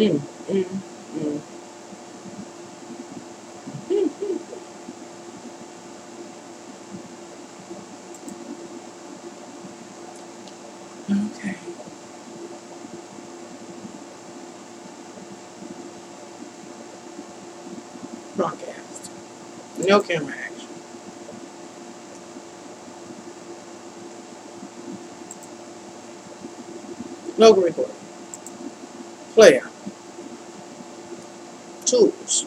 Mm, mm, mm. Okay. Broadcast. No camera action. No recording. Player. Tools.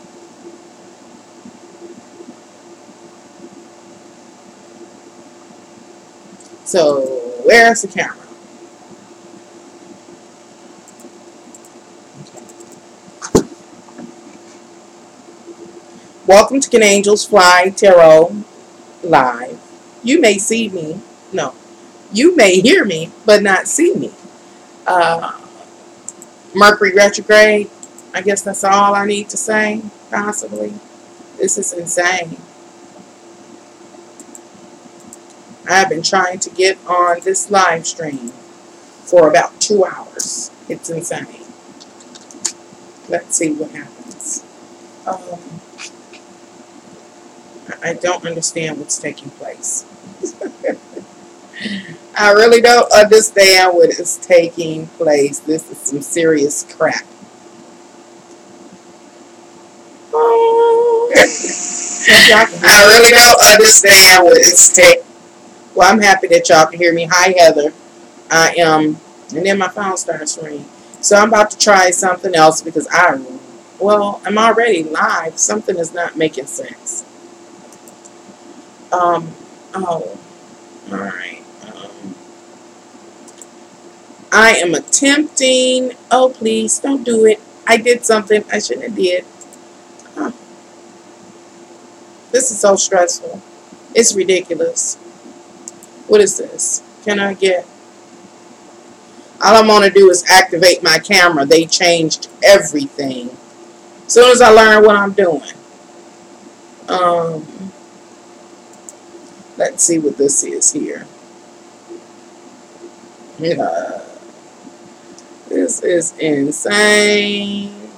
So, where's the camera? Welcome to Can Angels Fly Tarot Live. You may see me. No. You may hear me, but not see me. Uh, Mercury retrograde. I guess that's all I need to say, possibly. This is insane. I've been trying to get on this live stream for about 2 hours. It's insane. Let's see what happens. Um, I don't understand what's taking place. I really don't understand what is taking place. This is some serious crap. I really don't understand what is taking. Well, I'm happy that y'all can hear me. Hi, Heather. I am, and then my phone starts ringing. So I'm about to try something else because I'm already live. Something is not making sense. Oh, all right. I am attempting. Oh, please don't do it. I did something I shouldn't have did. Huh. This is so stressful. It's ridiculous. What is this? Can I get? All I'm gonna do is activate my camera. They changed everything. As soon as I learn what I'm doing. Um, let's see what this is here. Yeah. This is insane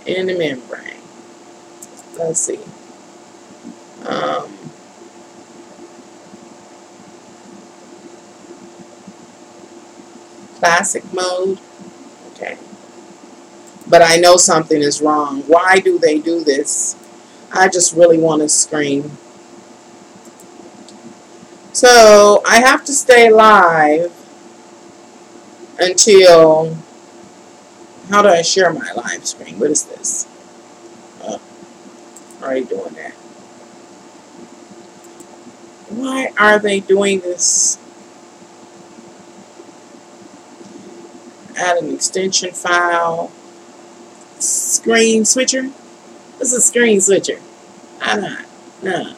in the membrane. Let's see. Um, classic mode. Okay. But I know something is wrong. Why do they do this? I just really want to scream. So I have to stay live until. How do I share my live screen? What is this? Already doing that. Why are they doing this? Add an extension file. Screen switcher? This is a screen switcher. I'm not. No.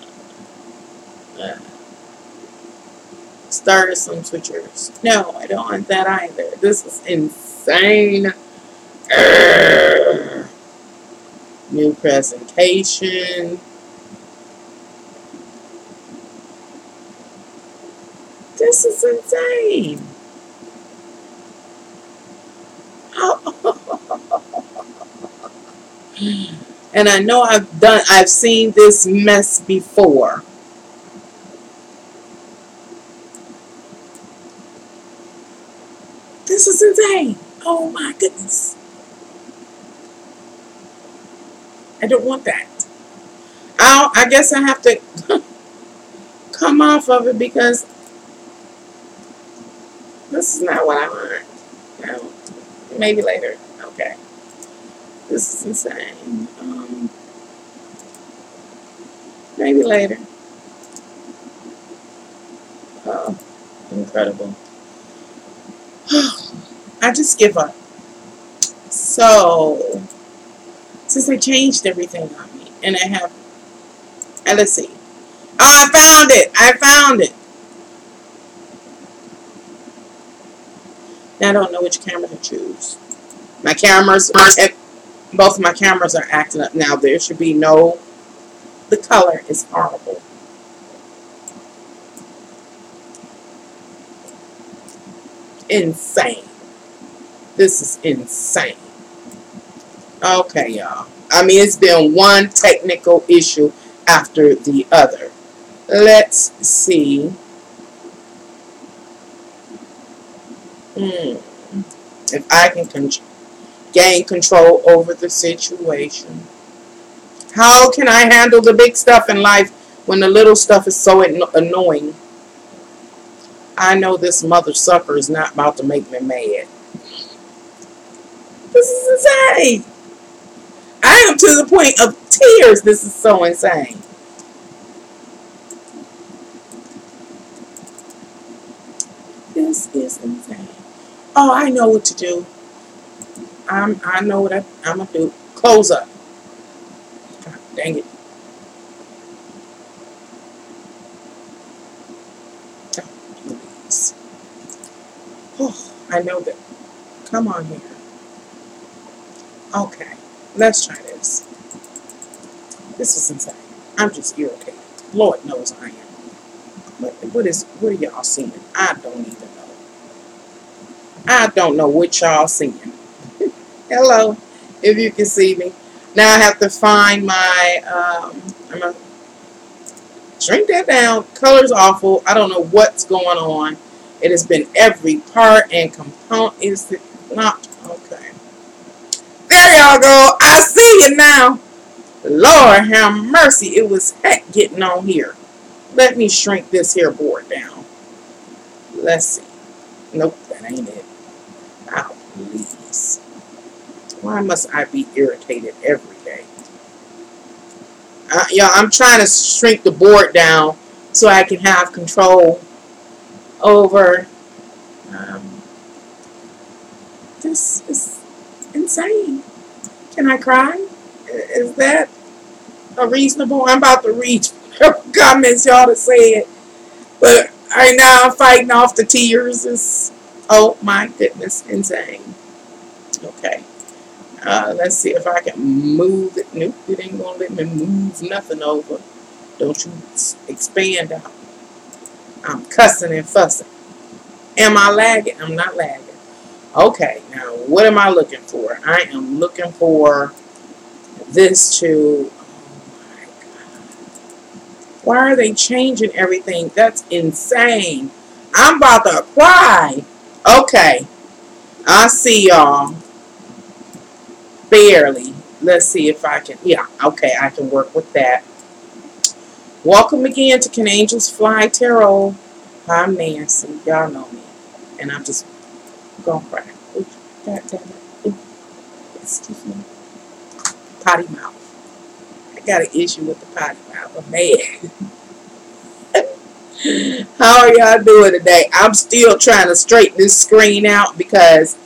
Start some switchers. No, I don't want that either. This is insane. New presentation. This is insane. And I know I've seen this mess before. This is insane. Oh my goodness. I don't want that. I guess I have to come off of it because this is not what I want. No, maybe later. Okay. This is insane. Maybe later. Oh, incredible. I just give up. So, since they changed everything on me, and I have, and let's see. Oh, I found it. I found it. Now I don't know which camera to choose. My cameras, both of my cameras are acting up now. There should be no. The color is horrible. Insane. This is insane. Okay, y'all. I mean, it's been one technical issue after the other. Let's see. If I can gain control over the situation. How can I handle the big stuff in life when the little stuff is so annoying? I know this mother sucker is not about to make me mad. This is insane. I am to the point of tears. This is so insane. This is insane. Oh, I know what to do. I know what I'm gonna do. Close up. God dang it. Oh, please. Oh, I know that. Come on here. Okay, let's try this. This is insane. I'm just irritated. Lord knows I am. What are y'all seeing? I don't even know. I don't know what y'all seeing. Hello, if you can see me. Now I have to find my, I'm going to shrink that down. Color's awful. I don't know what's going on. It has been every part and component. Is it not? Okay. There y'all go. I see it now. Lord have mercy. It was heck getting on here. Let me shrink this here board down. Let's see. Nope, that ain't it. Oh, please. Why must I be irritated every day? Yeah, I'm trying to shrink the board down so I can have control over. This is insane. Can I cry? Is that a reasonable? I'm about to read comments y'all to say it, but right now I'm fighting off the tears. It's, oh my goodness, insane. Okay. Let's see if I can move it. Nope, it ain't gonna let me move nothing over. Don't you expand out. I'm cussing and fussing. Am I lagging? I'm not lagging. Okay, now what am I looking for? I am looking for this to, oh my God. Why are they changing everything? That's insane. I'm about to cry. Okay, I see y'all. Barely. Let's see if I can, yeah, okay, I can work with that. Welcome again to Can Angels Fly Tarot. I'm Nancy. Y'all know me. And I'm just gonna cry. God damn it. Excuse me. Potty mouth. I got an issue with the potty mouth. I'm mad. How are y'all doing today? I'm still trying to straighten this screen out because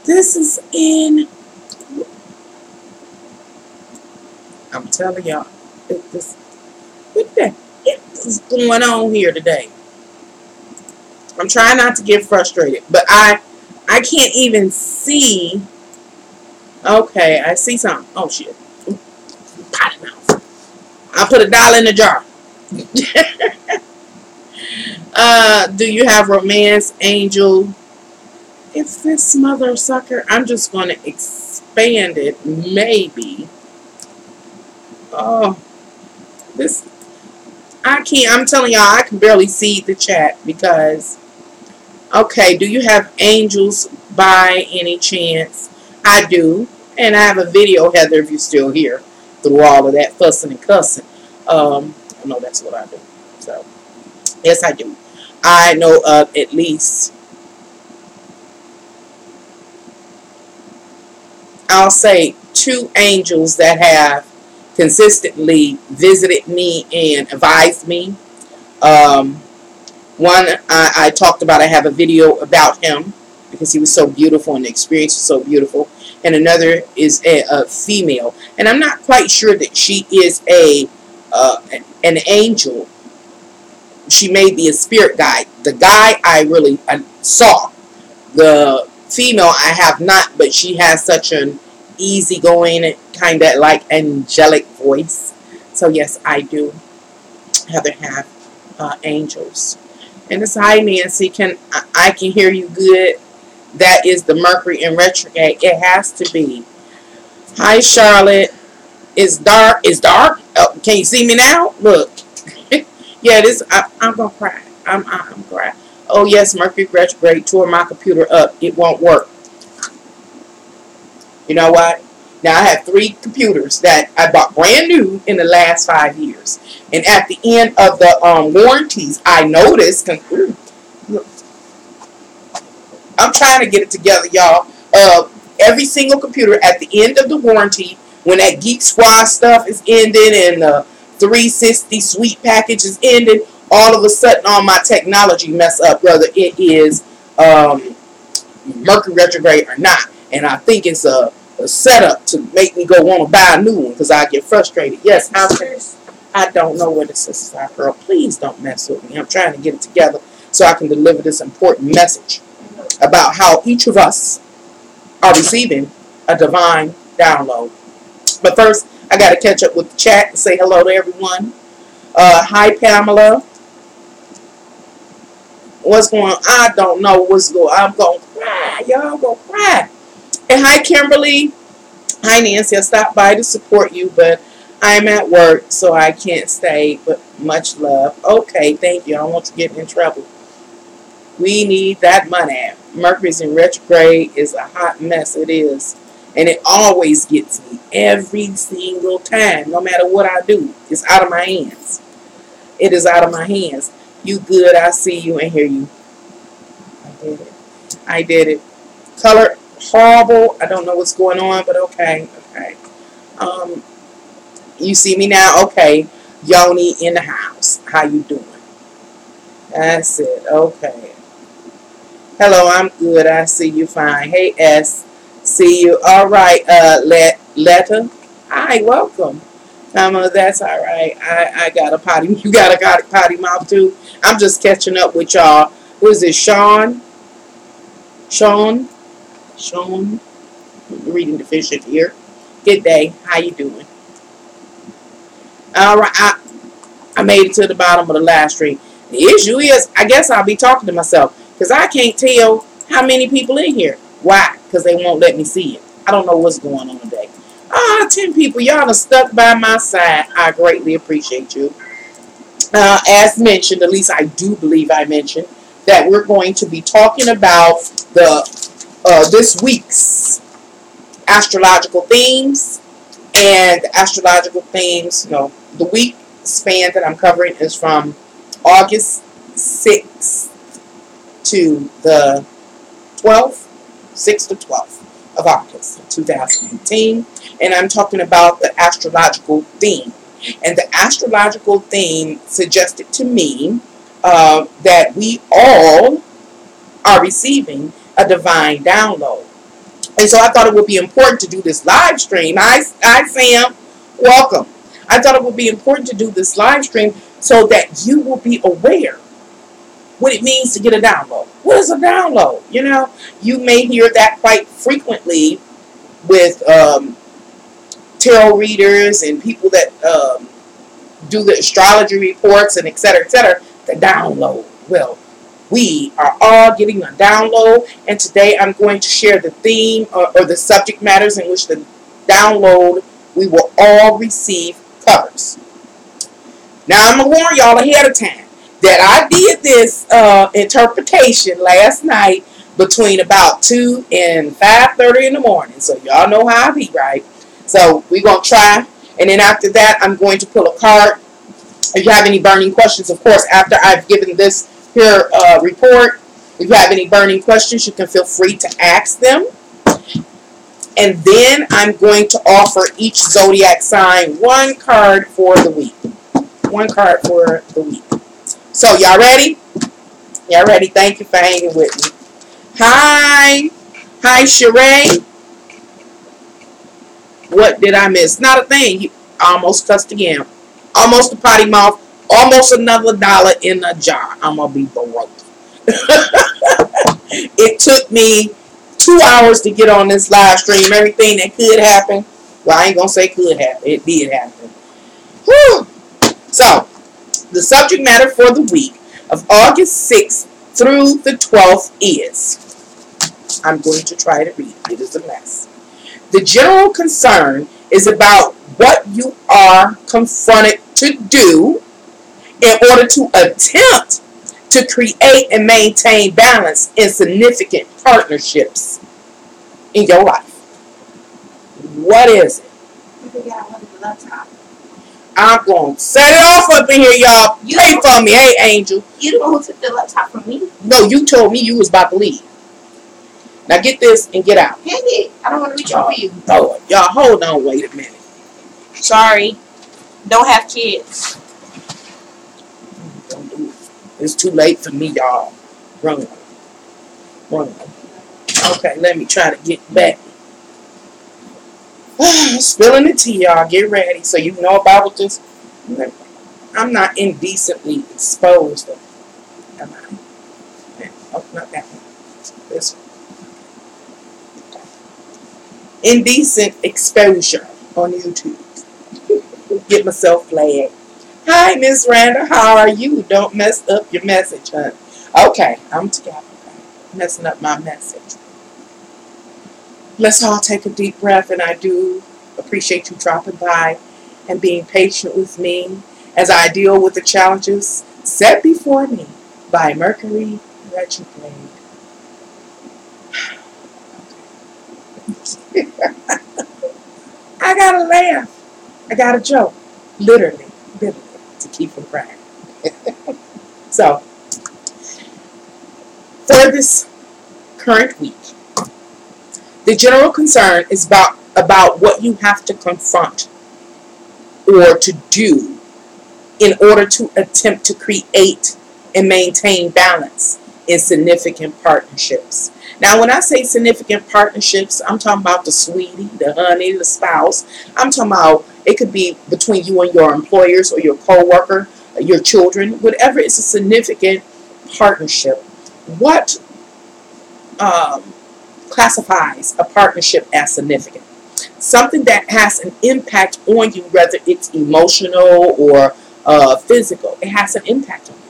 this is in. I'm telling y'all, what the heck is going on here today? I'm trying not to get frustrated, but I can't even see. Okay, I see something. Oh shit! Potty mouth. I put $1 in the jar. Do you have romance, angel? If this mother sucker, I'm just gonna expand it. Maybe. Oh, this. I can't. I'm telling y'all, I can barely see the chat because. Okay, do you have angels by any chance? I do. And I have a video, Heather, if you're still here, through all of that fussing and cussing. I know that's what I do. So, yes, I do. I know of at least, I'll say, 2 angels that have consistently visited me and advised me. One, I talked about, I have a video about him because he was so beautiful and the experience was so beautiful. And another is a female. And I'm not quite sure that she is an angel. She may be a spirit guide. The guy I saw. The female I have not, but she has such an easygoing, kind of like angelic voice. So yes, I do have angels. And it's, hi Nancy, I can hear you good. That is the Mercury in retrograde. It has to be. Hi, Charlotte. It's dark. It's dark. Oh, can you see me now? Look. Yeah, this. I'm gonna cry. I'm crying. Oh yes, Mercury retrograde tore my computer up. It won't work. You know what? Now I have 3 computers that I bought brand new in the last 5 years, and at the end of the warranties, I noticed. Look, I'm trying to get it together, y'all. Every single computer at the end of the warranty, when that Geek Squad stuff is ending and the 360 suite package is ending, all of a sudden all my technology mess up, whether it is Mercury retrograde or not. And I think it's a setup to make me go want to buy a new one because I get frustrated. Yes, I don't know where this is, girl. Please don't mess with me. I'm trying to get it together so I can deliver this important message about how each of us are receiving a divine download. But first, I got to catch up with the chat and say hello to everyone. Hi, Pamela. What's going on? I don't know what's going on. I'm going to cry. Y'all going to cry. And hi, Kimberly. Hi, Nancy. I stopped by to support you, but I'm at work, so I can't stay. But much love. Okay, thank you. I don't want you getting in trouble. We need that money. Mercury's in retrograde is a hot mess. It is. And it always gets me every single time, no matter what I do. It's out of my hands. It is out of my hands. You good. I see you and hear you. I did it. I did it. Color horrible. I don't know what's going on, but okay. Okay. You see me now? Okay. Yoni in the house. How you doing? That's it. Okay. Hello, I'm good. I see you fine. Hey, S. See you. All right, Letta. Hi, welcome. That's all right. I got a potty. You got a potty mouth too. I'm just catching up with y'all. Who is it? Sean. Reading deficient here. Good day. How you doing? All right. I made it to the bottom of the live stream. The issue is, I guess I'll be talking to myself because I can't tell how many people in here. Why? Because they won't let me see it. I don't know what's going on today. 10 people. Y'all are stuck by my side. I greatly appreciate you. As mentioned, at least I do believe I mentioned, that we're going to be talking about this week's astrological themes. And the astrological themes, the week span that I'm covering is from August 6th to the 12th, 6th to 12th of August 2018. And I'm talking about the astrological theme. And the astrological theme suggested to me that we all are receiving a divine download. And so I thought it would be important to do this live stream. Hi, Sam. Welcome. I thought it would be important to do this live stream so that you will be aware what it means to get a download. What is a download? You may hear that quite frequently with tarot readers and people that do the astrology reports and et cetera, the download. Well, we are all getting a download, and today I'm going to share the theme or the subject matters in which the download we will all receive covers. Now, I'm going to warn y'all ahead of time that I did this interpretation last night between about 2 and 5:30 in the morning. So y'all know how I be, right? So we're going to try. And then after that, I'm going to pull a card. If you have any burning questions, of course, after I've given this here report, if you have any burning questions, you can feel free to ask them. And then I'm going to offer each zodiac sign one card for the week. One card for the week. So, y'all ready? Y'all ready? Thank you for hanging with me. Hi, Sheree. What did I miss? Not a thing. You almost cussed again. Almost a potty mouth. Almost another dollar in a jar. I'm going to be broke. It took me 2 hours to get on this live stream. Everything that could happen. Well, I ain't going to say could happen. It did happen. Whew. So, the subject matter for the week of August 6th through the 12th is, I'm going to try to read. It is a mess. The general concern is about what you are confronted to do in order to attempt to create and maintain balance in significant partnerships in your life. What is it? I'm going to set it off up in here, y'all. Pray for me. Hey, Angel. You know who took the laptop from me? No, you told me you was about to leave. Now get this and get out. Hang it. I don't want to reach over you. Lord, y'all, hold on. Wait a minute. Sorry. Don't have kids. Don't do it. It's too late for me, y'all. Run. Okay, let me try to get back. Spilling the tea, y'all. Get ready so you know about this. I'm not indecently exposed. Am I? Oh, not that one. This one. Indecent exposure on YouTube. Get myself flagged. Hi, Miss Randa. How are you? Don't mess up your message, huh? Okay, I'm together. Messing up my message. Let's all take a deep breath, and I do appreciate you dropping by and being patient with me as I deal with the challenges set before me by Mercury retrograde. I gotta laugh. I gotta joke. Literally, to keep from crying. So, for this current week, the general concern is about what you have to confront or to do in order to attempt to create and maintain balance in significant partnerships. Now, when I say significant partnerships, I'm talking about the sweetie, the honey, the spouse. I'm talking about it could be between you and your employers or your co-worker, your children, whatever is a significant partnership. What classifies a partnership as significant? Something that has an impact on you, whether it's emotional or physical. It has an impact on you.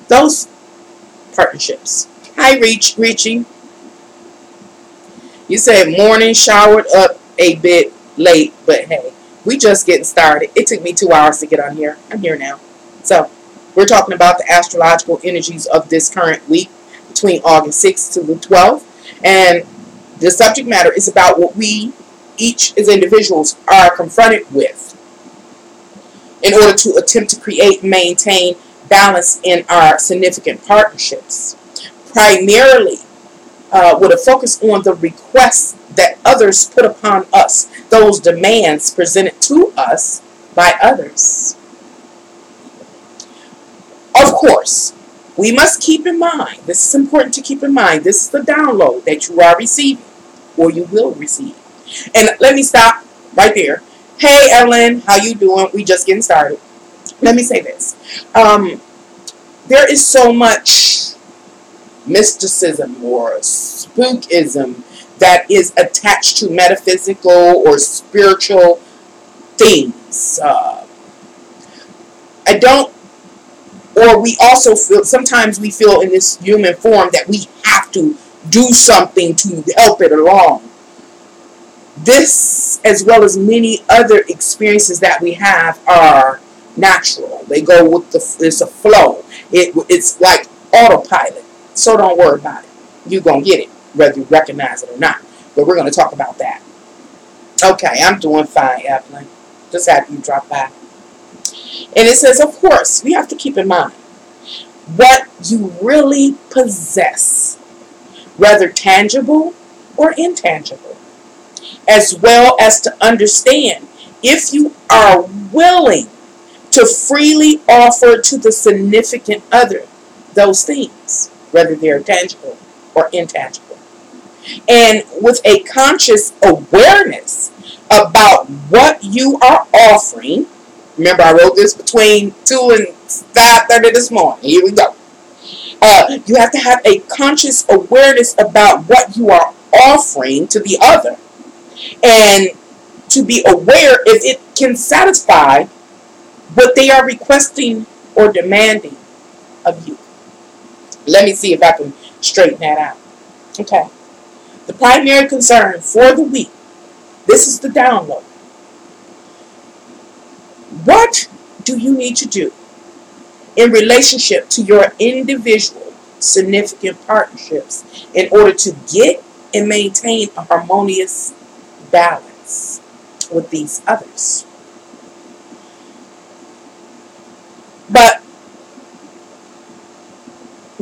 Those partnerships. Hi, Richie. You said morning, showered up a bit late, but hey, we just getting started. It took me 2 hours to get on here. I'm here now. So, we're talking about the astrological energies of this current week between August 6th to the 12th. And the subject matter is about what we each as individuals are confronted with in order to attempt to create and maintain balance in our significant partnerships. Primarily, with a focus on the requests that others put upon us, those demands presented to us by others. Of course, we must keep in mind, this is important to keep in mind, this is the download that you are receiving or you will receive. And let me stop right there. Hey, Ellen, how you doing? We just getting started. Let me say this. There is so much mysticism or spookism that is attached to metaphysical or spiritual things. We also feel, sometimes we feel in this human form that we have to do something to help it along. This, as well as many other experiences that we have, are natural. They go with it's a flow. It's like autopilot. So don't worry about it. You're going to get it, whether you recognize it or not. But we're going to talk about that. Okay, I'm doing fine, Evelyn. Just happy you dropped by. And it says, of course, we have to keep in mind what you really possess, whether tangible or intangible, as well as to understand if you are willing to freely offer to the significant other those things, whether they're tangible or intangible. And with a conscious awareness about what you are offering. Remember, I wrote this between 2 and 5:30 this morning. Here we go. You have to have a conscious awareness about what you are offering to the other, and to be aware if it can satisfy what they are requesting or demanding of you. Let me see if I can straighten that out. Okay. The primary concern for the week This is the download. What do you need to do in relationship to your individual significant partnerships in order to get and maintain a harmonious balance with these others? But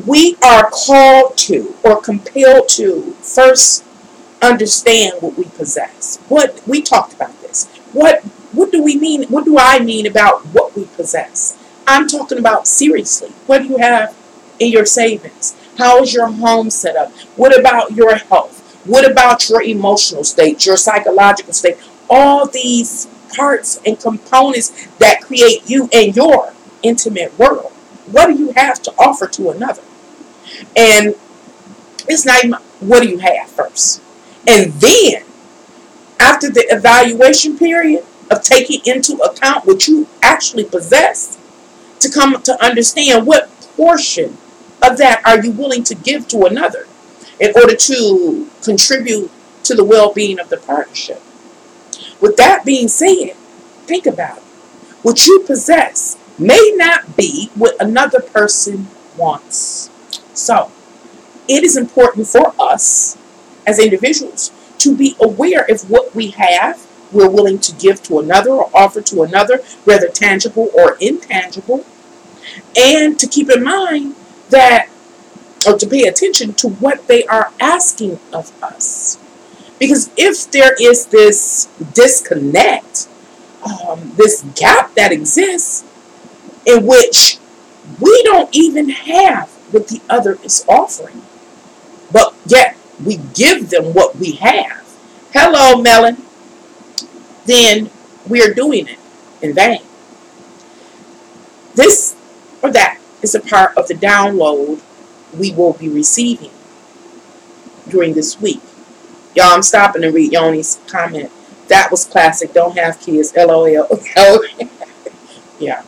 we are called to or compelled to first understand what we possess. What we talked about this. What do we mean? What do I mean about what we possess? I'm talking about seriously. What do you have in your savings? How is your home set up? What about your health? What about your emotional state, your psychological state? All these parts and components that create you and your intimate world. What do you have to offer to another? And it's not even what do you have first. And then, after the evaluation period of taking into account what you actually possess, to come to understand what portion of that are you willing to give to another in order to contribute to the well-being of the partnership. With that being said, think about it. What you possess may not be what another person wants. So, it is important for us as individuals to be aware of what we have, we're willing to give to another or offer to another, whether tangible or intangible, and to keep in mind that, or to pay attention to what they are asking of us. Because if there is this disconnect, this gap that exists in which we don't even have what the other is offering, but yet we give them what we have. Hello, Melon. Then we are doing it in vain. This or that is a part of the download we will be receiving during this week. Y'all, I'm stopping to read Yoni's comment. That was classic. Don't have kids. LOL. Yeah.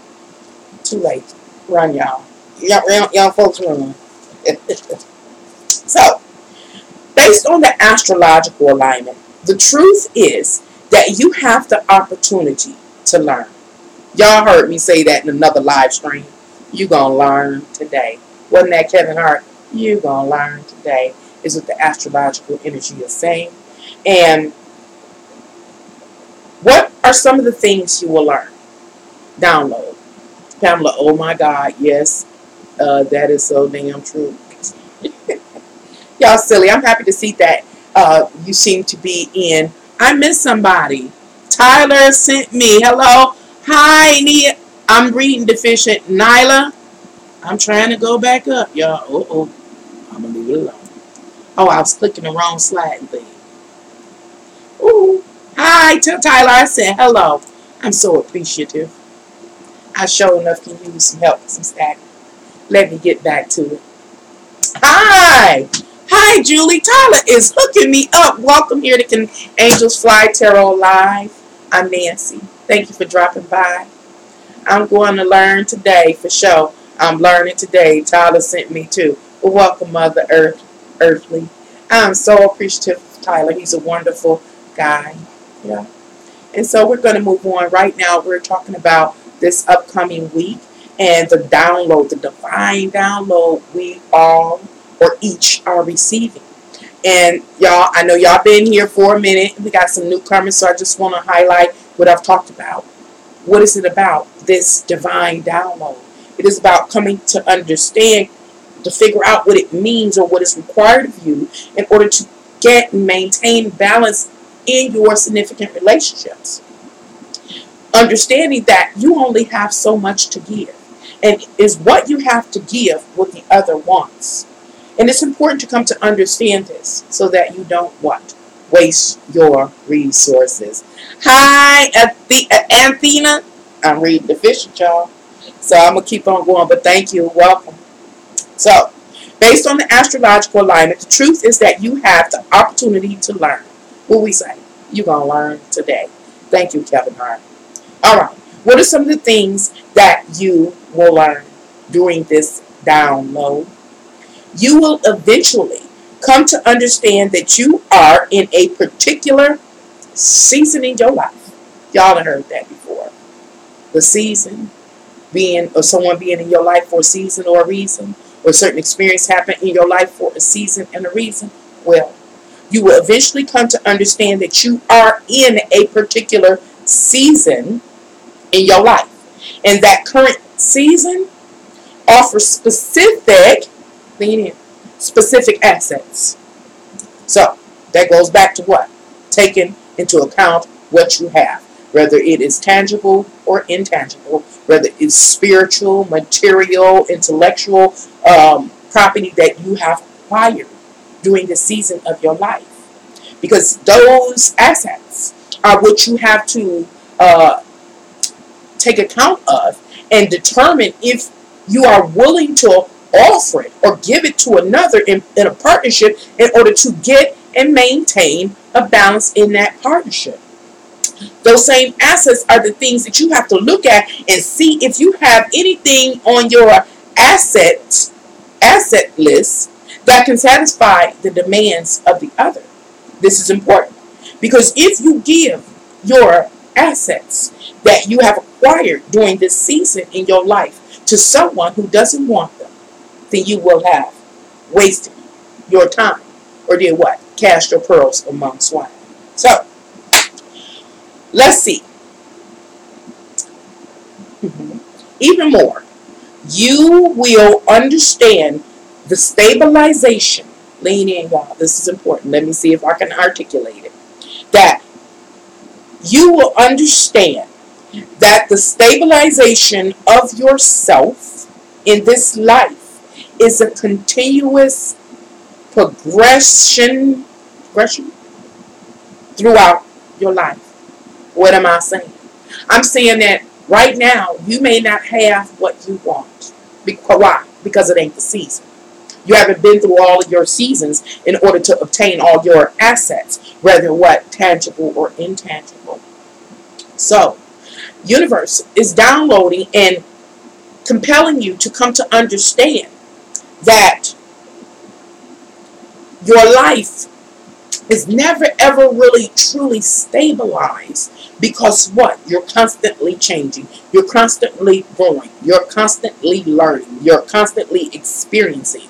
Too late. Run, y'all. Y'all folks run. So, based on the astrological alignment, the truth is that you have the opportunity to learn. Y'all heard me say that in another live stream. You gonna learn today. Wasn't that Kevin Hart? You gonna learn today is what the astrological energy is saying. And what are some of the things you will learn? Download. Pamela, oh my God, yes, that is so damn true. Y'all silly. I'm happy to see that you seem to be in. I miss somebody. Tyler sent me. Hello. Hi, Nia. I'm reading deficient. Nyla. I'm trying to go back up, y'all. Uh-oh. I'm going to leave it alone. Oh, I was clicking the wrong slide thing. Ooh. Hi, tell Tyler I said hello. I'm so appreciative. I sure enough can use some help with some stacking. Let me get back to it. Hi. Hi, Julie. Tyler is hooking me up. Welcome here to Angels Fly Tarot Live. I'm Nancy. Thank you for dropping by. I'm going to learn today for sure. I'm learning today. Tyler sent me too. Well, welcome, Mother Earthly. I'm so appreciative of Tyler. He's a wonderful guy. Yeah. And so we're going to move on. Right now, we're talking about this upcoming week and the download, the divine download we all or each are receiving. And y'all, I know y'all been here for a minute. We got some newcomers, so I just want to highlight what I've talked about. What is it about, this divine download? It is about coming to understand, to figure out what it means or what is required of you in order to get and maintain balance in your significant relationships. Understanding that you only have so much to give. And is what you have to give what the other wants. And it's important to come to understand this so that you don't what? Waste your resources. Hi, Anthena. I'm reading deficient, y'all. So I'm going to keep on going, but thank you. Welcome. So, based on the astrological alignment, the truth is that you have the opportunity to learn. What we say? You're going to learn today. Thank you, Kevin Hart. All right. What are some of the things that you will learn during this download? You will eventually come to understand that you are in a particular season in your life. Y'all have heard that before. The season being, or someone being in your life for a season or a reason, or a certain experience happen in your life for a season and a reason. Well, you will eventually come to understand that you are in a particular season in your life. And that current season offers specific assets. So that goes back to what? Taking into account what you have, whether it is tangible or intangible, whether it's spiritual, material, intellectual property that you have acquired during the season of your life. Because those assets are what you have to take account of and determine if you are willing to offer it or give it to another in a partnership in order to get and maintain a balance in that partnership. Those same assets are the things that you have to look at and see if you have anything on your asset list that can satisfy the demands of the other. This is important because if you give your assets that you have acquired during this season in your life to someone who doesn't want them, then you will have wasted your time or did what? Cast your pearls among swine. So, let's see. Even more, you will understand the stabilization. Lean in, y'all. This is important. Let me see if I can articulate it. That you will understand that the stabilization of yourself in this life is a continuous progression throughout your life. What am I saying? I'm saying that right now you may not have what you want. Why? Because it ain't the season. You haven't been through all of your seasons in order to obtain all your assets, whether what? Tangible or intangible. So, universe is downloading and compelling you to come to understand that your life is never ever really truly stabilized because what? You're constantly changing. You're constantly growing. You're constantly learning. You're constantly experiencing.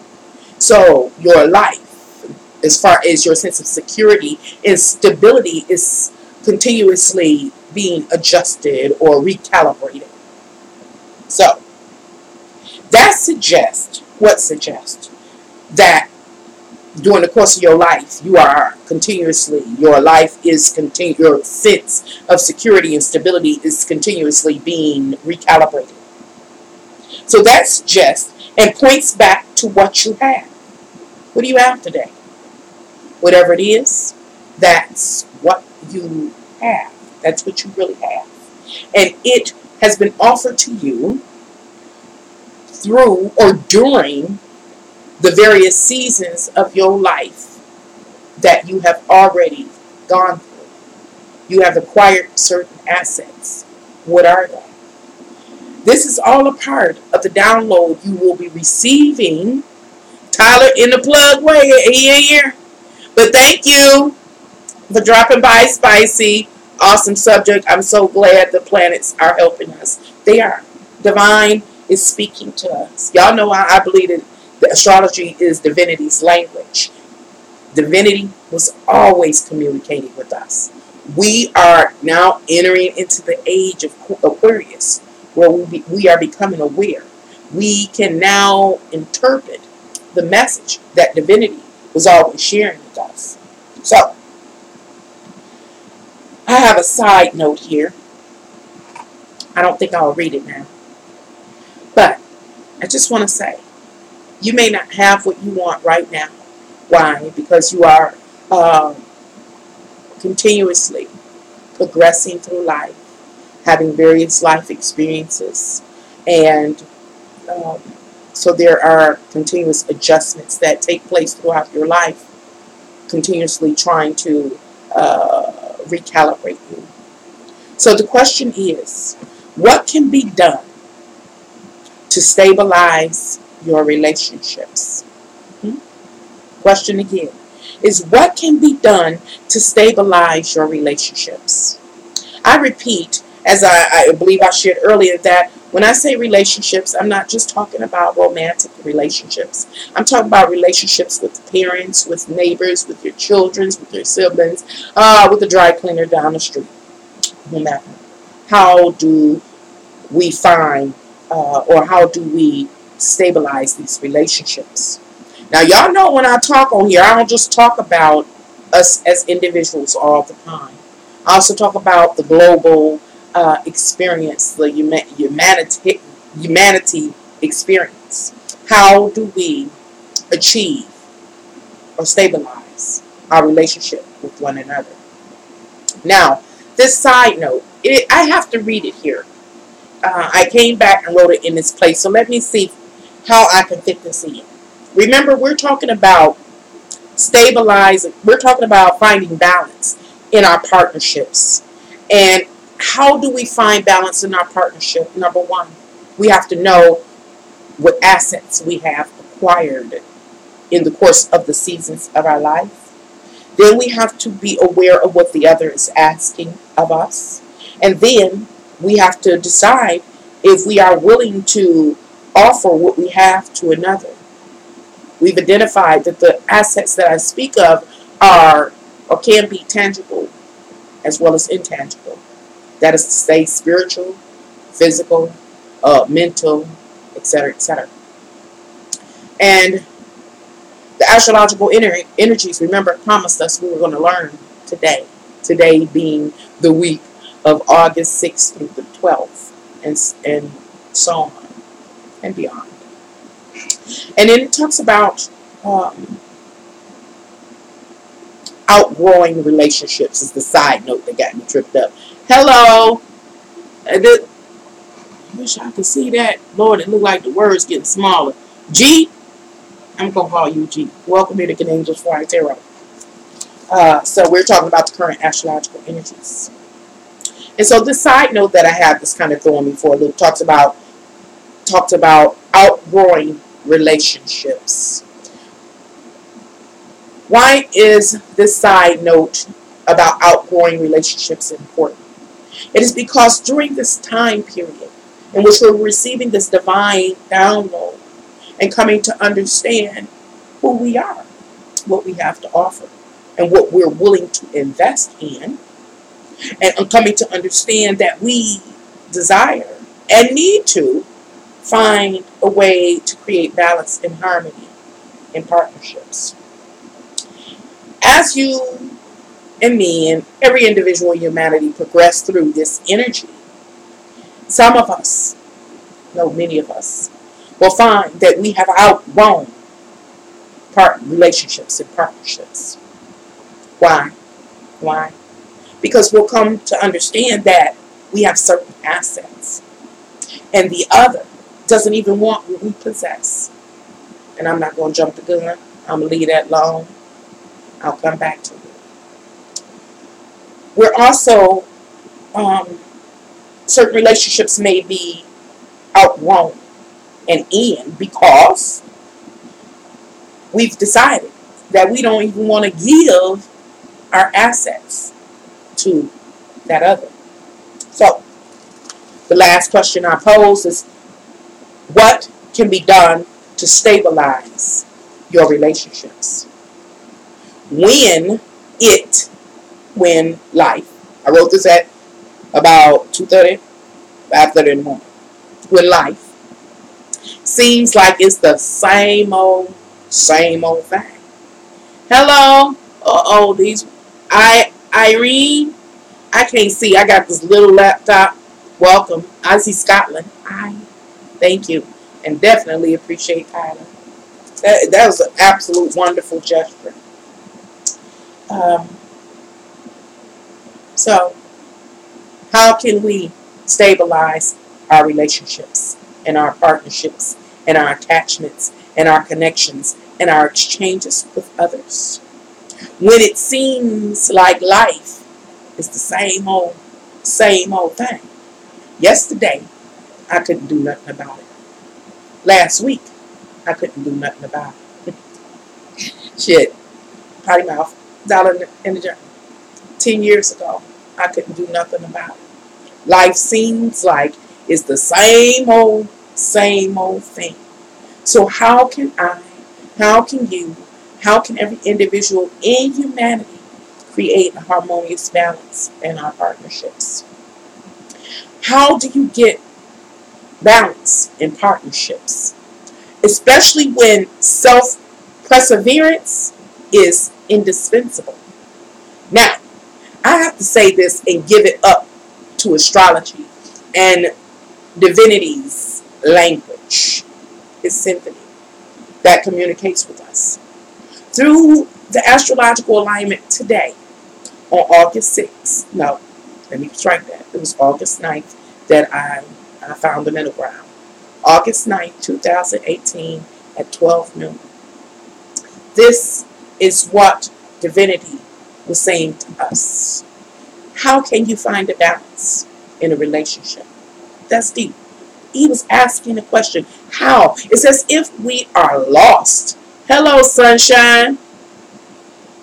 So your life, as far as your sense of security and stability, is continuously being adjusted or recalibrated. So that suggests that during the course of your life, you are continuously, your sense of security and stability is continuously being recalibrated. So that suggests and points back to what you have. What do you have today? Whatever it is, that's what you have. That's what you really have. And it has been offered to you through or during the various seasons of your life that you have already gone through. You have acquired certain assets. What are they? This is all a part of the download you will be receiving. Tyler in the plug way, he ain't here. But thank you for dropping by, Spicy. Awesome subject. I'm so glad the planets are helping us. They are. Divine is speaking to us. Y'all know I believe that astrology is divinity's language. Divinity was always communicating with us. We are now entering into the age of Aquarius, where we are becoming aware. We can now interpret the message that divinity was always sharing with us. So, I have a side note here. I don't think I'll read it now. But I just want to say, you may not have what you want right now. Why? Because you are continuously progressing through life, having various life experiences, and so there are continuous adjustments that take place throughout your life, continuously trying to recalibrate you. So the question is, what can be done to stabilize your relationships? Question again. is what can be done to stabilize your relationships. I repeat, as I believe I shared earlier, that when I say relationships, I'm not just talking about romantic relationships. I'm talking about relationships with parents, with neighbors, with your children, with your siblings, with the dry cleaner down the street, whomever. How do we find or how do we stabilize these relationships? Now, y'all know when I talk on here, I don't just talk about us as individuals all the time. I also talk about the global experience, the humanity experience. How do we achieve or stabilize our relationship with one another? Now, this side note, I have to read it here. I came back and wrote it in this place, so let me see how I can fit this in. Remember, we're talking about stabilizing, we're talking about finding balance in our partnerships. And how do we find balance in our partnership? Number one, we have to know what assets we have acquired in the course of the seasons of our life. Then we have to be aware of what the other is asking of us. And then we have to decide if we are willing to offer what we have to another. We've identified that the assets that I speak of are or can be tangible as well as intangible. That is to say, spiritual, physical, mental, etc., etc. And the astrological energies, remember, promised us we were going to learn today. Today being the week of August 6th through the 12th, and so on and beyond. And then it talks about outgrowing relationships is the side note that got me tripped up. Hello. I wish I could see that. Lord, it looked like the words getting smaller. G. I'm going to call you G. Welcome to the Good Angels Flying Tarot. So we're talking about the current astrological energies. And so this side note that I have that's kind of throwing me for a loop talks about outgrowing relationships. Why is this side note about outgrowing relationships important? It is because during this time period in which we're receiving this divine download and coming to understand who we are, what we have to offer, and what we're willing to invest in, and coming to understand that we desire and need to find a way to create balance and harmony in partnerships. As you and me and every individual in humanity progress through this energy, some of us, no, many of us, will find that we have outgrown relationships and partnerships. Why? Why? Because we'll come to understand that we have certain assets and the other doesn't even want what we possess. And I'm not going to jump the gun. I'm going to leave that alone. I'll come back to it. We're also, certain relationships may be outgrown and end because we've decided that we don't even want to give our assets to that other. So, the last question I pose is, what can be done to stabilize your relationships? When life, I wrote this at about 2:30, 5:30 in the morning. When life seems like it's the same old thing. Hello? Irene, I can't see. I got this little laptop. Welcome. I see Scotland. Thank you. And definitely appreciate Kyla. That was an absolute wonderful gesture. So, how can we stabilize our relationships and our partnerships and our attachments and our connections and our exchanges with others? When it seems like life is the same old thing. Yesterday, I couldn't do nothing about it. Last week, I couldn't do nothing about it. Shit. potty mouth, dollar in the jar. 10 years ago, I couldn't do nothing about it. Life seems like it's the same old thing. So how can you, how can every individual in humanity create a harmonious balance in our partnerships? How do you get balance in partnerships? Especially when self-perseverance is indispensable. Now, I have to say this and give it up to astrology and divinity's language, its symphony that communicates with us. Through the astrological alignment today, on August 6th, no, let me strike that. It was August 9th that I found the middle ground. August 9th, 2018 at 12 noon. This is what divinity was saying to us. How can you find a balance in a relationship? That's deep. He was asking the question, how? It's as if we are lost. Hello, sunshine.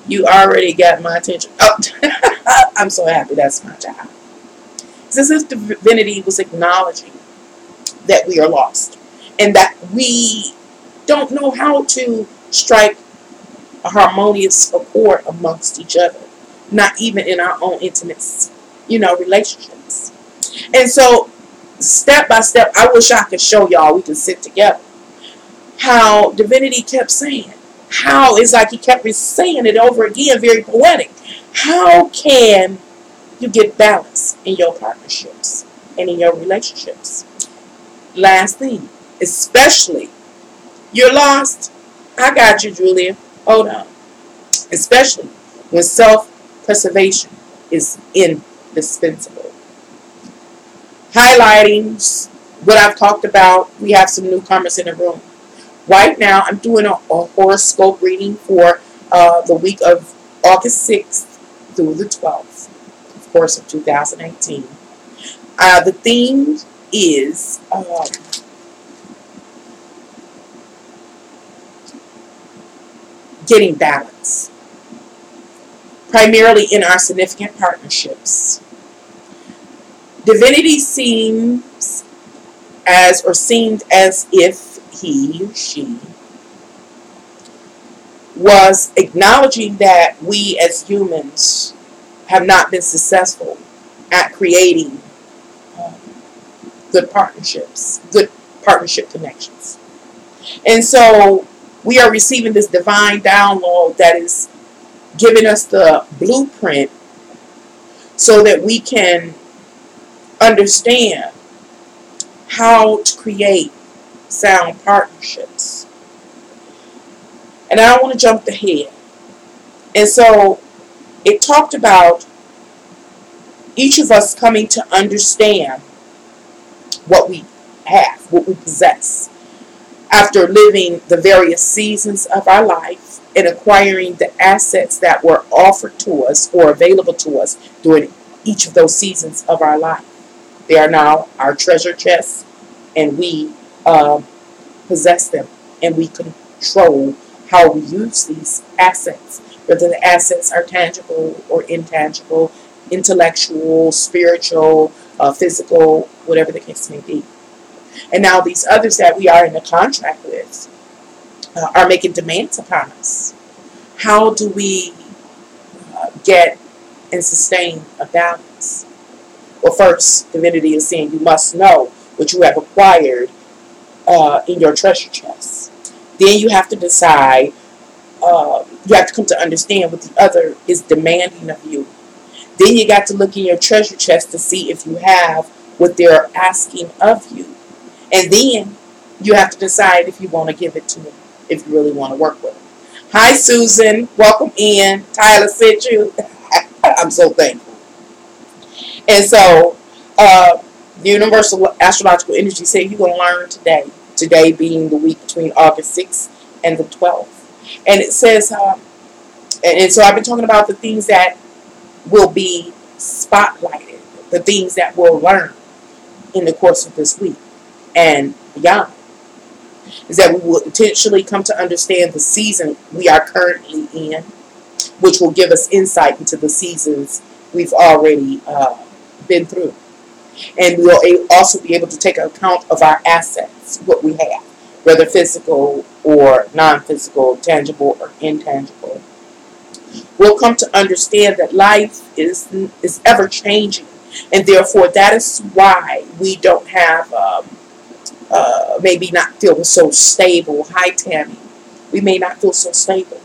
You already got my attention. Oh, I'm so happy that's my child. It's as if divinity was acknowledging that we are lost and that we don't know how to strike a harmonious accord amongst each other, not even in our own intimate, relationships. And so, step by step, I wish I could show y'all, we could sit together, how divinity kept saying, how it's like he kept saying it over again, very poetic. How can you get balance in your partnerships and in your relationships? Last thing, especially, you're lost. I got you, Julia. Hold on. Especially when self-preservation is indispensable. Highlighting what I've talked about, we have some newcomers in the room. Right now, I'm doing a horoscope reading for the week of August 6th through the 12th, of course, of 2018. The theme is getting balance, primarily in our significant partnerships. Divinity seemed as if he, she, was acknowledging that we as humans have not been successful at creating good partnerships, good partnership connections. And so we are receiving this divine download that is giving us the blueprint so that we can understand how to create sound partnerships. And I don't want to jump ahead. And so it talked about each of us coming to understand what we have, what we possess, after living the various seasons of our life and acquiring the assets that were offered to us or available to us during each of those seasons of our life. They are now our treasure chests, and we possess them, and we control how we use these assets, whether the assets are tangible or intangible, intellectual, spiritual, physical, whatever the case may be. And now these others that we are in a contract with are making demands upon us. How do we get and sustain a balance? Well, first, divinity is saying you must know what you have acquired in your treasure chest. Then you have to decide, you have to come to understand what the other is demanding of you. Then you got to look in your treasure chest to see if you have what they're asking of you. And then you have to decide if you want to give it to them, if you really want to work with them. Hi, Susan. Welcome in. Tyler sent you. I'm so thankful. And so, the Universal Astrological Energy said you're going to learn today. Today being the week between August 6th and the 12th. And it says, and so I've been talking about the things that will be spotlighted, the things that we'll learn in the course of this week and beyond. Is that we will intentionally come to understand the season we are currently in. which will give us insight into the seasons we've already been through. And we'll also be able to take account of our assets, what we have, whether physical or non-physical, tangible or intangible. We'll come to understand that life is ever changing, and therefore that is why we don't have maybe not feel so stable. Hi, Tammy. We may not feel so stable,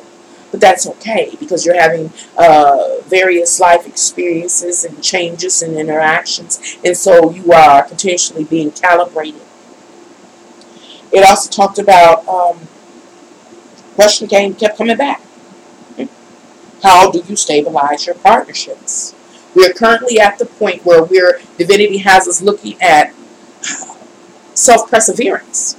but that's okay because you're having various life experiences and changes and interactions, and so you are continuously being calibrated. It also talked about question kept coming back. How do you stabilize your partnerships? We are currently at the point where divinity has us looking at self-perseverance.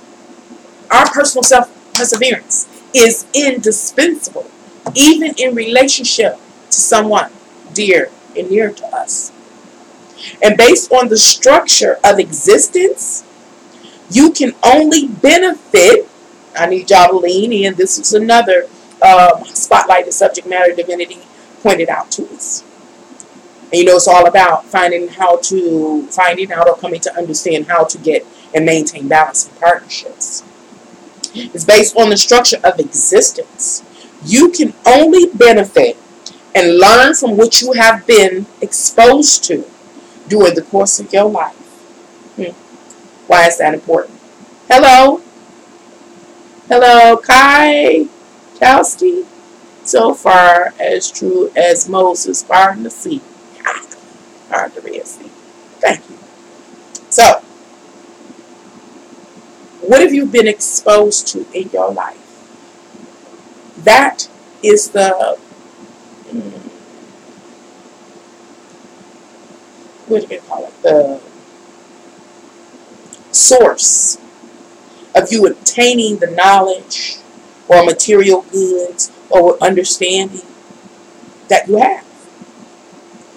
Our personal self-perseverance is indispensable, even in relationship to someone dear and near to us. And based on the structure of existence, you can only benefit. I need y'all to lean in. This is another spotlighted subject matter divinity pointed out to us. And it's all about finding out or coming to understand how to get and maintain balance in partnerships. It's based on the structure of existence. You can only benefit and learn from what you have been exposed to during the course of your life. Why is that important? Hello, Kai Kowski. So far as true as Moses parting the sea. Part the Red Sea. Thank you. So, what have you been exposed to in your life? That is the what do you call it? The source of you obtaining the knowledge or material goods or understanding that you have.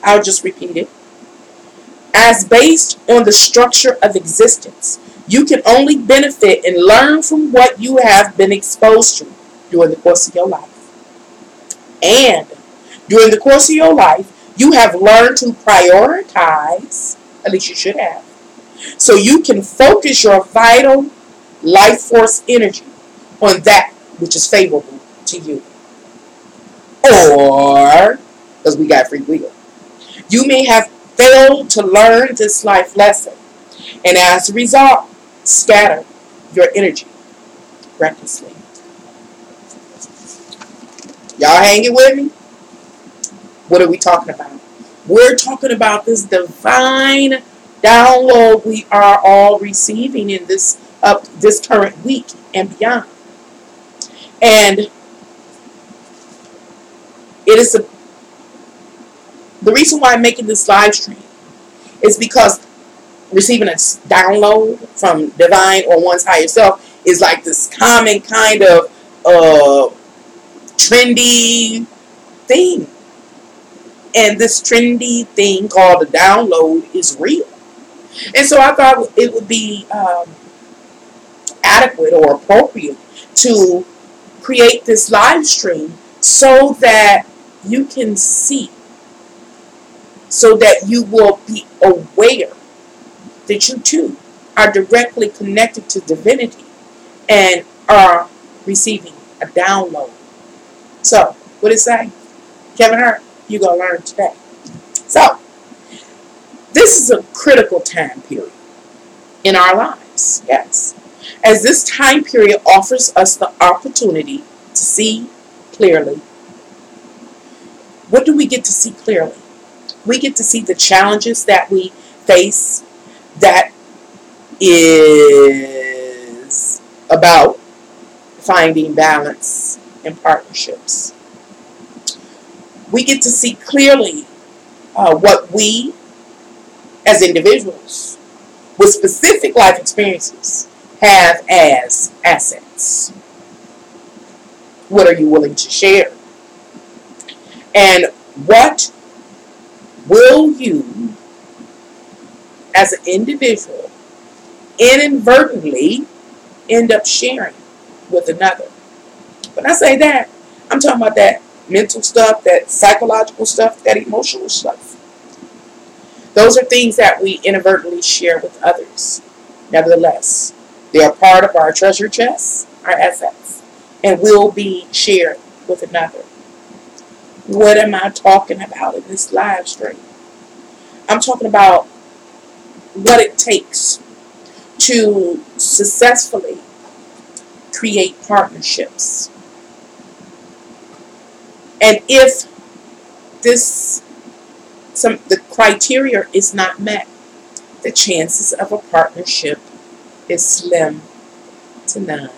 I'll just repeat it. As based on the structure of existence, you can only benefit and learn from what you have been exposed to during the course of your life. And during the course of your life, you have learned to prioritize, at least you should have, so you can focus your vital life force energy on that which is favorable to you. Or, because we got free will, you may have failed to learn this life lesson, and as a result, scatter your energy recklessly. Y'all hanging with me? What are we talking about? We're talking about this divine download we are all receiving in this current week and beyond. And it is the reason why I'm making this live stream is because receiving a download from divine or one's higher self is like this common kind of trendy thing. And this trendy thing called a download is real. And so I thought it would be adequate or appropriate to create this live stream so that you can see, so that you will be aware that you too are directly connected to divinity and are receiving a download. So, what is that? Kevin Hart, you're going to learn today. So, this is a critical time period in our lives, yes. As this time period offers us the opportunity to see clearly. What do we get to see clearly? We get to see the challenges that we face, that is about finding balance in partnerships. We get to see clearly what we, as individuals, with specific life experiences, have as assets. What are you willing to share? And what will you, as an individual, inadvertently end up sharing with another? When I say that, I'm talking about that mental stuff, that psychological stuff, that emotional stuff. Those are things that we inadvertently share with others. Nevertheless, they are part of our treasure chest, our assets, and will be shared with another. What am I talking about in this live stream? I'm talking about what it takes to successfully create partnerships. And if the criteria is not met, the chances of a partnership is slim to none.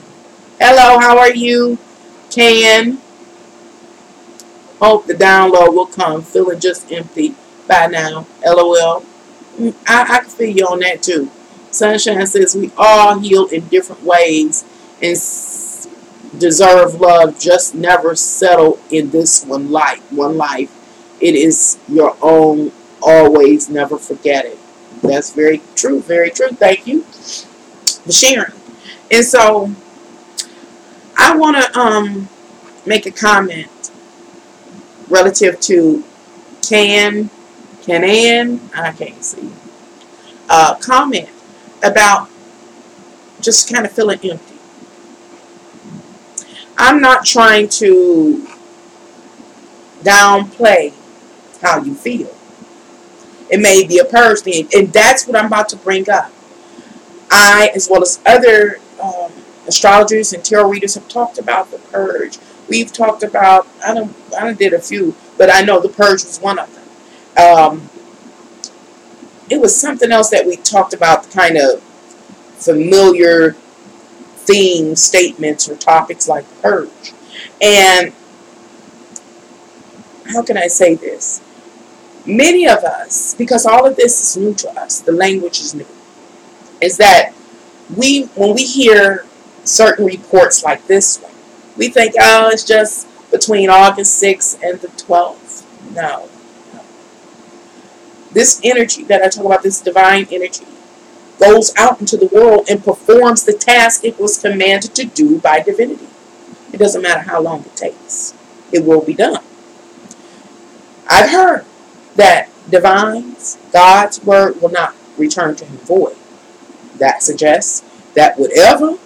Hello, how are you? Can hope the download will come. Feeling just empty by now. LOL. I can feel you on that too. Sunshine says we all heal in different ways and deserve love. Just never settle in this one life. It is your own. Always never forget it. That's very true. Very true. Thank you for sharing. And so I want to make a comment relative to I can't see. Comment about just kind of feeling empty. I'm not trying to downplay how you feel. It may be a purge thing, and that's what I'm about to bring up. I, as well as other astrologers and tarot readers, have talked about the purge. We've talked about, I don't did a few, but I know the purge was one of them. It was something else that we talked about, kind of familiar theme statements or topics like the purge. And how can I say this? Many of us, because all of this is new to us, the language is new, is that when we hear certain reports like this one, we think, oh, it's just between August 6th and the 12th. No. This energy that I talk about, this divine energy, goes out into the world and performs the task it was commanded to do by divinity. It doesn't matter how long it takes. It will be done. I've heard that divines, God's word will not return to him void. That suggests that whatever,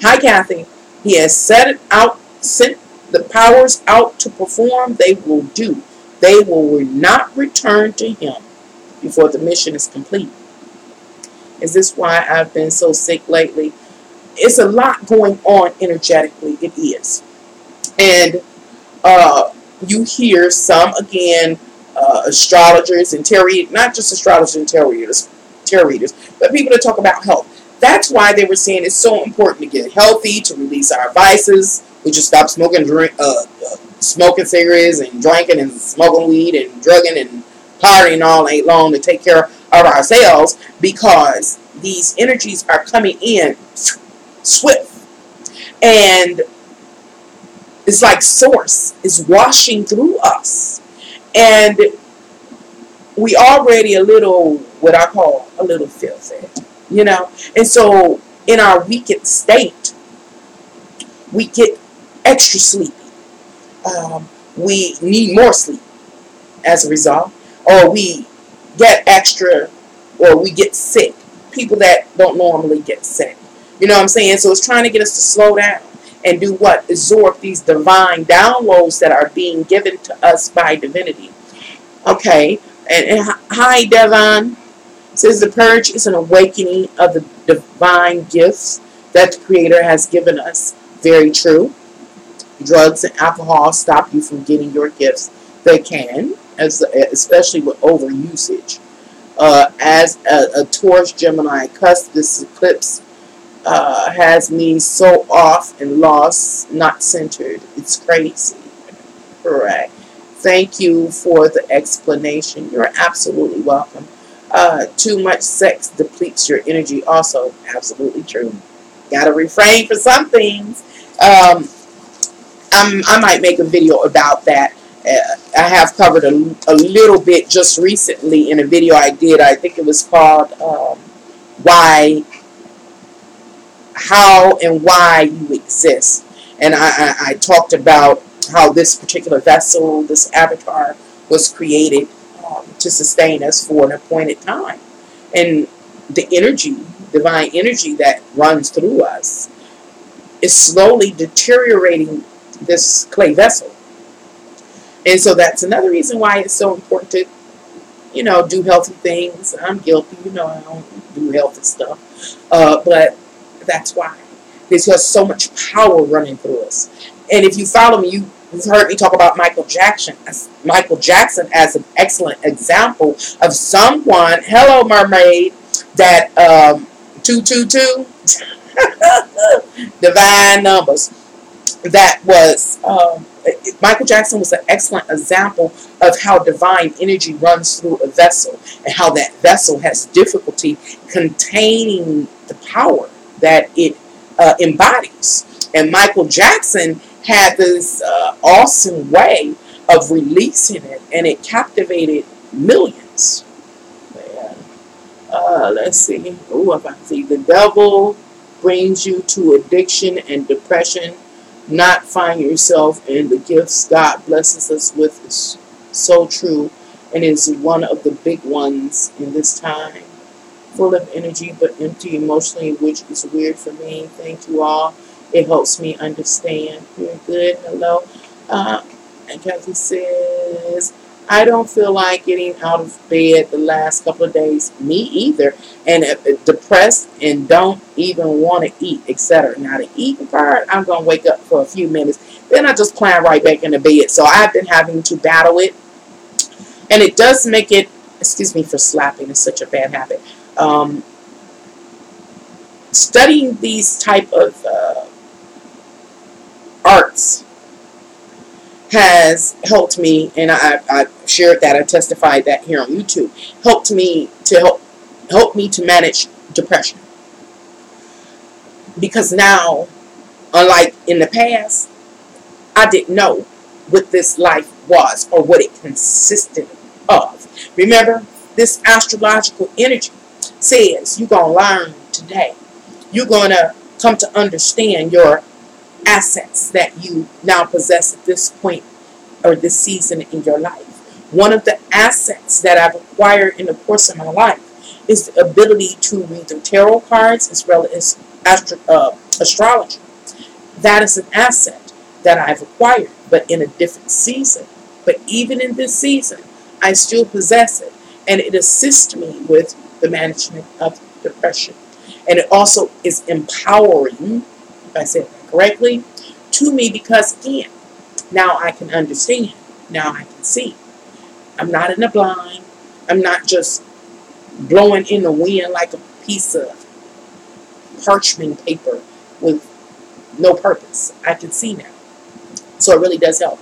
hi Kathy, he has sent the powers out to perform, they will do. They will not return to him before the mission is complete. Is this why I've been so sick lately? It's a lot going on energetically. It is. And you hear some, again, astrologers and tarot readers, not just astrologers and tarot readers, but people that talk about health. That's why they were saying it's so important to get healthy, to release our vices. We just stop smoking cigarettes and drinking and smoking weed and drugging and partying all night long to take care of ourselves, because these energies are coming in swift. And it's like source is washing through us. And we already a little, what I call a little filthy, you know. And so in our weakened state, we get extra sleepy. We need more sleep as a result. Or we get extra, or we get sick. People that don't normally get sick. You know what I'm saying? So it's trying to get us to slow down and do what? Absorb these divine downloads that are being given to us by divinity. Okay. And hi, Devon. Says the purge is an awakening of the divine gifts that the Creator has given us. Very true. Drugs and alcohol stop you from getting your gifts. They can, especially with overusage. As a Taurus Gemini cusp, this eclipse has me so off and lost, not centered. It's crazy. Correct. Thank you for the explanation. You're absolutely welcome. Too much sex depletes your energy. Also, absolutely true. Gotta refrain for some things. I might make a video about that. I have covered a little bit just recently in a video I did. I think it was called How and Why You Exist. And I talked about how this particular vessel, this avatar, was created to sustain us for an appointed time. And the energy, divine energy that runs through us, is slowly deteriorating this clay vessel. And so that's another reason why it's so important to, do healthy things. I'm guilty, I don't do healthy stuff. But that's why. There's just so much power running through us. And if you follow me, you've heard me talk about Michael Jackson. Michael Jackson as an excellent example of someone, hello mermaid, that 222, divine numbers. That was Michael Jackson was an excellent example of how divine energy runs through a vessel and how that vessel has difficulty containing the power that it embodies. And Michael Jackson had this awesome way of releasing it, and it captivated millions. Let's see. Oh, if I see, the devil brings you to addiction and depression. Not find yourself in the gifts God blesses us with is so true, and is one of the big ones in this time. Full of energy but empty emotionally, which is weird for me. Thank you all. It helps me understand. You're good. Hello. And Kathy says, I don't feel like getting out of bed the last couple of days. Me either. And depressed and don't even want to eat, etc. Now the eating part, I'm going to wake up for a few minutes. Then I just climb right back into bed. So I've been having to battle it. And it does make it, excuse me for slapping, it's such a bad habit. Studying these type of arts has helped me, and I shared that, I testified that here on YouTube, helped me to help me to manage depression. Because now, unlike in the past, I didn't know what this life was or what it consisted of. Remember, this astrological energy says you're going to learn today. You're going to come to understand your assets that you now possess at this point or this season in your life. One of the assets that I've acquired in the course of my life is the ability to read the tarot cards as well as astrology. That is an asset that I've acquired, but in a different season. But even in this season, I still possess it, and it assists me with the management of depression. And it also is empowering, if I said that correctly, to me, because again, now I can understand. Now I can see. I'm not in the blind. I'm not just blowing in the wind like a piece of parchment paper with no purpose. I can see now. So it really does help.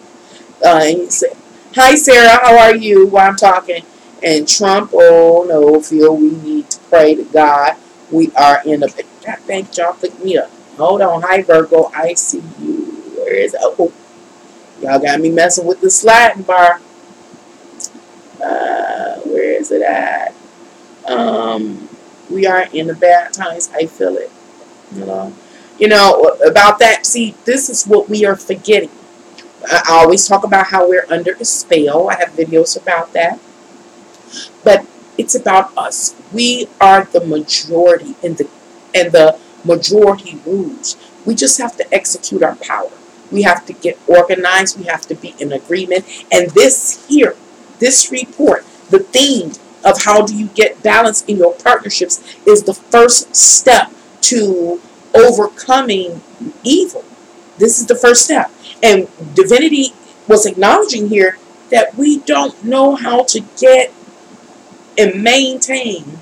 And you say, hi Sarah, how are you? While I'm talking. And Trump, oh no, Phil, we need to pray to God. We are in a, thank y'all, pick me up. Hold on, hi Virgo, I see you. Where is it? Oh, y'all got me messing with the sliding bar. Where is it at? We are in the bad times. I feel it. You know about that. See, this is what we are forgetting. I always talk about how we're under a spell. I have videos about that. But it's about us. We are the majority, and the majority rules. We just have to execute our power. We have to get organized. We have to be in agreement. And this here, this report, the theme of how do you get balance in your partnerships is the first step to overcoming evil. This is the first step. And Divinity was acknowledging here that we don't know how to get and maintain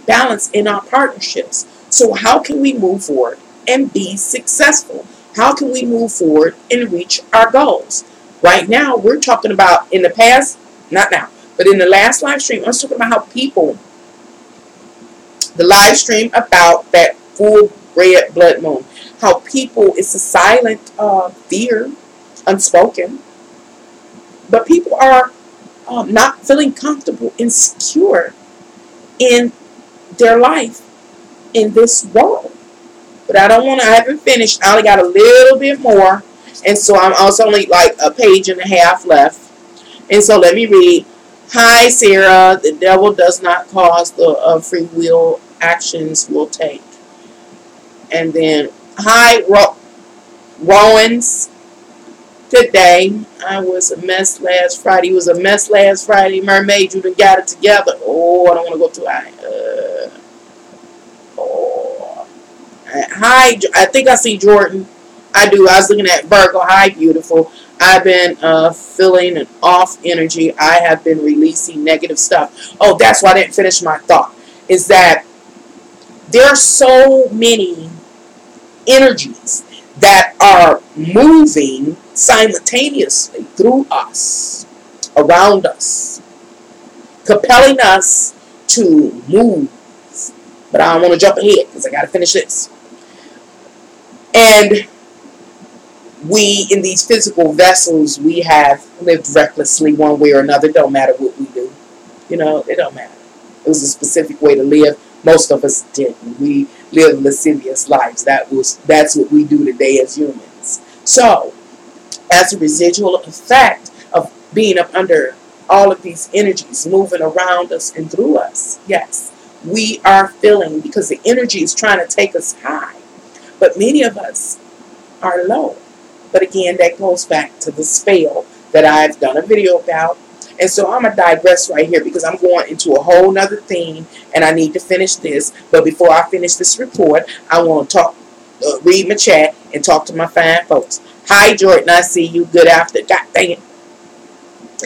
balance in our partnerships. So how can we move forward and be successful? How can we move forward and reach our goals? Right now, we're talking about, in the past, not now, but in the last live stream, I was talking about how people, the live stream about that full red blood moon, how people, it's a silent fear, unspoken, but people are not feeling comfortable and secure in their life in this world. But I haven't finished. I only got a little bit more. And so I'm also only like a page and a half left. And so let me read. Hi, Sarah. The devil does not cause the free will actions will take. And then, hi, Rowans. Today, I was a mess last Friday. It was a mess last Friday. Mermaid, you done got it together. Oh, I don't want to go too high. Oh. Hi, I think I see Jordan. I do. I was looking at Virgo. Hi, beautiful. I've been feeling an off energy. I have been releasing negative stuff. Oh, that's why I didn't finish my thought. Is that there are so many energies that are moving simultaneously through us, around us, compelling us to move. But I don't want to jump ahead because I got to finish this. And we, in these physical vessels, we have lived recklessly one way or another. It don't matter what we do. You know, it don't matter. It was a specific way to live. Most of us didn't. We live lascivious lives. That's what we do today as humans. So, as a residual effect of being up under all of these energies moving around us and through us, yes, we are feeling, because the energy is trying to take us high. But many of us are low. But again, that goes back to the spell that I've done a video about. And so I'm going to digress right here because I'm going into a whole nother theme and I need to finish this. But before I finish this report, I want to read my chat and talk to my fine folks. Hi, Jordan. I see you. Good afternoon. God dang it.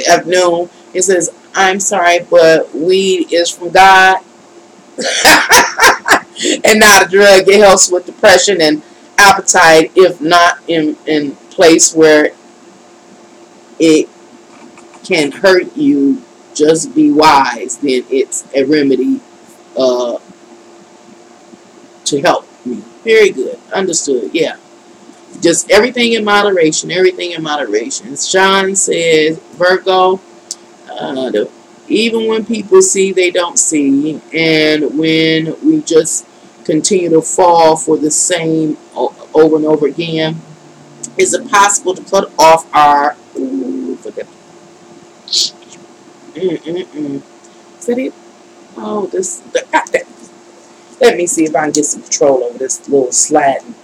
Afternoon. It says, I'm sorry, but weed is from God and not a drug. It helps with depression and appetite, if not in place where it can hurt you. Just be wise. Then it's a remedy to help me. Very good. Understood. Yeah. Just everything in moderation. Everything in moderation. Sean says, Virgo, even when people see, they don't see. And when we just continue to fall for the same over and over again, is it possible to cut off our... Ooh, forget. Is that it? Oh, this... Let me see if I can get some control over this little sliding.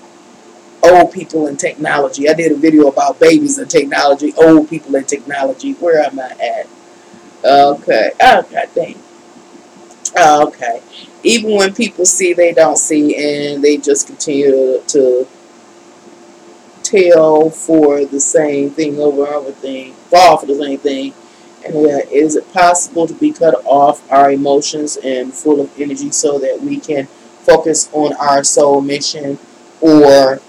Old people and technology. I did a video about babies and technology. Old people and technology. Where am I at? Okay. Oh, God dang. Okay. Even when people see, they don't see, and they just continue to tell for the same thing over and over thing, fall for the same thing. And is it possible to be cut off our emotions and full of energy so that we can focus on our soul mission? Or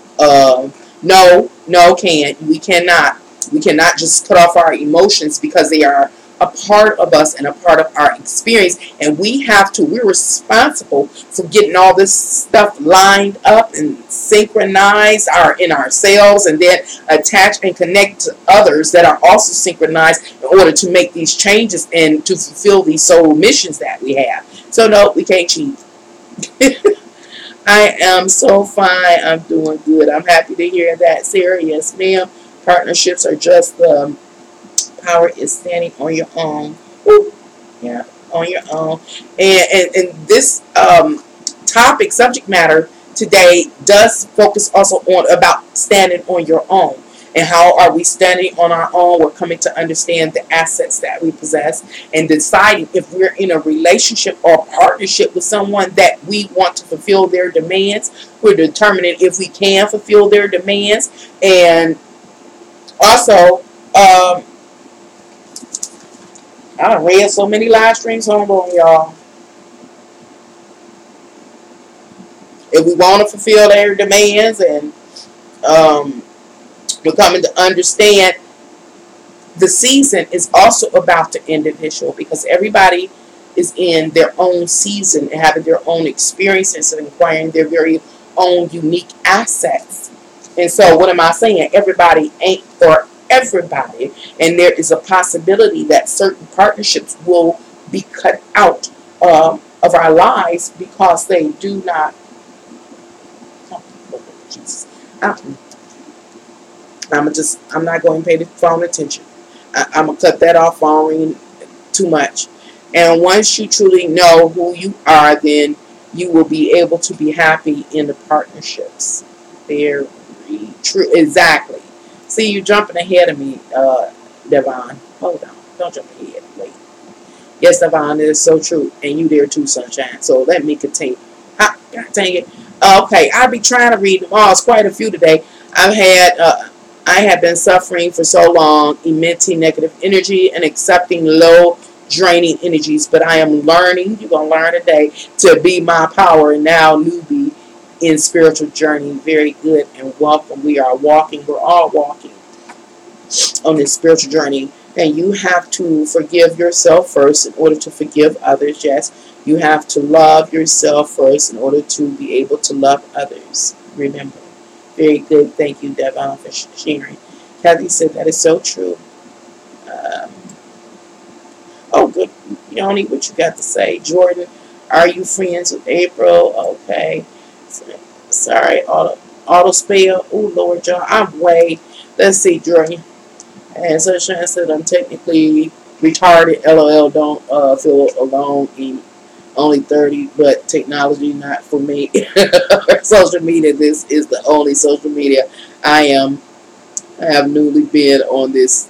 no, we cannot. We cannot just cut off our emotions because they are a part of us and a part of our experience, and we're responsible for getting all this stuff lined up and synchronized in ourselves, and then attach and connect to others that are also synchronized in order to make these changes and to fulfill these soul missions that we have. So no, we can't cheat. I am so fine. I'm doing good. I'm happy to hear that, Sarah. Yes, ma'am. Partnerships are just power is standing on your own. Woo. Yeah, on your own. And this subject matter today does focus also on about standing on your own. And how are we standing on our own? We're coming to understand the assets that we possess and deciding if we're in a relationship or partnership with someone that we want to fulfill their demands. We're determining if we can fulfill their demands. And also, I done read so many live streams. Hold on, y'all. If we want to fulfill their demands, and we're coming to understand the season is also about the individual, because everybody is in their own season and having their own experiences and acquiring their very own unique assets. And so what am I saying? Everybody ain't for everybody, and there is a possibility that certain partnerships will be cut out of our lives because they do not I'm not going to pay the phone attention. I'm going to cut that off phone ringing too much. And once you truly know who you are, then you will be able to be happy in the partnerships. Very true. Exactly. See, you jumping ahead of me, Devon. Hold on. Don't jump ahead. Wait. Yes, Devon, it is so true. And you there too, Sunshine. So let me continue. God dang it. Okay, I'll be trying to read them all. It's quite a few today. I have been suffering for so long, emitting negative energy and accepting low draining energies, but I am learning, you're going to learn today, to be my power and now newbie in spiritual journey. Very good and welcome. We're all walking on this spiritual journey, and you have to forgive yourself first in order to forgive others. Yes, you have to love yourself first in order to be able to love others. Remember. Very good. Thank you, Devon, for sharing. Kathy said that is so true. Oh, good. Yoni, what you got to say? Jordan, are you friends with April? Okay. Sorry, auto spell. Oh, Lord, John. I'm way. Let's see, Jordan. And Sunshine said I'm technically retarded. LOL, don't feel alone. Only 30, but technology not for me. Social media, this is the only social media I have newly been on this.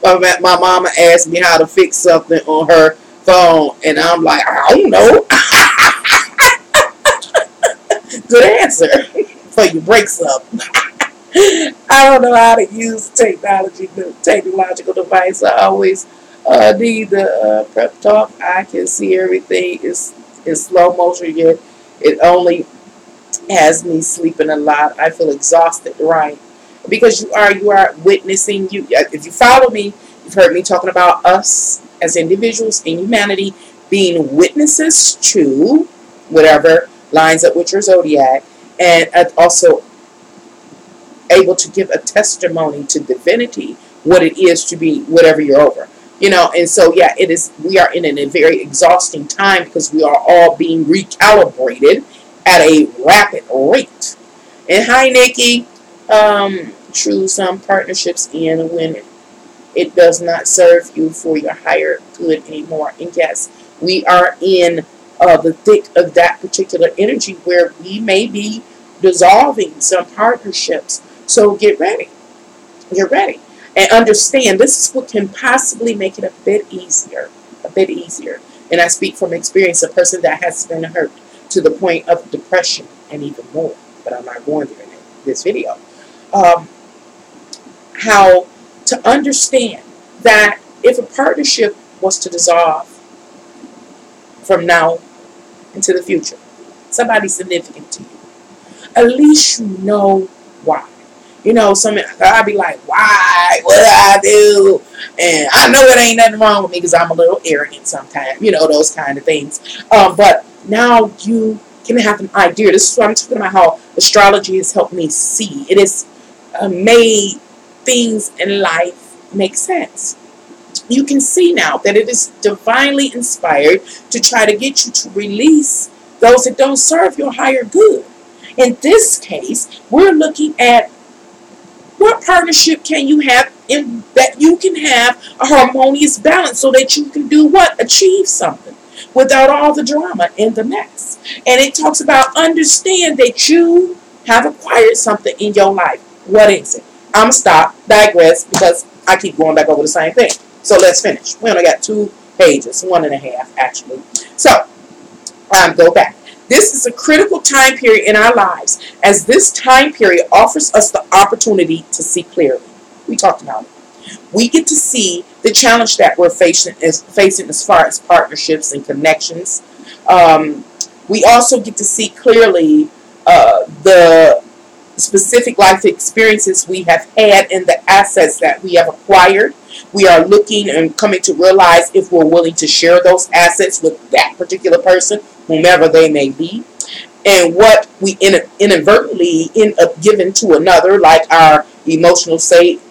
My mama asked me how to fix something on her phone, and I'm like, I don't know. Good answer for your breaks up. I don't know how to use technological device. I always need the prep talk. I can see everything is in slow motion, yet it only has me sleeping a lot. I feel exhausted, right? Because you are witnessing. If you follow me, you've heard me talking about us as individuals in humanity being witnesses to whatever lines up with your zodiac, and also able to give a testimony to divinity what it is to be whatever you're over. And so yeah, it is. We are in a very exhausting time because we are all being recalibrated at a rapid rate. And hi, Nikki. True, some partnerships end when it does not serve you for your higher good anymore. And yes, we are in the thick of that particular energy where we may be dissolving some partnerships. So get ready. Get ready. And understand this is what can possibly make it a bit easier. A bit easier. And I speak from experience, a person that has been hurt to the point of depression and even more. But I'm not going there in this video. How to understand that if a partnership was to dissolve from now into the future, somebody significant to you, at least you know why. I'd be like, why? What did I do? And I know it ain't nothing wrong with me because I'm a little arrogant sometimes, those kind of things. But now you can have an idea. This is what I'm talking about, how astrology has helped me see. It has made things in life make sense. You can see now that it is divinely inspired to try to get you to release those that don't serve your higher good. In this case, we're looking at what partnership can you have in that you can have a harmonious balance so that you can do what? Achieve something without all the drama and the mess. And it talks about understand that you have acquired something in your life. What is it? I'm going to stop, digress, because I keep going back over the same thing. So let's finish. We only got 2 pages, 1.5 actually. So, go back. This is a critical time period in our lives, as this time period offers us the opportunity to see clearly. We talked about it. We get to see the challenge that we're facing as far as partnerships and connections. We also get to see clearly the specific life experiences we have had and the assets that we have acquired. We are looking and coming to realize if we're willing to share those assets with that particular person, whomever they may be, and what we inadvertently end up giving to another, like our emotional state,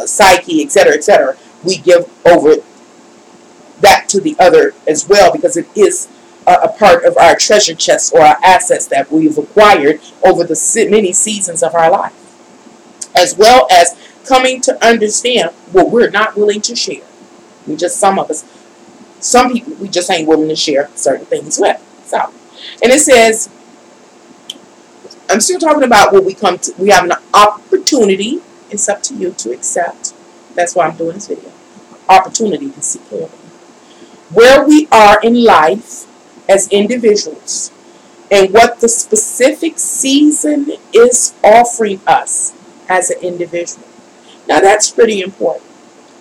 psyche, etc., we give over that to the other as well, because it is a part of our treasure chest or our assets that we've acquired over the many seasons of our life. as well as coming to understand what we're not willing to share. We just, some of us, some people, we just ain't willing to share certain things with. So, and it says, I'm still talking about what we come to, we have an opportunity. It's up to you to accept. That's why I'm doing this video. Opportunity to see clearly. Where we are in life as individuals and what the specific season is offering us as an individual. Now that's pretty important.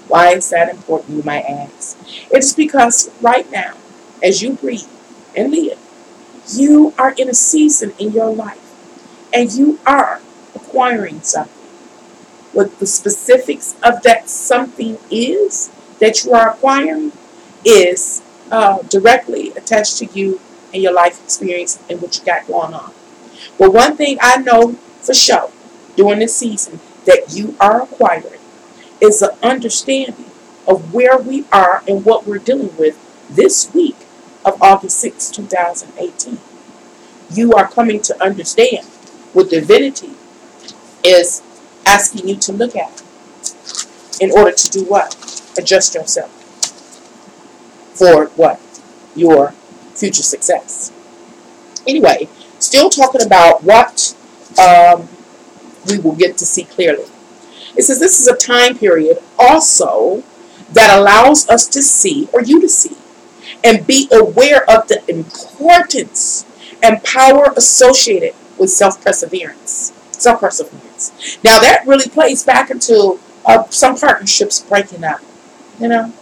Why is that important, you might ask? It's because right now, as you breathe and live, you are in a season in your life and you are acquiring something. What the specifics of that something is that you are acquiring is directly attached to you and your life experience and what you got going on. But one thing I know for sure during this season that you are acquiring is an understanding of where we are and what we're dealing with this week of August 6, 2018. You are coming to understand what divinity is asking you to look at in order to do what? Adjust yourself for what? Your future success. Anyway, still talking about what we will get to see clearly. It says this is a time period also that allows us to see, or you to see, and be aware of the importance and power associated with self-perseverance. Self-perseverance. Now that really plays back into some partnerships breaking up. You know,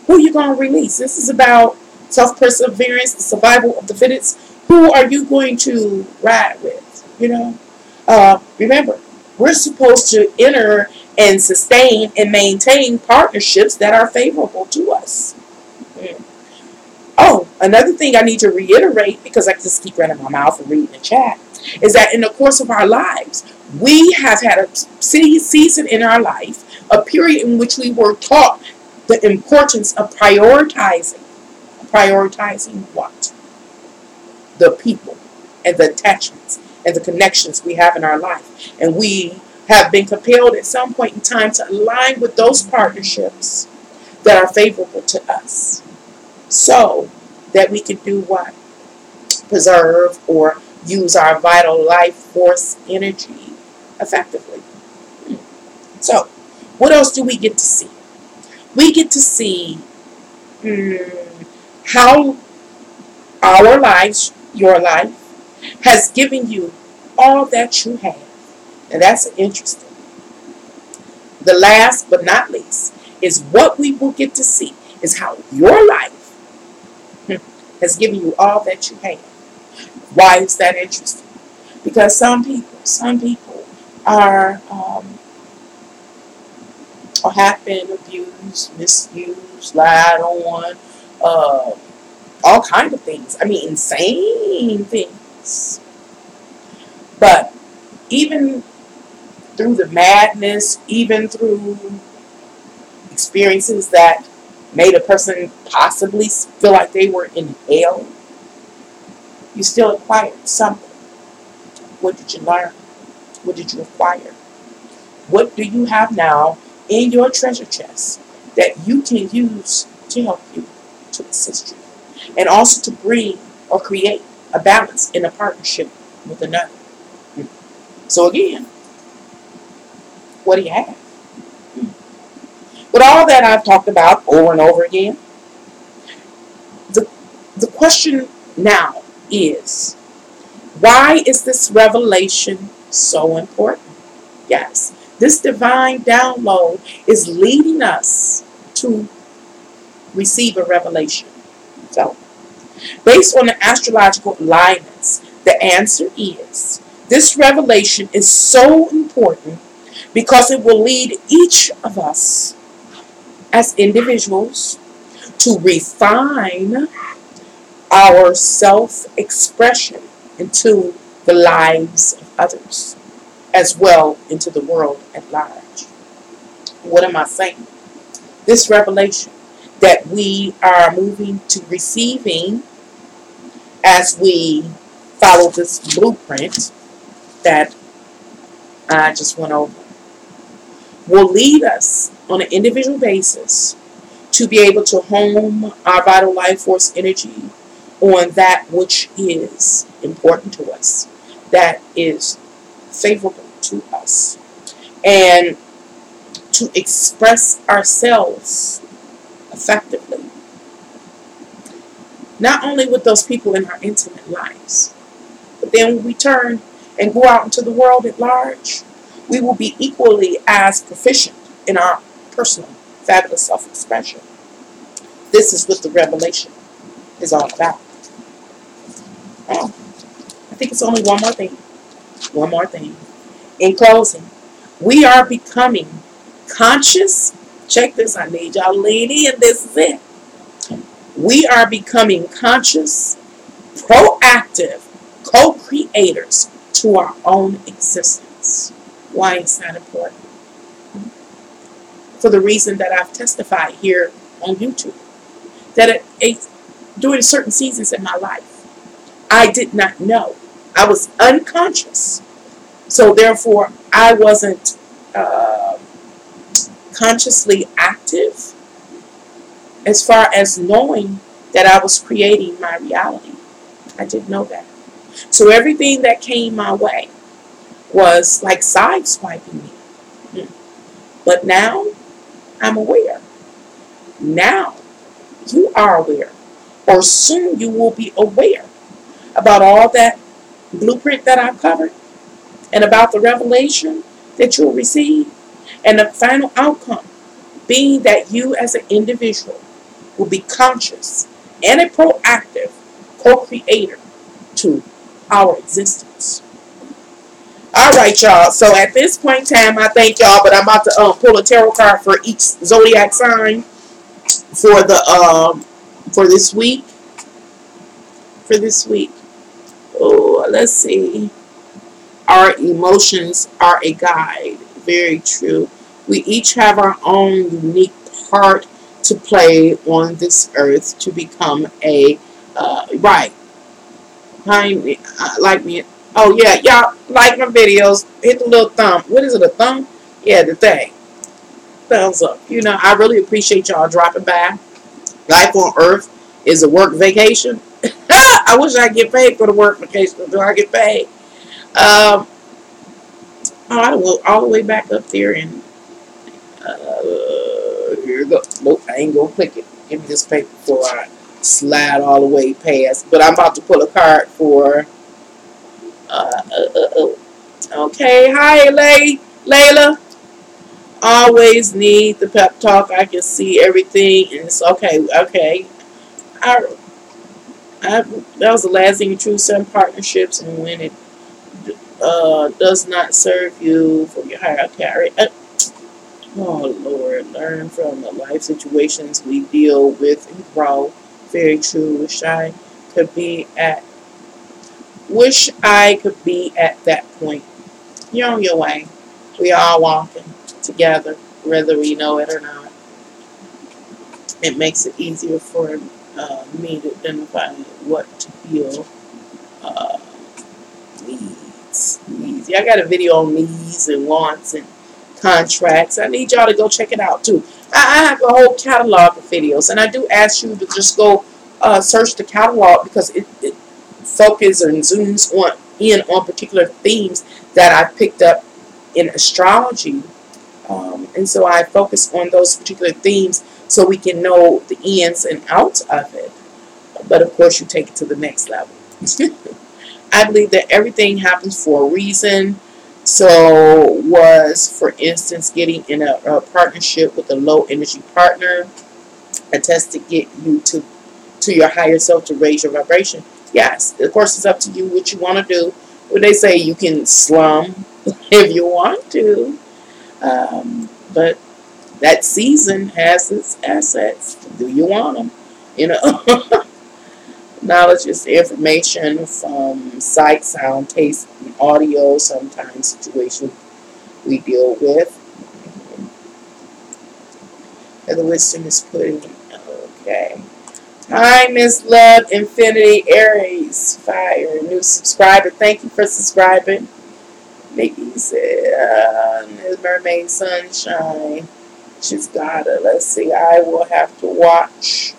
who are you going to release? This is about self-perseverance, the survival of the fittest. Who are you going to ride with? You know, remember, we're supposed to enter and sustain and maintain partnerships that are favorable to us. Oh, another thing I need to reiterate, because I just keep running my mouth and reading the chat, is that in the course of our lives, we have had a season in our life, a period in which we were taught the importance of prioritizing. Prioritizing what? The people and the attachments and the connections we have in our life. And we have been compelled at some point in time to align with those partnerships that are favorable to us, so that we can do what? Preserve or use our vital life force energy effectively. So, what else do we get to see? We get to see how our lives, your life, has given you all that you have. And that's interesting. The last but not least is what we will get to see is how your life has given you all that you have. Why is that interesting? Because some people are or have been abused, misused, lied on, all kinds of things. I mean, insane things. But even through the madness, even through experiences that made a person possibly feel like they were in hell, you still acquired something. What did you learn? What did you acquire? What do you have now in your treasure chest that you can use to help you, to assist you, and also to bring or create a balance in a partnership with another? So again, what do you have? With all that I've talked about over and over again, the question now is, why is this revelation so important? Yes, this divine download is leading us to receive a revelation. So, based on the astrological alignments, the answer is, this revelation is so important because it will lead each of us as individuals to refine our self-expression into the lives of others, as well into the world at large. What am I saying? This revelation that we are moving to receiving as we follow this blueprint that I just went over. will lead us on an individual basis to be able to home our vital life force energy on that which is important to us, that is favorable to us, and to express ourselves effectively, not only with those people in our intimate lives, but then when we turn and go out into the world at large, we will be equally as proficient in our personal fabulous self-expression. This is what the revelation is all about. Oh, I think it's only one more thing. One more thing. In closing, we are becoming conscious. Check this, I need y'all to lean in. This is it. We are becoming conscious, proactive co-creators to our own existence. Why is that important? For the reason that I've testified here on YouTube. That during certain seasons in my life, I did not know. I was unconscious. So therefore, I wasn't consciously active as far as knowing that I was creating my reality. I didn't know that. So everything that came my way was like sideswiping me. But now I'm aware. Now you are aware, or soon you will be aware about all that blueprint that I've covered, and about the revelation that you'll receive, and the final outcome being that you as an individual will be conscious and a proactive co-creator to our existence. All right, y'all. So at this point in time, I thank y'all, but I'm about to pull a tarot card for each zodiac sign for the for this week. For this week. Oh, let's see. Our emotions are a guide. Very true. We each have our own unique part to play on this earth to become a right. Like me. Oh yeah, y'all like my videos. Hit the little thumb. What is it? A thumb? Yeah, the thing. Thumbs up. You know, I really appreciate y'all dropping by. Life on Earth is a work vacation. I wish I get paid for the work vacation. Do I get paid? Oh, I went all the way back up there and here we go. Nope, I ain't gonna click it. Give me this paper before I slide all the way past. But I'm about to pull a card for. Okay, hi, Layla. Always need the pep talk. I can see everything, and it's okay. Okay, I, that was the last thing. True, some partnerships, and when it does not serve you for your higher carry. Oh Lord, learn from the life situations we deal with and grow. Very true. Wish I could be at that point. You're on your way. We all walking together, whether we know it or not. It makes it easier for me to identify what to feel needs. Yeah, I got a video on needs and wants and contracts. I need y'all to go check it out too. I have a whole catalog of videos, and I do ask you to just go search the catalog because it focuses and zooms in on particular themes that I picked up in astrology, and so I focus on those particular themes so we can know the ins and outs of it. But of course, you take it to the next level. I believe that everything happens for a reason. So for instance, getting in a partnership with a low energy partner, a test to get you to your higher self to raise your vibration. Yes, of course, it's up to you what you want to do. When they say you can slum if you want to, but that season has its assets. Do you want them? You know. Knowledge is information from sight, sound, taste, and audio. Sometimes situations we deal with. And the wisdom is put in. Okay. Hi, Miss Love, Infinity, Aries, Fire, new subscriber. Thank you for subscribing. Nikki said, Mermaid Sunshine. She's got it. Let's see. I will have to watch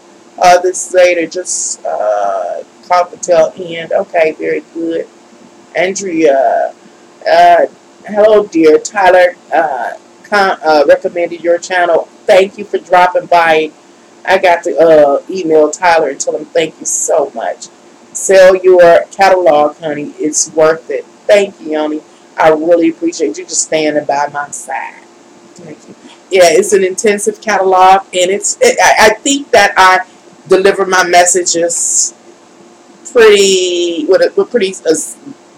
this later. Just caught the tail end. Okay, very good. Andrea, uh, hello, dear. Tyler recommended your channel. Thank you for dropping by. I got to email Tyler and tell him thank you so much. Sell your catalog, honey. It's worth it. Thank you, honey. I really appreciate you just standing by my side. Thank you. Yeah, it's an intensive catalog, and I think that I deliver my messages pretty with pretty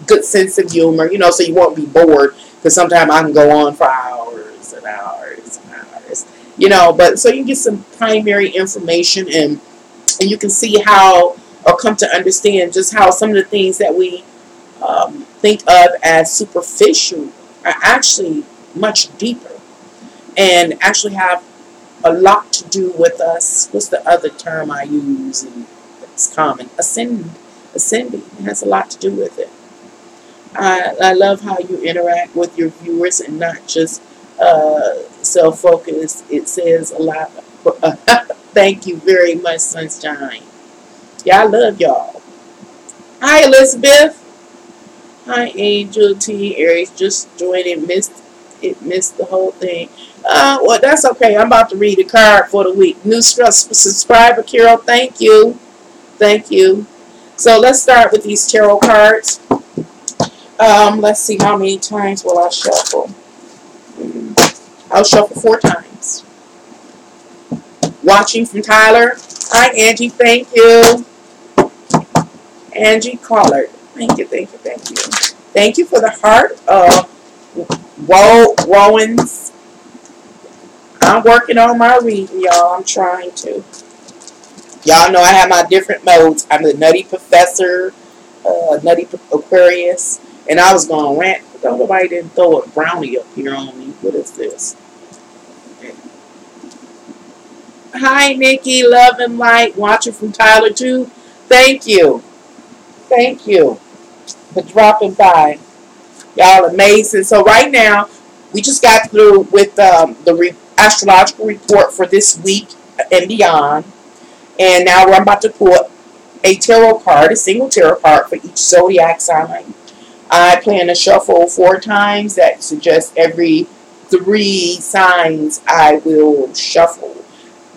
good sense of humor, so you won't be bored because sometimes I can go on for hours and hours and hours, But so you get some primary information and you can see how or come to understand just how some of the things that we think of as superficial are actually much deeper and actually have a lot to do with us. What's the other term I use? And it's common. Ascending. It has a lot to do with it. I love how you interact with your viewers and not just self-focused. It says a lot. Thank you very much, Sunshine. Yeah, I love y'all. Hi, Elizabeth. Hi, Angel T. Aries. Just joined and missed the whole thing. Well, that's okay. I'm about to read the card for the week. New subscriber, Carol. Thank you. Thank you. So let's start with these tarot cards. Let's see how many times will I shuffle. I'll shuffle 4 times. Watching from Tyler. Hi, Angie. Thank you. Angie Collard. Thank you, thank you, thank you. Thank you for the heart. Rowans. I'm working on my reading, y'all. I'm trying to. Y'all know I have my different modes. I'm the Nutty Professor, Nutty Aquarius, and I was going to rant. Don't nobody didn't throw a brownie up here on me. What is this? Hi, Nikki. Love and light. Watching from Tyler, too. Thank you. Thank you for dropping by. Y'all amazing. So right now, we just got through with the astrological report for this week and beyond. And now I'm about to pull a tarot card, a single tarot card for each zodiac sign. I plan to shuffle 4 times. That suggests every 3 signs I will shuffle.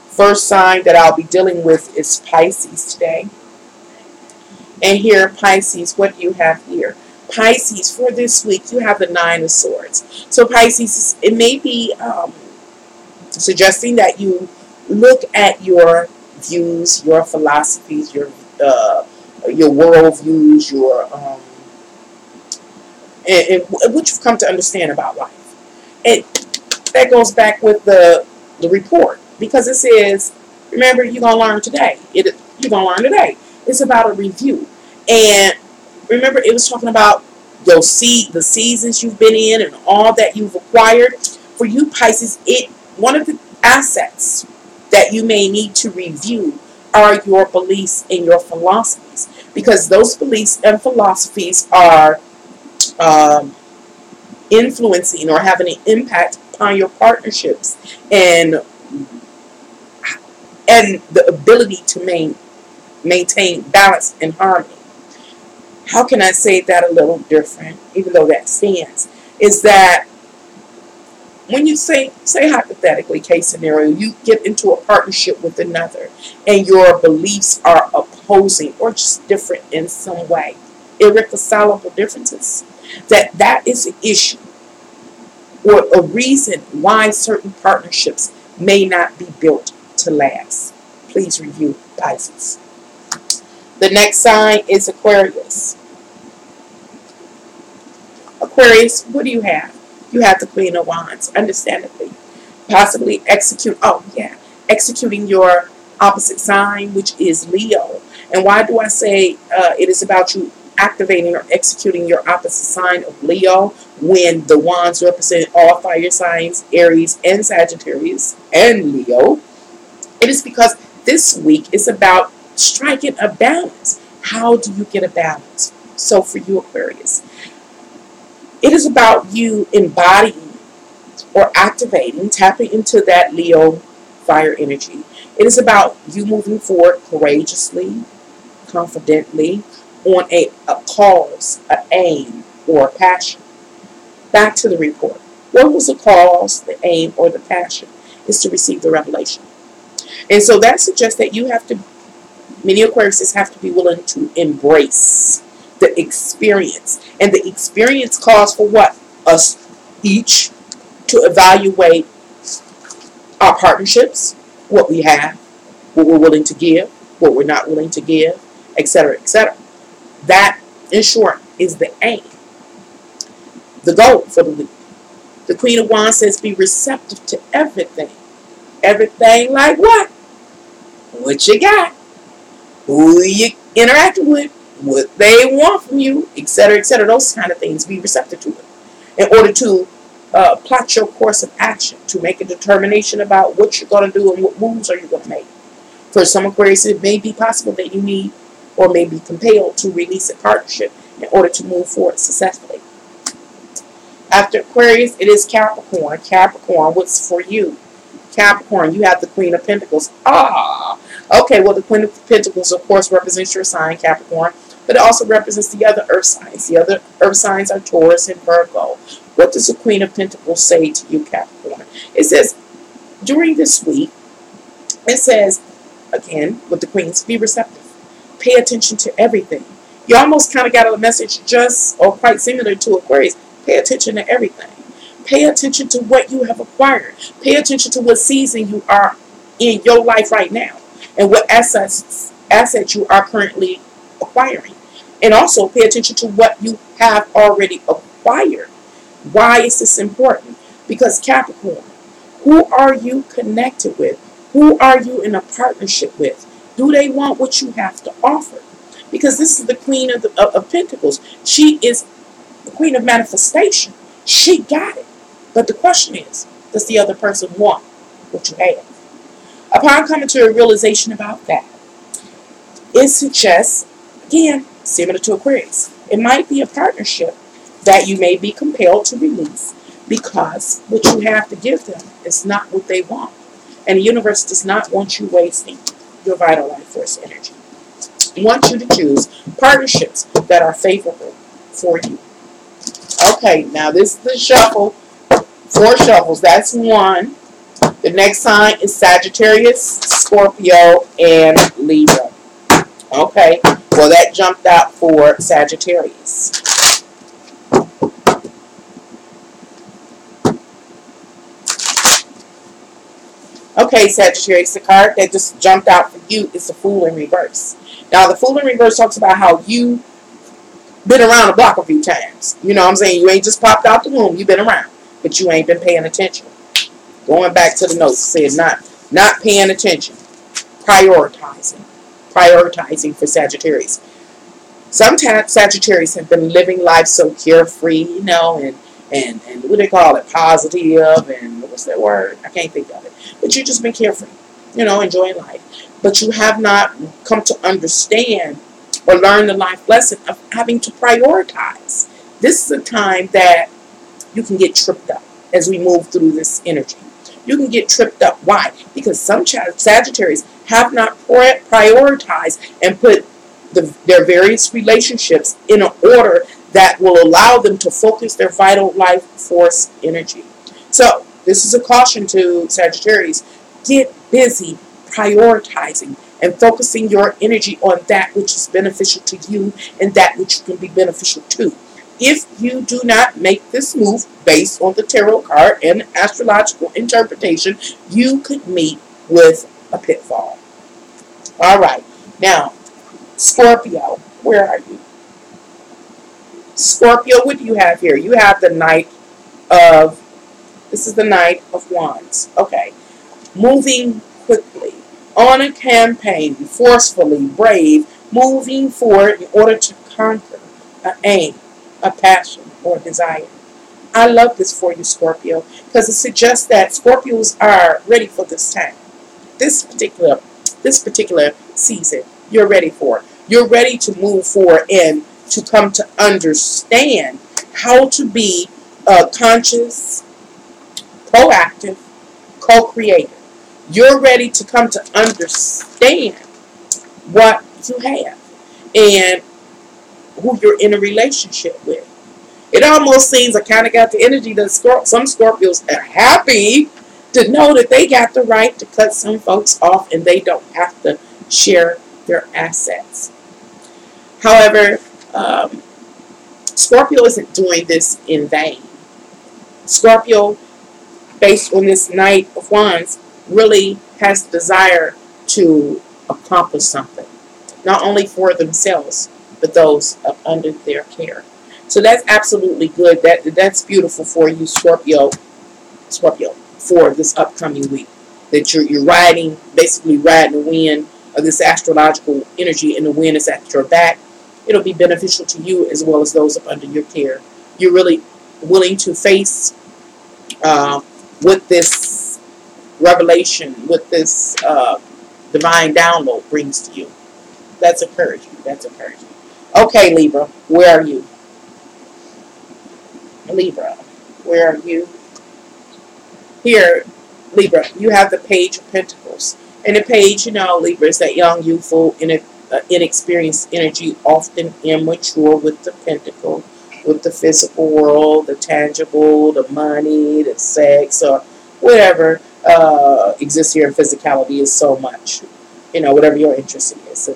First sign that I'll be dealing with is Pisces today. And here, Pisces, what do you have here? Pisces, for this week, you have the 9 of Swords. So Pisces, it may be suggesting that you look at your views, your philosophies, your worldviews, and what you've come to understand about life. And that goes back with the report, because it says, remember, you're going to learn today. You're going to learn today. It's about a review. And remember, it was talking about the seasons you've been in and all that you've acquired. For you, Pisces, one of the assets that you may need to review are your beliefs and your philosophies, because those beliefs and philosophies are influencing or having an impact upon your partnerships and the ability to maintain balance and harmony. How can I say that a little different, even though that stands, is that when you say hypothetically, case scenario, you get into a partnership with another and your beliefs are opposing or just different in some way, irreconcilable differences, that is an issue or a reason why certain partnerships may not be built to last. Please review, Pisces. The next sign is Aquarius. Aquarius, what do you have? You have the Queen of Wands, understandably. Possibly executing your opposite sign, which is Leo. And why do I say it is about you activating or executing your opposite sign of Leo when the wands represent all fire signs, Aries and Sagittarius and Leo? It is because this week is about striking a balance. How do you get a balance? So for you, Aquarius, It is about you embodying or activating, tapping into that Leo fire energy. It is about you moving forward courageously, confidently, on a cause, an aim, or a passion. Back to the report. What was the cause, the aim, or the passion? Is to receive the revelation. And so that suggests that you have to, many Aquariuses have to be willing to embrace the experience. And the experience calls for what? Us each to evaluate our partnerships, what we have, what we're willing to give, what we're not willing to give, etc., etc. That, in short, is the aim, the goal for the week. The Queen of Wands says be receptive to everything. Everything like what? What you got, who you interacting with, what they want from you, etc., etc. Those kind of things. Be receptive to it in order to plot your course of action, to make a determination about what you're going to do and what moves are you going to make. For some Aquarius, it may be possible that you need or may be compelled to release a partnership in order to move forward successfully. After Aquarius, it is Capricorn. Capricorn, what's for you? Capricorn, you have the Queen of Pentacles. Okay, well, the Queen of Pentacles, of course, represents your sign, Capricorn, but it also represents the other earth signs. The other earth signs are Taurus and Virgo. What does the Queen of Pentacles say to you, Capricorn? It says, during this week, it says, again, with the Queens, be receptive. Pay attention to everything. You almost kind of got a message just, or quite similar to Aquarius. Pay attention to everything. Pay attention to what you have acquired. Pay attention to what season you are in your life right now and what assets you are currently acquiring. And also pay attention to what you have already acquired. Why is this important? Because Capricorn, who are you connected with? Who are you in a partnership with? Do they want what you have to offer? Because this is the Queen of Pentacles. She is the Queen of Manifestation. She got it. But the question is, does the other person want what you have? Upon coming to a realization about that, it suggests, again, similar to Aquarius, it might be a partnership that you may be compelled to release because what you have to give them is not what they want. And the universe does not want you wasting your vital life force energy. It wants you to choose partnerships that are favorable for you. Okay, now this is the shuffle. 4 shuffles. That's 1. The next sign is Sagittarius, Scorpio, and Libra. Okay, well that jumped out for Sagittarius. Okay, Sagittarius, the card that just jumped out for you is the Fool in reverse. Now, the Fool in reverse talks about how you been around the block a few times. You know what I'm saying? You ain't just popped out the womb. You've been around, but you ain't been paying attention. Going back to the notes, it said not paying attention. Prioritizing for Sagittarius. Sometimes Sagittarius have been living life so carefree, you know, and what they call it, positive, and what's that word? I can't think of it. But you've just been carefree, you know, enjoying life. But you have not come to understand or learn the life lesson of having to prioritize. This is a time that you can get tripped up as we move through this energy. You can get tripped up. Why? Because some Sagittarius have not prioritized and put their various relationships in an order that will allow them to focus their vital life force energy. So, this is a caution to Sagittarius. Get busy prioritizing and focusing your energy on that which is beneficial to you and that which can be beneficial to. If you do not make this move based on the tarot card and astrological interpretation, you could meet with a pitfall. All right. Now, Scorpio, where are you? Scorpio, what do you have here? You have the this is the Knight of Wands. Okay. Moving quickly, on a campaign, forcefully, brave, moving forward in order to conquer an aim, a passion, or a desire. I love this for you, Scorpio, because it suggests that Scorpios are ready for this time. This particular season, you're ready for. You're ready to move forward and to come to understand how to be a conscious, proactive co-creator. You're ready to come to understand what you have and who you're in a relationship with. It almost seems I kind of got the energy that some Scorpios are happy to know that they got the right to cut some folks off and they don't have to share their assets. However, Scorpio isn't doing this in vain. Scorpio, based on this Knight of Wands, really has the desire to accomplish something, not only for themselves, but those under their care. So that's absolutely good. That's beautiful for you, Scorpio, for this upcoming week. That you're riding, basically riding the wind of this astrological energy, and the wind is at your back. It'll be beneficial to you as well as those up under your care. You're really willing to face what this revelation, what this divine download brings to you. That's encouraging. That's encouraging. Okay, Libra, where are you? Libra, where are you? Here, Libra, you have the Page of Pentacles. And the Page, Libra is that young, youthful, inexperienced energy, often immature with the Pentacle, with the physical world, the tangible, the money, the sex, or whatever exists here in physicality is so much. Whatever your interest is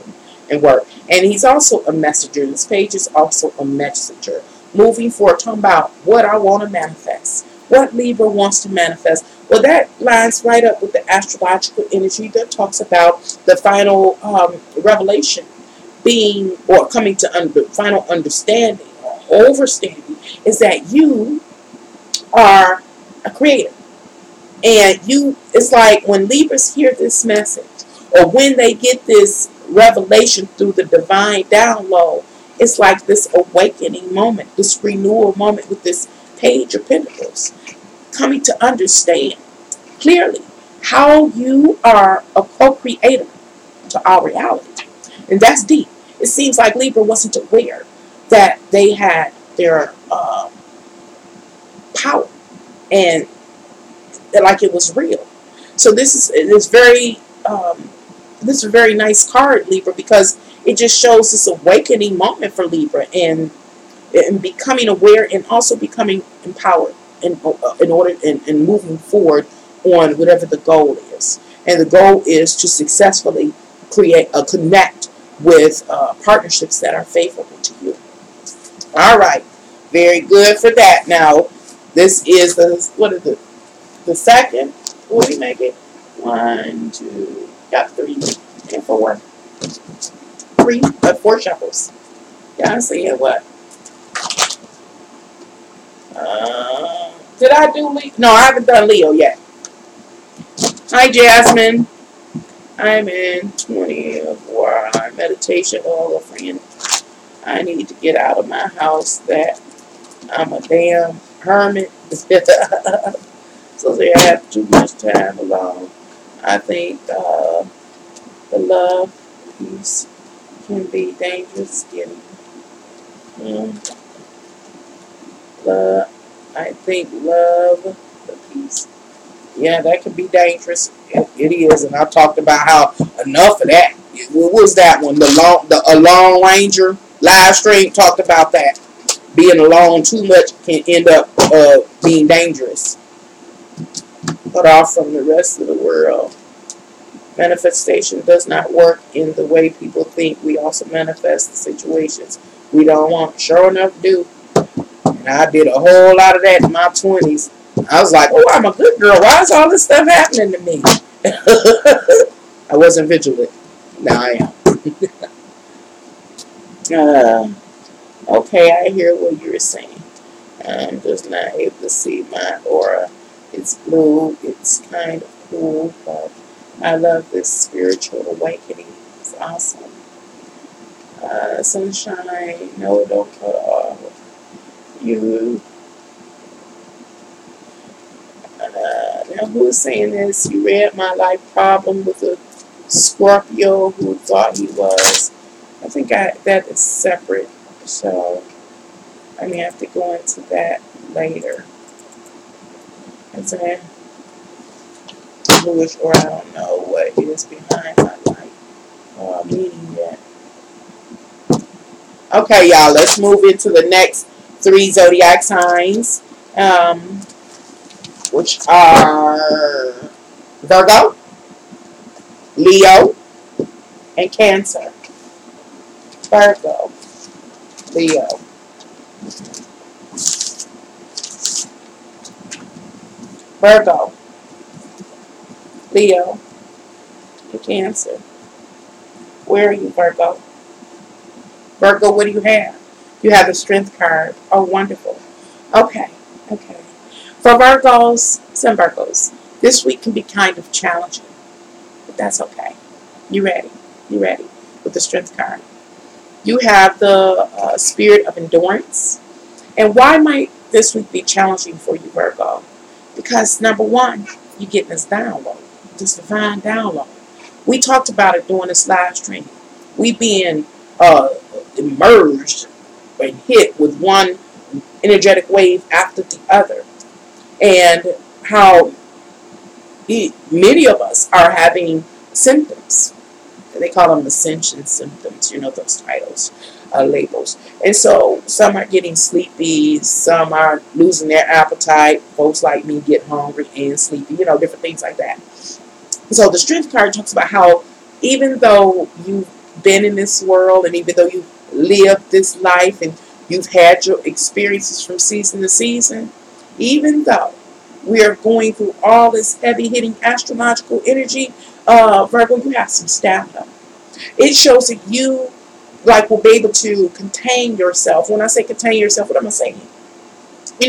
and work. And he's also a messenger. This Page is also a messenger. Moving forward, talking about what I want to manifest. What Libra wants to manifest. Well, that lines right up with the astrological energy that talks about the final revelation being, or coming to final understanding or overstanding, is that you are a creator. And it's like when Libras hear this message, or when they get this revelation through the divine download, it's like this awakening moment, this renewal moment with this Page of Pentacles, coming to understand clearly how you are a co-creator to our reality. And that's deep. It seems like Libra wasn't aware that they had their power and like it was real. So this is a very nice card, Libra, because it just shows this awakening moment for Libra and becoming aware and also becoming empowered in order and moving forward on whatever the goal is. And the goal is to successfully connect with partnerships that are favorable to you. All right, very good for that. Now, this is the second. What do we make it? 1, 2, got 3 and 4. 4 shuffles. Yeah, I'm seeing what? Did I do Leo? No, I haven't done Leo yet. Hi, Jasmine. I'm in 24-hour meditation. Oh, friend. I need to get out of my house that I'm a damn hermit. So they have too much time alone. I think the love piece can be dangerous. I think love the peace. Yeah, that can be dangerous. It is, and I talked about how enough of that. What was that one? A Lone Ranger live stream talked about that. Being alone too much can end up being dangerous. Cut off from the rest of the world. Manifestation does not work in the way people think. We also manifest the situations we don't want. Sure enough, do. And I did a whole lot of that in my 20s. I was like, oh, I'm a good girl. Why is all this stuff happening to me? I wasn't vigilant. Now I am. Okay, I hear what you're saying. I'm just not able to see my aura. It's blue. It's kind of cool, but I love this spiritual awakening. It's awesome. Sunshine. No, don't cut off. You. Now, who is saying this? You read my life problem with a Scorpio who thought he was. I think that is separate. So, I may have to go into that later. As a bluish, or I don't know what is behind my light meaning yet. Okay, y'all, let's move into the next three zodiac signs, um, which are Virgo, Leo, and Cancer. Virgo, Leo, Virgo, Leo, and Cancer. Where are you, Virgo? Virgo, what do you have? You have the Strength card. Oh, wonderful. Okay, okay. For Virgos, some Virgos, this week can be kind of challenging, but that's okay. You ready? You ready with the Strength card? You have the spirit of endurance. And why might this week be challenging for you, Virgo? Because number one, you're getting this download, this divine download. We talked about it during this live stream. We being uh, emerged and hit with one energetic wave after the other, and how many of us are having symptoms. They call them ascension symptoms, those titles, labels. And so some are getting sleepy, some are losing their appetite. Folks like me get hungry and sleepy, different things like that. So the Strength card talks about how even though you've been in this world, and even though you've lived this life, and you've had your experiences from season to season, even though we are going through all this heavy hitting astrological energy, Virgo, you have some stamina. It shows that you will be able to contain yourself. When I say contain yourself, what am I saying?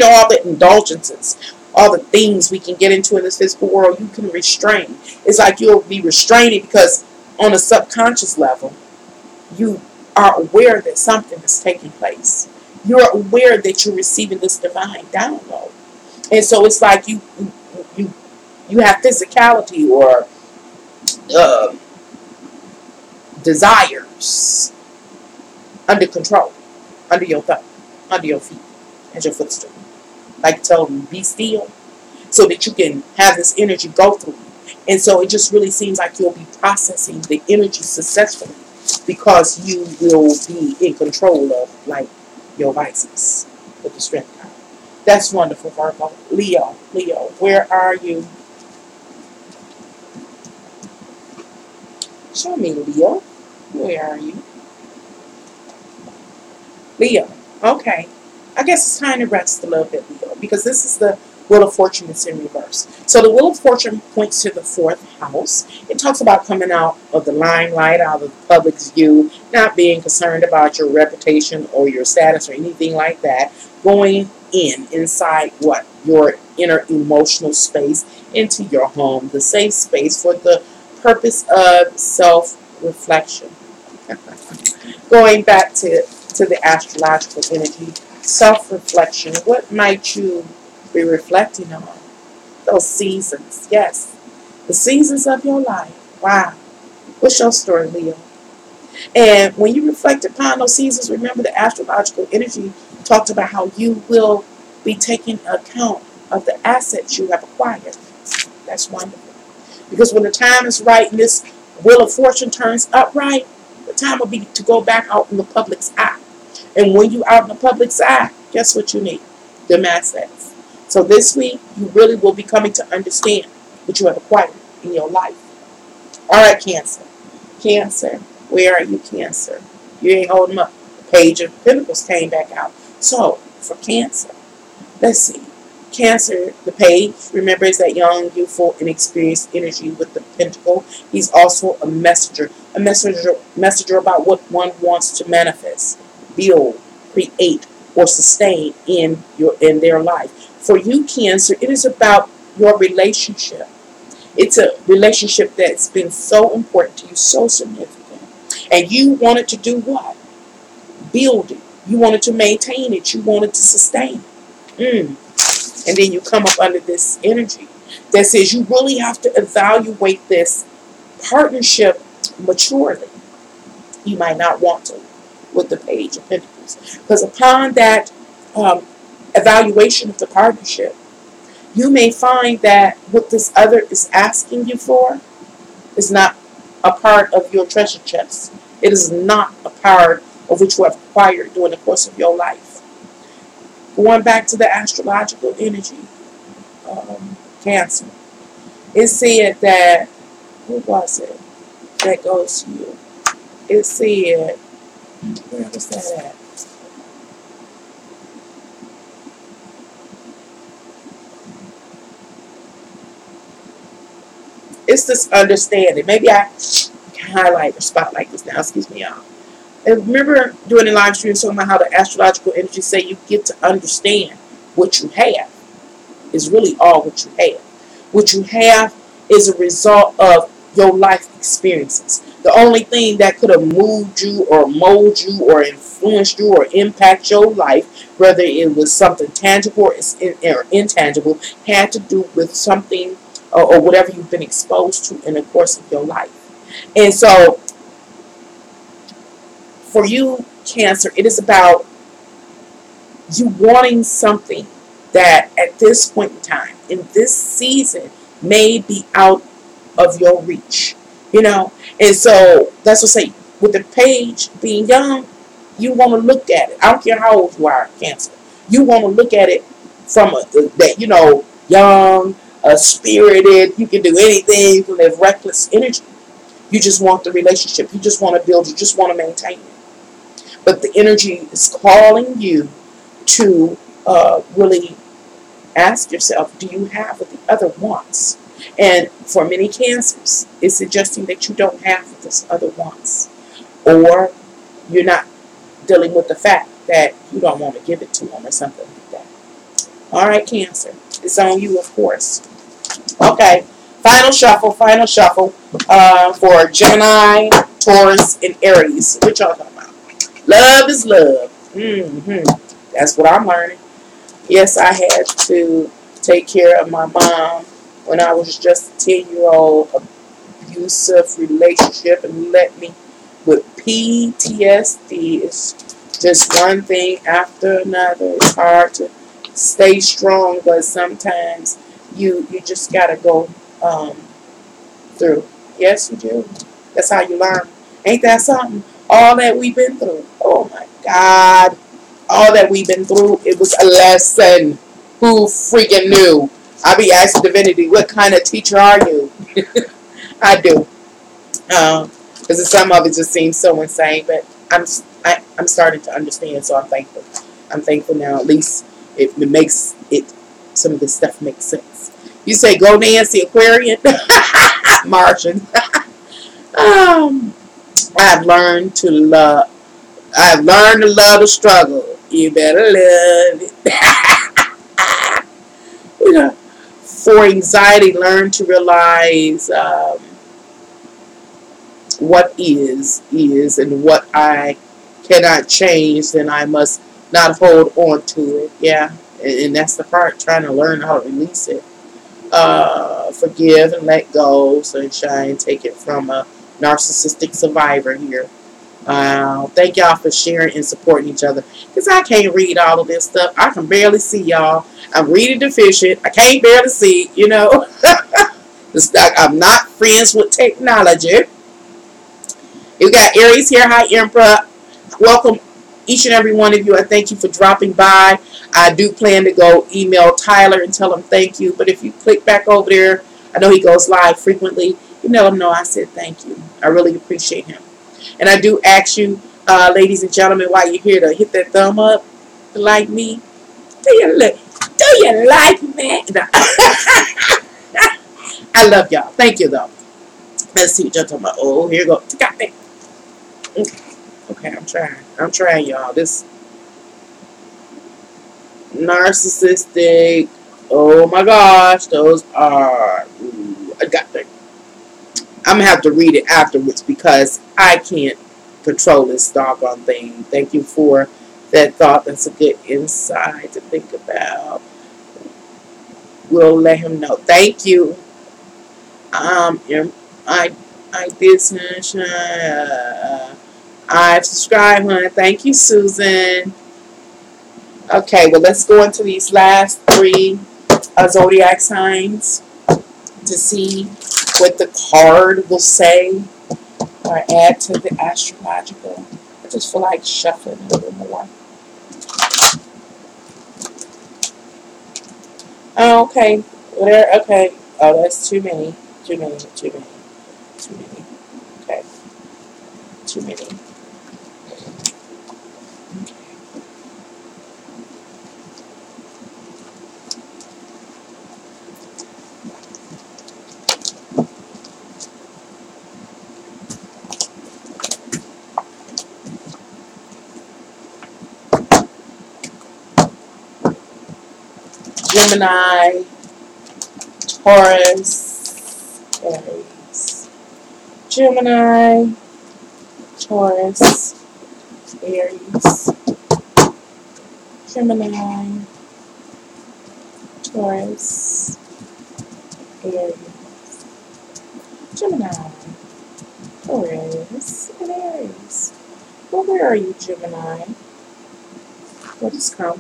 All the indulgences, all the things we can get into in this physical world, you can restrain. It's like you'll be restraining because on a subconscious level, you are aware that something is taking place. You're aware that you're receiving this divine download. And so it's like you you have physicality or uh, desires under control, under your thumb, under your feet, as your footstool. Like tell them, be still, so that you can have this energy go through you. And so it just really seems like you'll be processing the energy successfully because you will be in control of your vices with the Strength card. That's wonderful, Virgo. Leo, where are you? Show me, Leo. Where are you? Leo. Okay. I guess it's time to rest a little bit, Leo, because this is the Wheel of Fortune that's in reverse. So the Wheel of Fortune points to the fourth house. It talks about coming out of the limelight, out of the public's view, not being concerned about your reputation or your status or anything like that. Going inside what? Your inner emotional space, into your home, the safe space for the purpose of self-reflection. Going back to the astrological energy, self-reflection. What might you be reflecting on? Those seasons. Yes. The seasons of your life. Wow. What's your story, Leo? And when you reflect upon those seasons, remember the astrological energy talked about how you will be taking account of the assets you have acquired. That's wonderful. Because when the time is right and this Wheel of Fortune turns upright, the time will be to go back out in the public's eye. And when you out in the public's eye, guess what you need? Them assets. So this week, you really will be coming to understand what you have acquired in your life. All right, Cancer. Cancer. Where are you, Cancer? You ain't holding up. The Page of Pentacles came back out. So, for Cancer, let's see. Cancer, the Page, remember, is that young, youthful, inexperienced energy with the Pentacle. He's also a messenger. A messenger about what one wants to manifest, build, create, or sustain in their life. For you, Cancer, it is about your relationship. It's a relationship that's been so important to you, so significant. And you wanted to do what? Build it. You wanted to maintain it. You wanted to sustain it. And then you come up under this energy that says you really have to evaluate this partnership maturely. You might not want to with the Page of Pentacles. Because upon that um, evaluation of the partnership. You may find that what this other is asking you for is not a part of your treasure chest. It is not a part of which you have acquired during the course of your life. Going back to the astrological energy, Cancer, it said that, what was it that goes to you? It said, where was that at? It's this understanding. Maybe I can highlight or spotlight this now. Excuse me, y'all. And remember during the live stream talking about how the astrological energy say you get to understand what you have is really all what you have. What you have is a result of your life experiences. The only thing that could have moved you or molded you or influenced you or impact your life, whether it was something tangible or intangible, had to do with something or whatever you've been exposed to in the course of your life. And so for you, Cancer, it is about you wanting something that at this point in time, in this season, may be out of your reach. You know? And so that's what I say, with the page being young, you want to look at it. I don't care how old you are, Cancer. You want to look at it from that, young, spirited, you can do anything, you can live reckless energy. You just want the relationship. You just want to build. You just want to maintain it. But the energy is calling you to really ask yourself, do you have what the other wants? And for many Cancers, it's suggesting that you don't have what this other wants. Or you're not dealing with the fact that you don't want to give it to them or something like that. All right, Cancer. It's on you, of course. Okay. Final shuffle for Gemini, Taurus, and Aries. What y'all talking about? Love is love. That's what I'm learning. Yes, I had to take care of my mom when I was just a 10-year-old abusive relationship and left me with PTSD. It's just one thing after another. It's hard to stay strong, but sometimes you just gotta go through. Yes, you do. That's how you learn. Ain't that something? All that we've been through. Oh my God. All that we've been through, it was a lesson. Who freaking knew? I be asking Divinity, what kind of teacher are you? I do. Because some of it just seems so insane, but I'm starting to understand, so I'm thankful. I'm thankful now. At least it makes it, some of this stuff makes sense. You say go Nancy Aquarian, Martian. I've learned to love. I've learned to love the struggle. You better love it. For anxiety, learn to realize what is, and what I cannot change, then I must not hold on to it. Yeah, and that's the part, trying to learn how to release it. Forgive and let go, sunshine. Take it from a narcissistic survivor here. Thank y'all for sharing and supporting each other. Because I can't read all of this stuff. I can barely see y'all. I'm reading deficient. I can't barely see, I'm not friends with technology. You got Aries here. Hi, Emperor. Welcome, each and every one of you. I thank you for dropping by. I do plan to go email Tyler and tell him thank you. But if you click back over there, I know he goes live frequently. You let him know I said thank you. I really appreciate him. And I do ask you, ladies and gentlemen, while you're here, to hit that thumb up, to like me. Do you like me? No. I love y'all. Thank you, though. Let's see what y'all talking about. Oh, here you go. Got me. Okay, I'm trying, y'all. This narcissistic. Oh my gosh, those are. I got them. I'm gonna have to read it afterwards because I can't control this doggone thing. Thank you for that thought. That's a good insight to think about. We'll let him know. Thank you. I did. I've subscribed, honey. Thank you, Susan. Okay, well, let's go into these last three zodiac signs to see what the card will say or add to the astrological. I just feel like shuffling a little more. Oh, okay. Whatever. Okay. Oh, that's too many. Too many. Too many. Too many. Okay. Too many. Gemini, Taurus, Aries. Gemini, Taurus, Aries. Gemini, Taurus, Aries. Gemini, Taurus, and Aries. Well, where are you, Gemini? What has come?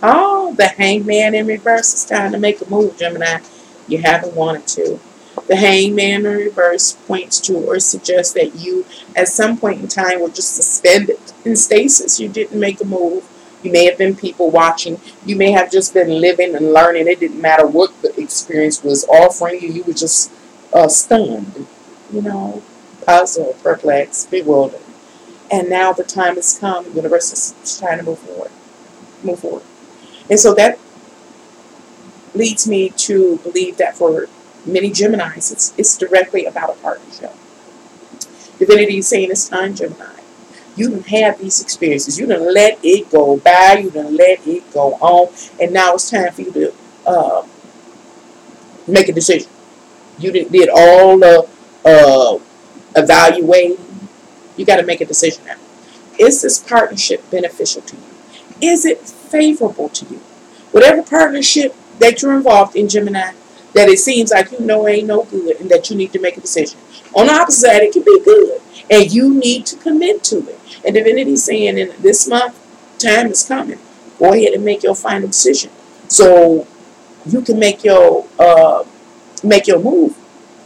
Oh, the hangman in reverse. It's time to make a move, Gemini. You haven't wanted to. The hangman in reverse points to or suggests that you, at some point in time, were just suspended in stasis. You didn't make a move. You may have been people watching. You may have just been living and learning. It didn't matter what the experience was offering you. You were just stunned, you know, puzzled, perplexed, bewildered. And now the time has come. The universe is trying to move forward. Move forward. And so that leads me to believe that for many Geminis, it's directly about a partnership. Divinity is saying it's time, Gemini. You done had these experiences. You done let it go by. You done let it go on. And now it's time for you to make a decision. You did all the evaluating. You got to make a decision now. Is this partnership beneficial to you? Is it favorable to you? Whatever partnership that you're involved in, Gemini, that it seems like you know ain't no good and that you need to make a decision. On the opposite side, it can be good and you need to commit to it. And Divinity is saying in this month, time is coming. Go ahead and make your final decision so you can make your move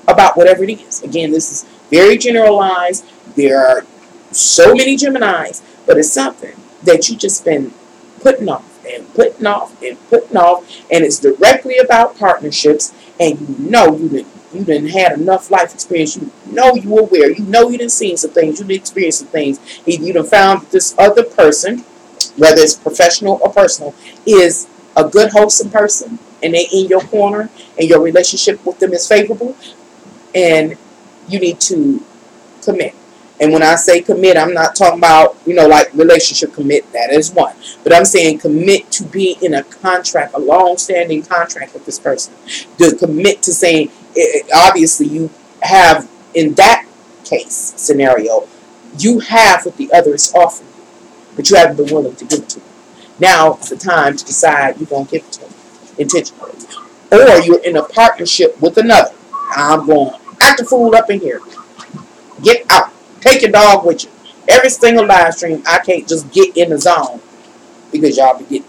about whatever it is. Again, this is very generalized. There are so many Geminis, but it's something that you just been putting off and putting off and putting off, and it's directly about partnerships. And you didn't had enough life experience. You know you were aware. You know you didn't seen some things. You didn't experience some things. You done found this other person, whether it's professional or personal, is a good, wholesome person, and they in your corner, and your relationship with them is favorable, and you need to commit. And when I say commit, I'm not talking about, like relationship commit. That is one. But I'm saying commit to be in a contract, a long-standing contract with this person. To commit to saying, obviously you have, in that case, scenario, you have what the other is offering you, but you haven't been willing to give it to them. Now is the time to decide you're going to give it to them intentionally. Or you're in a partnership with another. I'm going, act a fool up in here. Get out. Take your dog with you. Every single live stream, I can't just get in the zone because y'all be getting.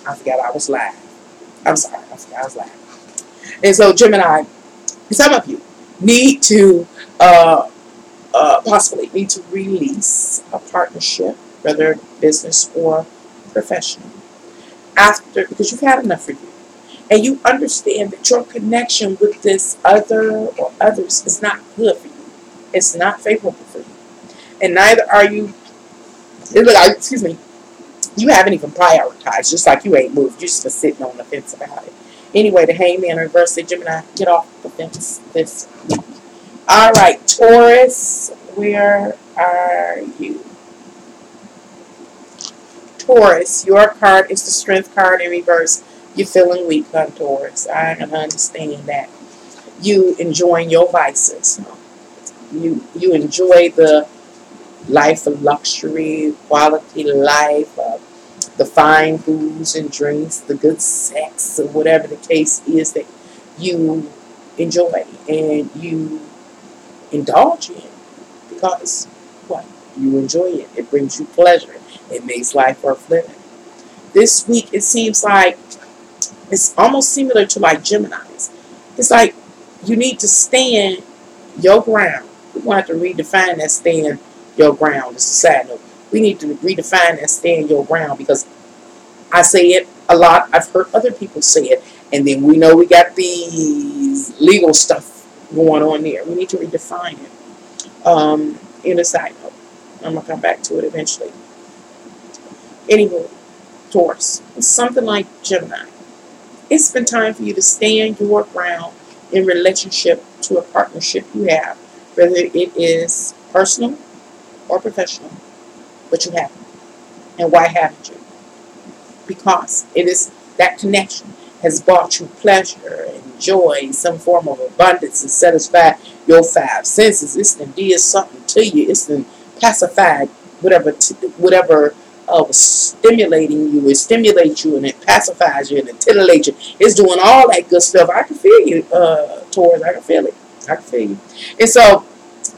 I forgot I was live. I'm sorry. I forgot I was live. And so, Gemini, some of you need to possibly need to release a partnership, whether business or professional, because you've had enough for you. And you understand that your connection with this other or others is not good for you. It's not favorable for you. And neither are you, excuse me, you haven't even prioritized, just like you ain't moved. You're just sitting on the fence about it. Anyway, the hangman reverse, say, Gemini, get off the fence this week. All right, Taurus, where are you? Taurus, your card is the strength card in reverse. You're feeling weak on Taurus. I can understand that. You enjoying your vices. You enjoy the life of luxury, quality life, the fine foods and drinks, the good sex, or whatever the case is that you enjoy and you indulge in because what? You enjoy it. It brings you pleasure. It makes life worth living. this week it seems like it's almost similar to like Gemini's. It's like you need to stand your ground. We're going to have to redefine that stand your ground. It's a side note. We need to redefine that stand your ground because I say it a lot. I've heard other people say it. And then we know we got these legal stuff going on there. We need to redefine it. In a side note. I'm going to come back to it eventually. Anyway, Taurus. It's something like Gemini. It's been time for you to stand your ground in relationship to a partnership you have, whether it is personal or professional, but you haven't. And why haven't you? Because it is that connection has brought you pleasure and joy, some form of abundance, and satisfied your five senses. It's been did something to you. It's been pacified whatever was stimulating you. It stimulates you and it pacifies you and it titillates you. It's doing all that good stuff. I can feel you, Taurus. I can feel it. I can feel you. And so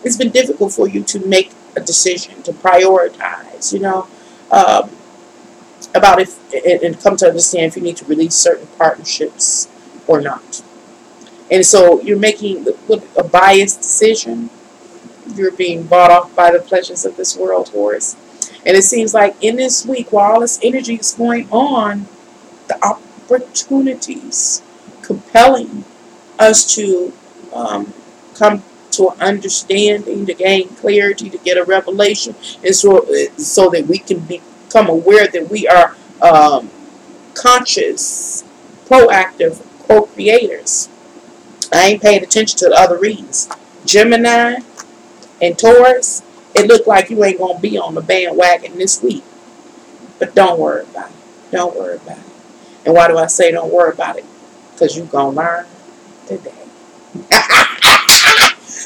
it's been difficult for you to make a decision, to prioritize, about if and come to understand if you need to release certain partnerships or not. And so you're making a biased decision. You're being bought off by the pleasures of this world, Taurus. And it seems like in this week, while all this energy is going on, the opportunities compelling us to come to an understanding, to gain clarity, to get a revelation, and so that we can become aware that we are conscious, proactive co-creators. I ain't paying attention to the other readings. Gemini and Taurus, it looked like you ain't going to be on the bandwagon this week. But don't worry about it. Don't worry about it. And why do I say don't worry about it? Because you're going to learn today.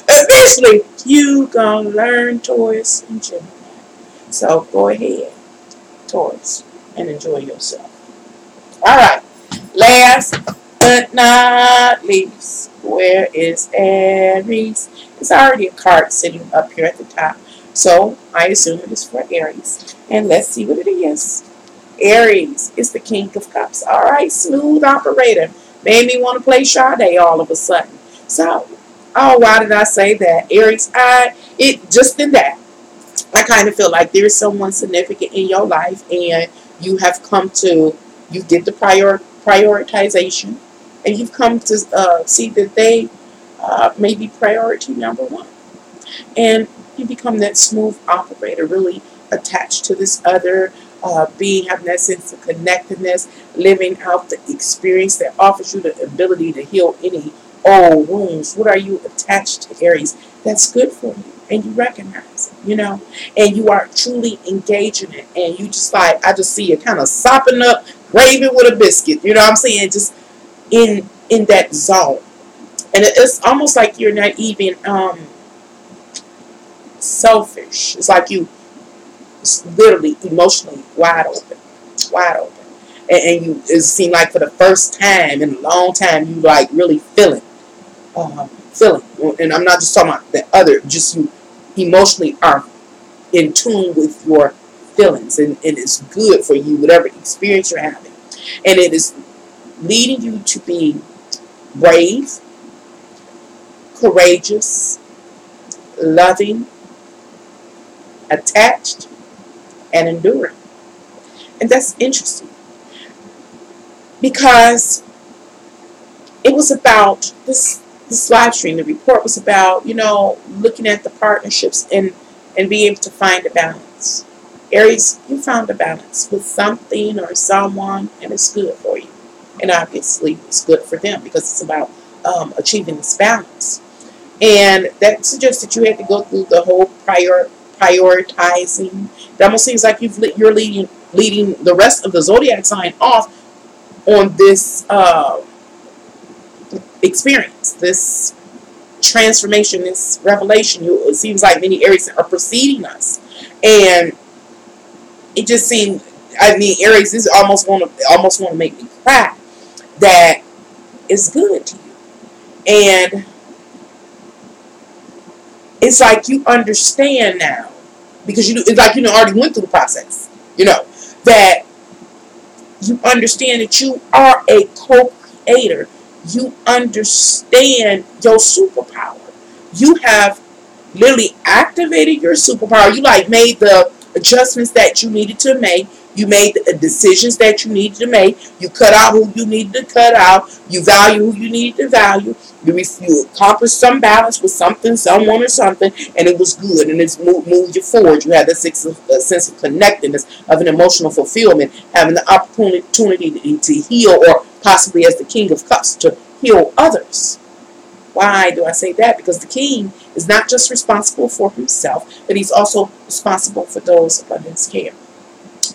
Eventually, you going to learn, Taurus and Gemini. So go ahead, Taurus, and enjoy yourself. All right. Last but not least, where is Aries? It's already a card sitting up here at the top. So I assume it is for Aries. And let's see what it is. Aries is the King of Cups. All right, smooth operator. Made me want to play Sade all of a sudden. So, why did I say that? Aries, just in that, I kind of feel like there's someone significant in your life and you did the prioritization and you've come to see that they may be priority number one. And you become that smooth operator, really attached to this other being, having that sense of connectedness, living out the experience that offers you the ability to heal any old wounds. What are you attached to, Aries? That's good for you. And you recognize it, and you are truly engaged in it. And you just I just see you kind of sopping up gravy with a biscuit. You know what I'm saying? Just in that zone. And it's almost like you're not even selfish. It's like you literally emotionally wide open. And you, it seemed like for the first time in a long time, you really feeling. And I'm not just talking about the other, just you emotionally are in tune with your feelings, and it's good for you, whatever experience you're having. And it is leading you to be brave, courageous, loving, attached, and enduring. And that's interesting because it was about this live stream. The report was about, looking at the partnerships and being able to find a balance. Aries, you found a balance with something or someone, and it's good for you. And obviously, it's good for them because it's about achieving this balance. And that suggests that you had to go through the whole prioritizing. It almost seems like you're leading the rest of the zodiac sign off on this experience, this transformation, this revelation. It seems like many Aries are preceding us, and it just seemed. Aries, this almost want to make me cry. That is good to you, and it's like you understand now because it's like already went through the process. That You understand that you are a co-creator. You understand your superpower. You have literally activated your superpower. You like made the adjustments that you needed to make. You made the decisions that you needed to make. You cut out who you needed to cut out. You value who you needed to value. You accomplished some balance with something, someone, or something, and it was good, and it's moved you forward. You had the sense of connectedness, of an emotional fulfillment, having the opportunity to heal, or possibly as the King of Cups, to heal others. Why do I say that? Because the king is not just responsible for himself, but he's also responsible for those under his care.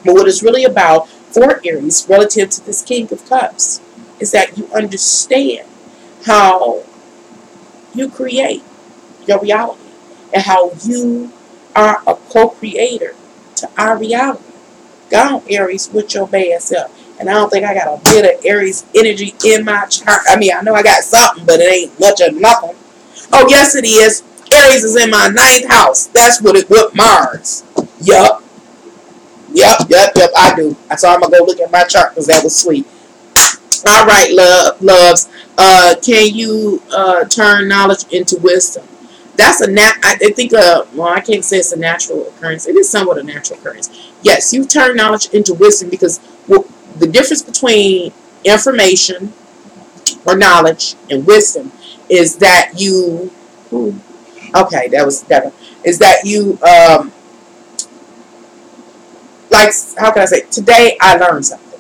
But what it's really about for Aries relative to this King of Cups is that you understand how you create your reality and how you are a co-creator to our reality. Go on, Aries, with your bad self. And I don't think I got a bit of Aries energy in my chart. I mean, I know I got something, but it ain't much of nothing. Oh, yes, it is. Aries is in my 9th house. That's what it with Mars. Yup. Yep, I do. So I'm going to go look at my chart because that was sweet. All right, loves. Can you turn knowledge into wisdom? That's I think, well, I can't say it's a natural occurrence. It is somewhat a natural occurrence. Yes, you turn knowledge into wisdom because the difference between information or knowledge and wisdom is that you, okay, that was better, is that you, like, how can I say, today I learned something.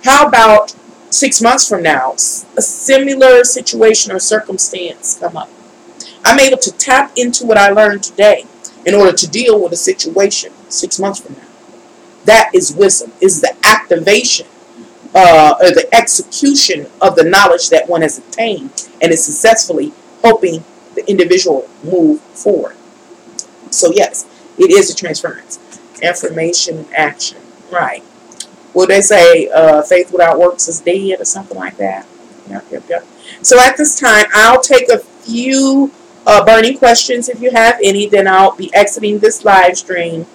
How about 6 months from now, a similar situation or circumstance come up? I'm able to tap into what I learned today in order to deal with a situation 6 months from now. That is wisdom. Is the activation or the execution of the knowledge that one has attained and is successfully helping the individual move forward. So yes, it is a transference. Information and action. Right. Would they say faith without works is dead or something like that? Yep. So at this time, I'll take a few burning questions if you have any. Then I'll be exiting this live stream.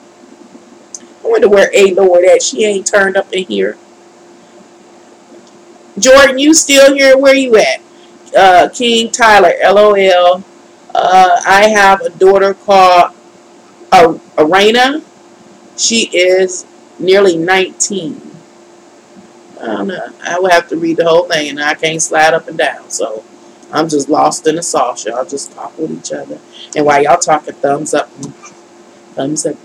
I wonder where A Lord at. She ain't turned up in here. Jordan, you still here? Where you at? King Tyler, LOL. I have a daughter called Arena. She is nearly 19. I don't know. I would have to read the whole thing, and I can't slide up and down. So I'm just lost in the sauce. Y'all just talk with each other. And while y'all talking, thumbs up. Thumbs up.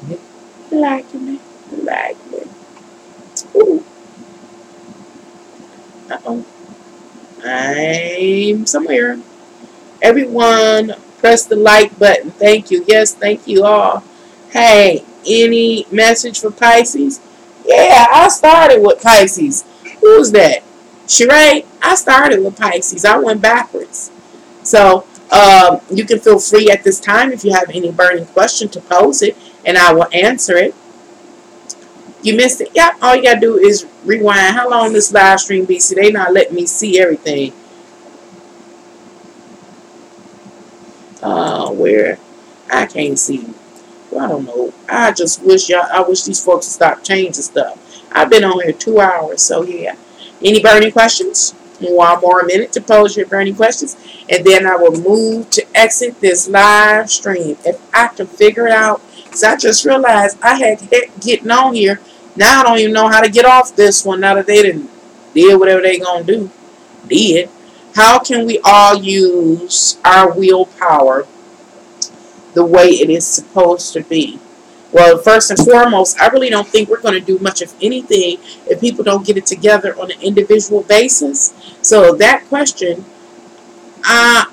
Liking me. Ooh. Uh-oh. I'm somewhere. Everyone, press the like button. Thank you. Yes, thank you all. Hey, any message for Pisces? Yeah, I started with Pisces. Who's that? Sheree? I started with Pisces. I went backwards. So, you can feel free at this time if you have any burning question to pose it, and I will answer it. You missed it? Yeah, all you got to do is rewind. How long this live stream be? See, they not letting me see everything. Where? I can't see. Well, I don't know. I just wish I wish these folks would stop changing stuff. I've been on here 2 hours, so yeah. Any burning questions? 1 more minute to pose your burning questions, and then I will move to exit this live stream. If I can figure it out, because I just realized I had getting on here. Now I don't even know how to get off this one now that they did whatever they gonna do. Did. How can we all use our willpower the way it is supposed to be? Well, first and foremost, I really don't think we're going to do much of anything if people don't get it together on an individual basis. So that question, I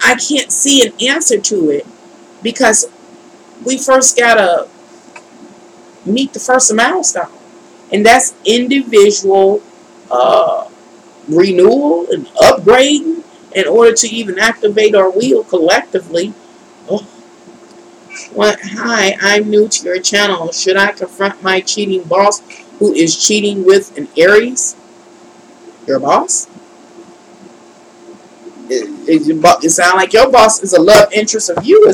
can't see an answer to it because we first got to meet the first milestone. And that's individual renewal and upgrading in order to even activate our wheel collectively. Oh. What? Hi, I'm new to your channel. Should I confront my cheating boss who is cheating with an Aries? Your boss? It sounds like your boss is a love interest of you.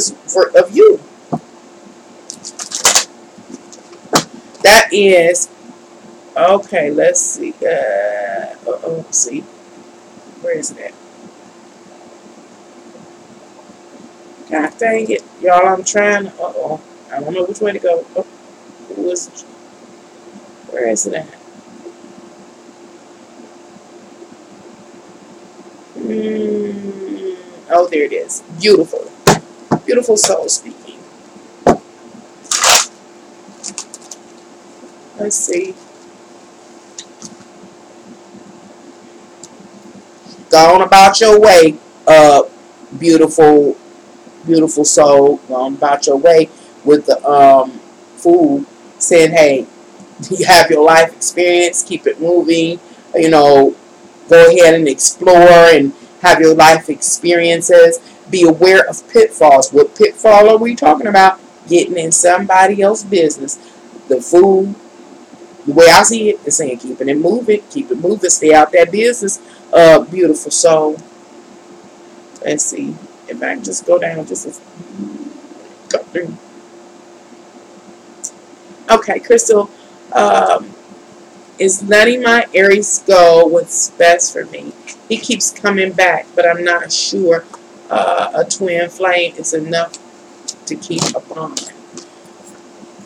That is Okay, let's see. See. Where is it at? God dang it. Y'all, I'm trying. I don't know which way to go. Oh, where is it at? Oh, there it is. Beautiful. Beautiful soul speaking. Let's see. Go on about your way, beautiful, beautiful soul. Go on about your way with the food, saying, hey, you have your life experience, keep it moving, you know, go ahead and explore and have your life experiences. Be aware of pitfalls. What pitfall are we talking about? Getting in somebody else's business. The food, the way I see it, is saying keeping it moving, stay out that business. Beautiful soul. Let's see if I can just go down just a, go through. Okay, Crystal. Um, is letting my Aries go what's best for me. He keeps coming back, but I'm not sure a twin flame is enough to keep a bond.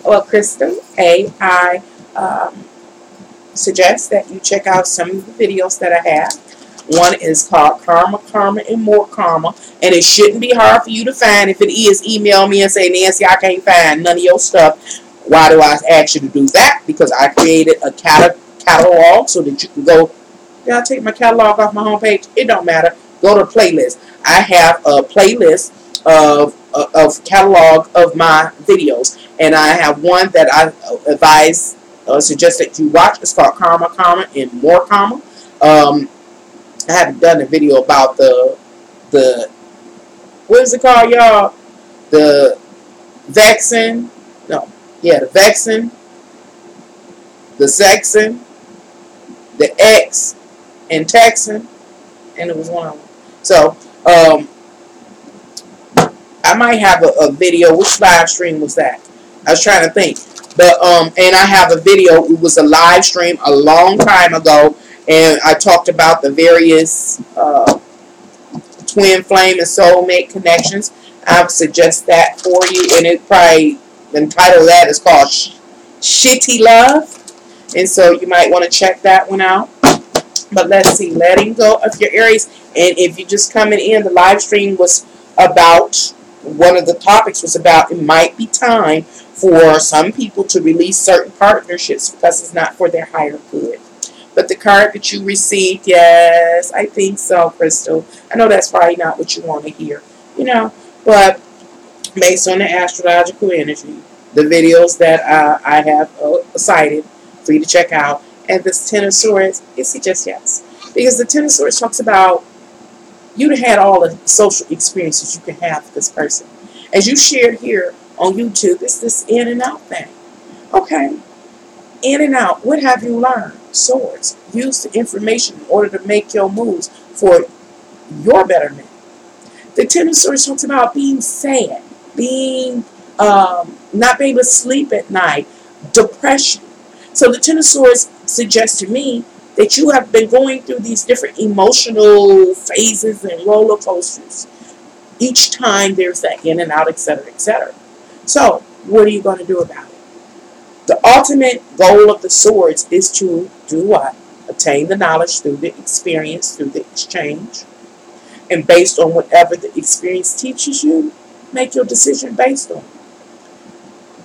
Well, Crystal, I suggest that you check out some of the videos that I have. One is called Karma, Karma, and More Karma. And it shouldn't be hard for you to find. If it is, email me and say, Nancy, I can't find none of your stuff. Why do I ask you to do that? Because I created a catalog so that you can go. Did I take my catalog off my homepage? It don't matter. Go to playlist. I have a playlist of catalog of my videos. And I have one that I advise, suggest that you watch. It's called Karma, Karma, and More Karma. I haven't done a video about the what is it called, y'all? The Vexin. No, yeah, the Vexin, the Sexin, the X, and Texan, and it was one of them. So, I might have a video. Which live stream was that? I was trying to think. But and I have a video. It was a live stream a long time ago, and I talked about the various twin flame and soulmate connections. I would suggest that for you, and it probably the title of that is called Shitty Love, and so you might want to check that one out. But let's see, letting go of your Aries, and if you just coming in, the live stream was about, one of the topics was about, it might be time for some people to release certain partnerships because it's not for their higher good. But the card that you received, yes, I think so, Crystal. I know that's probably not what you want to hear, but based on the astrological energy, the videos that I have cited for you to check out, and this Ten of Swords, it's just yes. Because the Ten of Swords talks about you had all the social experiences you can have with this person. As you shared here on YouTube, it's this in and out thing. Okay, in and out. What have you learned? Swords. Use the information in order to make your moves for your betterment. The Ten of Swords talks about being sad, being not being able to sleep at night, depression. So the Ten of Swords suggests to me that you have been going through these different emotional phases and roller coasters. Each time there's that in and out, etc., etc. So what are you going to do about it? The ultimate goal of the swords is to do what? Attain the knowledge through the experience, through the exchange. And based on whatever the experience teaches you, make your decision based on it.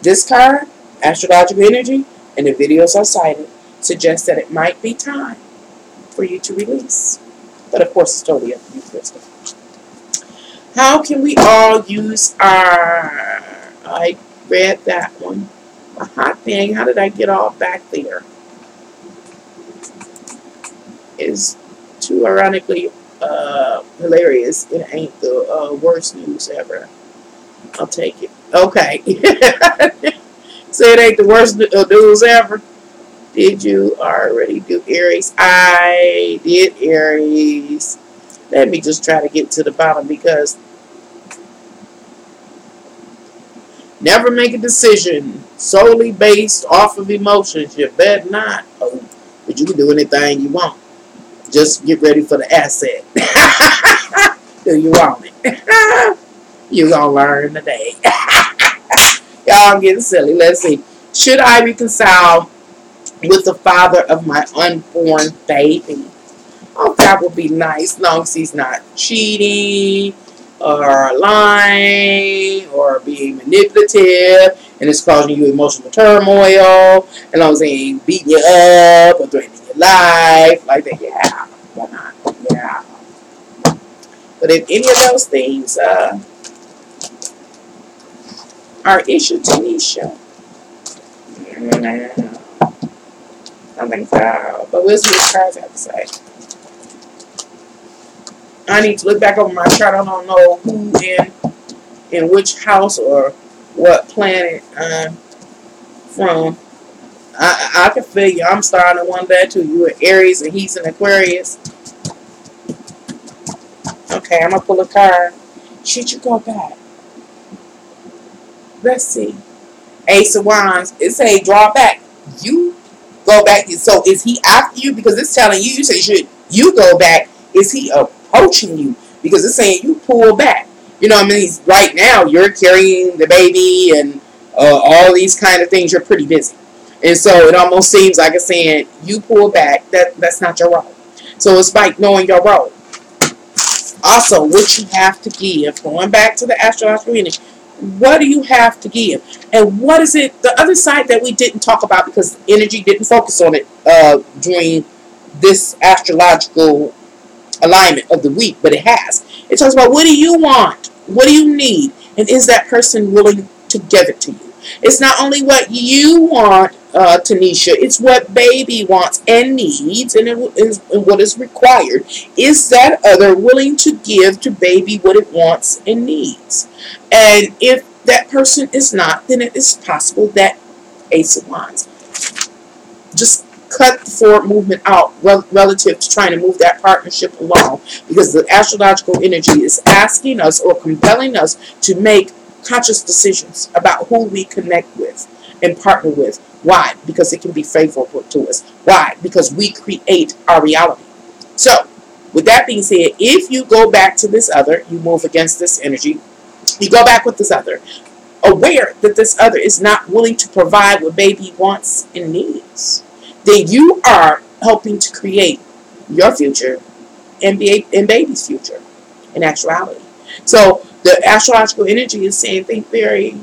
This card, astrological energy, and the videos I cited suggest that it might be time for you to release. But of course, it's totally up to you, Crystal. How can we all use our... I read that one. A hot thing. How did I get all back there? Is too ironically hilarious. It ain't the worst news ever. I'll take it. Okay. So it ain't the worst news ever. Did you already do Aries? I did Aries. Let me just try to get to the bottom because Never make a decision solely based off of emotions. You better not. Oh, but you can do anything you want. Just get ready for the asset. Do you want it? You gonna learn today. Y'all, I'm getting silly. Let's see. Should I reconcile with the father of my unborn baby? Oh, that would be nice, as long as he's not cheating or lying or being manipulative and it's causing you emotional turmoil, as long as he ain't beating you up or threatening your life, like that. Yeah, why not? Yeah. But if any of those things are issue, Tanisha, no, I think so. But we'll see what the cards have to say. I need to look back over my chart. I don't know who in which house or what planet I'm from. I can feel you. I'm starting to wonder that too. You are Aries and he's an Aquarius. Okay, I'm gonna pull a card. Should you go back? Let's see. Ace of Wands. It say draw back. You go back. So is he after you? Because it's telling you. You say should you go back? Is he approaching you? Because it's saying you pull back. You know what I mean? Right now you're carrying the baby and all these kind of things. You're pretty busy, and so it almost seems like it's saying you pull back. That's not your role. So it's like knowing your role. Also, what you have to give. Going back to the astrological reading, what do you have to give? And what is it, the other side that we didn't talk about because energy didn't focus on it during this astrological alignment of the week, but it has. It talks about what do you want? What do you need? And is that person willing to give it to you? It's not only what you want, Tanisha, it's what baby wants and needs and what is required. Is that other willing to give to baby what it wants and needs? And if that person is not, then it is possible that Ace of Wands just cut the forward movement out relative to trying to move that partnership along, because the astrological energy is asking us or compelling us to make conscious decisions about who we connect with and partner with. Why? Because it can be favorable to us. Why? Because we create our reality. So, with that being said, if you go back to this other, you move against this energy, you go back with this other, aware that this other is not willing to provide what baby wants and needs, then you are helping to create your future and baby's future in actuality. So the astrological energy is saying think very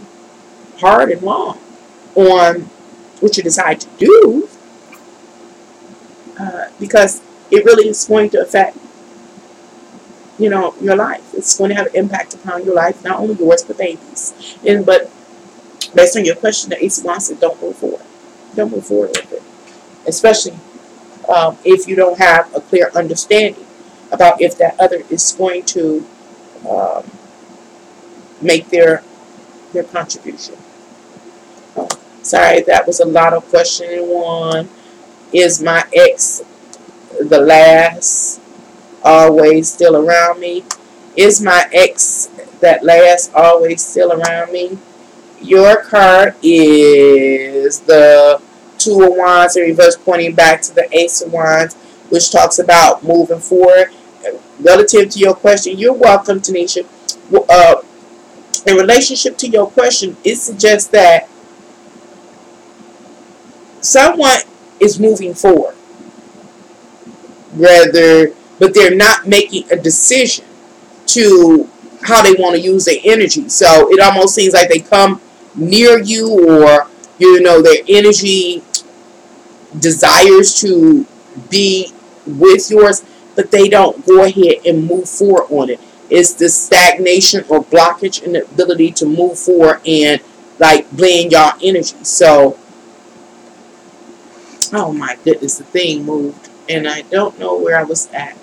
hard and long on what you decide to do, because it really is going to affect your life. It's going to have an impact upon your life, not only yours but babies. But based on your question, the Ace of Wands said don't move forward. Don't move forward with it, especially if you don't have a clear understanding about if that other is going to make their contribution. Oh, sorry, that was a lot of question in one. Is my ex the last always still around me? Is my ex that last always still around me? Your card is the Two of Wands in reverse, pointing back to the Ace of Wands, which talks about moving forward. Relative to your question, you're welcome, Tanisha. In relationship to your question, it suggests that someone is moving forward, but they're not making a decision to how they want to use their energy. So it almost seems like they come near you, or their energy desires to be with yours, but they don't go ahead and move forward on it. It's the stagnation or blockage in the ability to move forward and like blend y'all energy. So, oh my goodness, the thing moved and I don't know where I was at.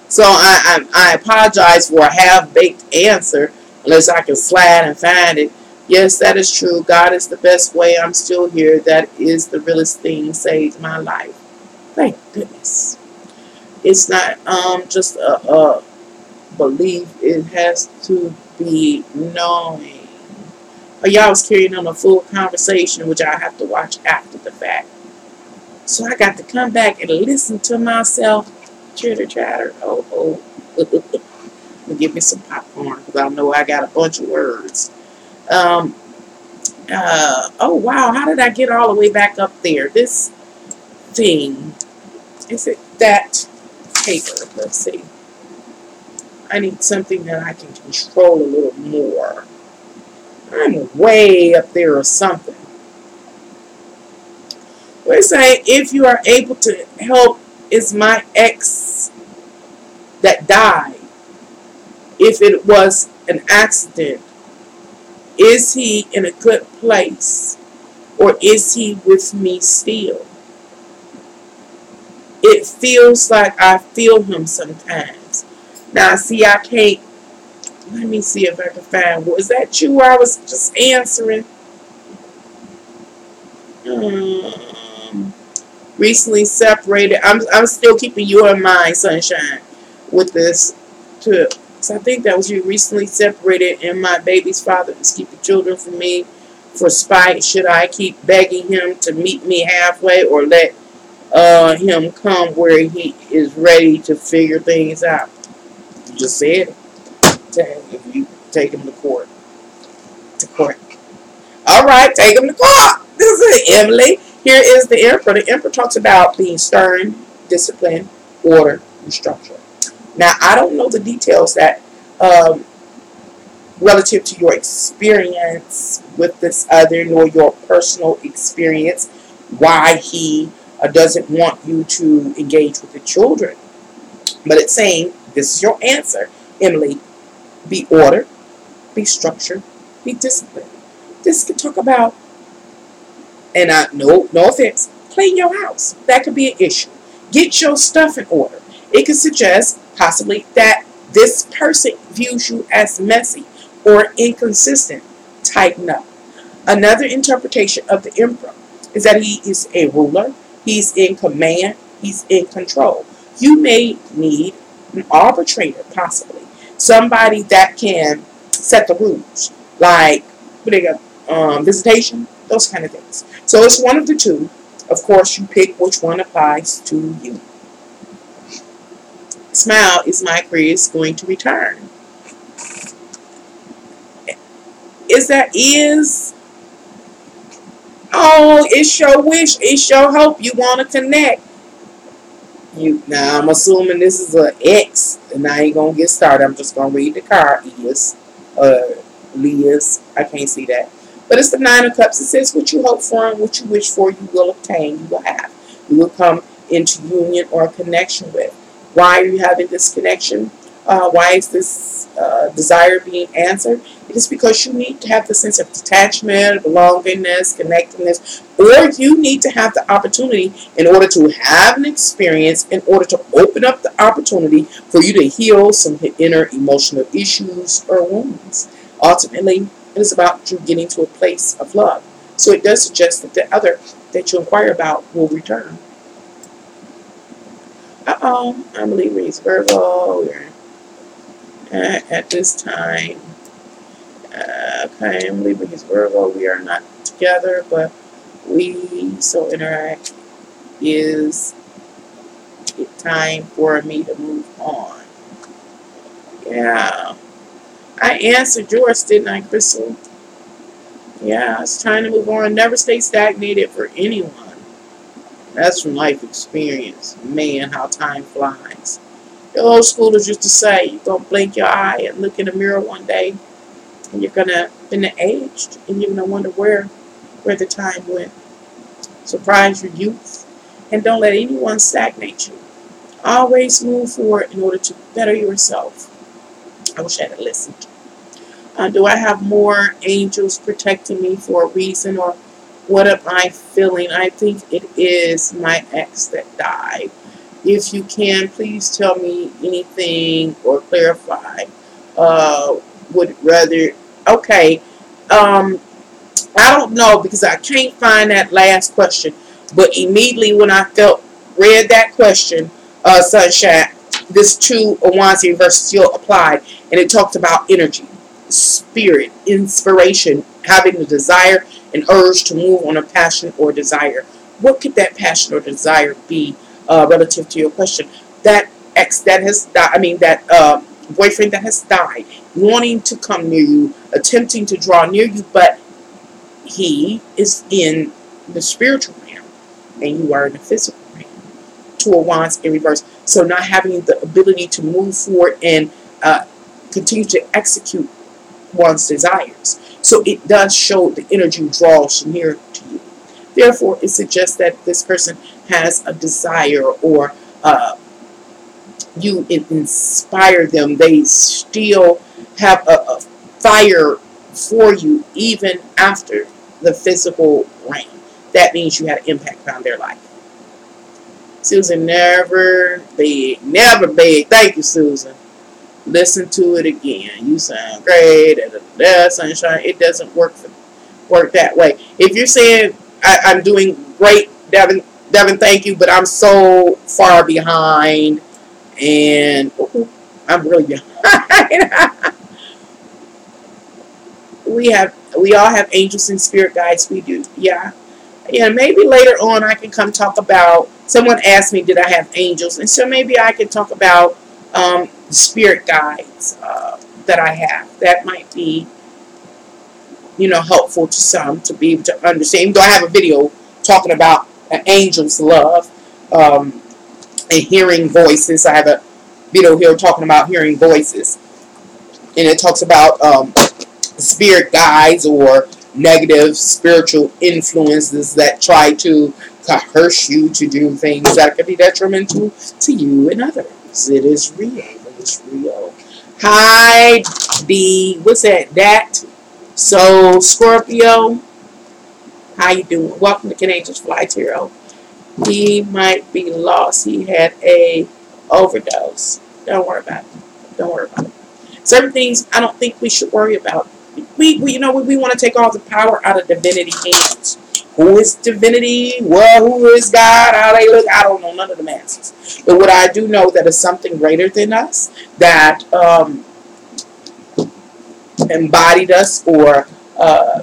So I apologize for a half-baked answer unless I can slide and find it. Yes, that is true. God is the best way. I'm still here. That is the realest thing. Saved my life. Thank goodness. It's not just a belief. It has to be knowing. Oh, y'all was carrying on a full conversation, which I have to watch after the fact. So I got to come back and listen to myself chitter chatter. Oh. Give me some popcorn because I know I got a bunch of words. Um, oh, wow. How did I get all the way back up there? This thing. Is it that paper? Let's see. I need something that I can control a little more. I'm way up there or something. We're saying if you are able to help, is my ex that died, if it was an accident, is he in a good place or is he with me still? It feels like I feel him sometimes. Now, see, I can't. Let me see if I can find. Was that you I was just answering? Recently separated. I'm still keeping you in mind, sunshine, with this too. So I think that was you. Recently separated, and my baby's father is keeping children from me for spite. Should I keep begging him to meet me halfway, or let him come where he is ready to figure things out? You just said it. If you take him to court. All right, take him to court. This is Emily. Here is the emperor. The emperor talks about being stern, discipline, order, and structure. Now, I don't know the details that relative to your experience with this other, nor your personal experience, why he doesn't want you to engage with the children. But it's saying, this is your answer, Emily. Be ordered, be structured, be disciplined. This could talk about, and no offense, clean your house. That could be an issue. Get your stuff in order. It could suggest possibly that this person views you as messy or inconsistent. Tighten up. Another interpretation of the emperor is that he is a ruler, he's in command, he's in control. You may need an arbitrator, possibly. Somebody that can set the rules, like what they got, visitation, those kind of things. So it's one of the two. Of course, you pick which one applies to you. Smile is my Chris going to return. Oh, it's your wish, it's your hope. You want to connect. Now I'm assuming this is an X, and I ain't gonna get started. I'm just gonna read the card. Liz. I can't see that, but it's the Nine of Cups. It says, "What you hope for and what you wish for, you will obtain. You will have. You will come into union or connection with." Why are you having this connection? Why is this desire being answered? It is because you need to have the sense of detachment, belongingness, connectedness, or you need to have the opportunity in order to have an experience, in order to open up the opportunity for you to heal some inner emotional issues or wounds. Ultimately, it is about you getting to a place of love. So it does suggest that the other that you inquire about will return. I'm leaving these Virgo. At this time. Okay, I'm leaving his Virgo. We are not together, but we so interact. Is it time for me to move on? Yeah. I answered yours, didn't I, Crystal? Yeah, it's time to move on. Never stay stagnated for anyone. That's from life experience. Man, how time flies. The old schoolers used to say, you're going to blink your eye and look in the mirror one day, and you're going to been aged, and you're going to wonder where the time went. Surprise your youth, and don't let anyone stagnate you. Always move forward in order to better yourself. I wish I had listened. Do I have more angels protecting me for a reason, or what am I feeling? I think it is my ex that died. If you can, please tell me anything or clarify. Would rather. Okay. I don't know because I can't find that last question. But immediately when I read that question, Sunshine, this 2 of Wands reverse still applied, and it talked about energy. spirit, inspiration, having the desire and urge to move on a passion or desire. What could that passion or desire be relative to your question? That ex that has died, I mean, that boyfriend that has died, wanting to come near you, attempting to draw near you, but he is in the spiritual realm and you are in the physical realm. Two of Wands in reverse. So not having the ability to move forward and continue to execute one's desires. So it does show the energy draws near to you. Therefore, it suggests that this person has a desire, or you inspire them. They still have a fire for you even after the physical realm. That means you had an impact on their life. Susan, never beg. Never beg. Thank you, Susan. Listen to it again. You sound great. Sunshine. It doesn't work that way. If you're saying I'm doing great, Devin, thank you, but I'm so far behind, and I'm really behind. we all have angels and spirit guides. We do, yeah. Yeah, maybe later on I can come talk about. Someone asked me, did I have angels? And so maybe I can talk about spirit guides that I have. That might be, helpful to some to be able to understand. Even though I have a video talking about an angel's love and hearing voices. I have a video here talking about hearing voices. And it talks about spirit guides or negative spiritual influences that try to coerce you to do things that could be detrimental to you and others. It is real. It is real. Hi, what's that? So, Scorpio, how you doing? Welcome to Canadian's Fly Tarot. He might be lost. He had a overdose. Don't worry about it. Don't worry about it. Certain things I don't think we should worry about. We want to take all the power out of divinity hands. Who is divinity? Well, who is God? How they look? I don't know none of the answers. But what I do know that is something greater than us that embodied us or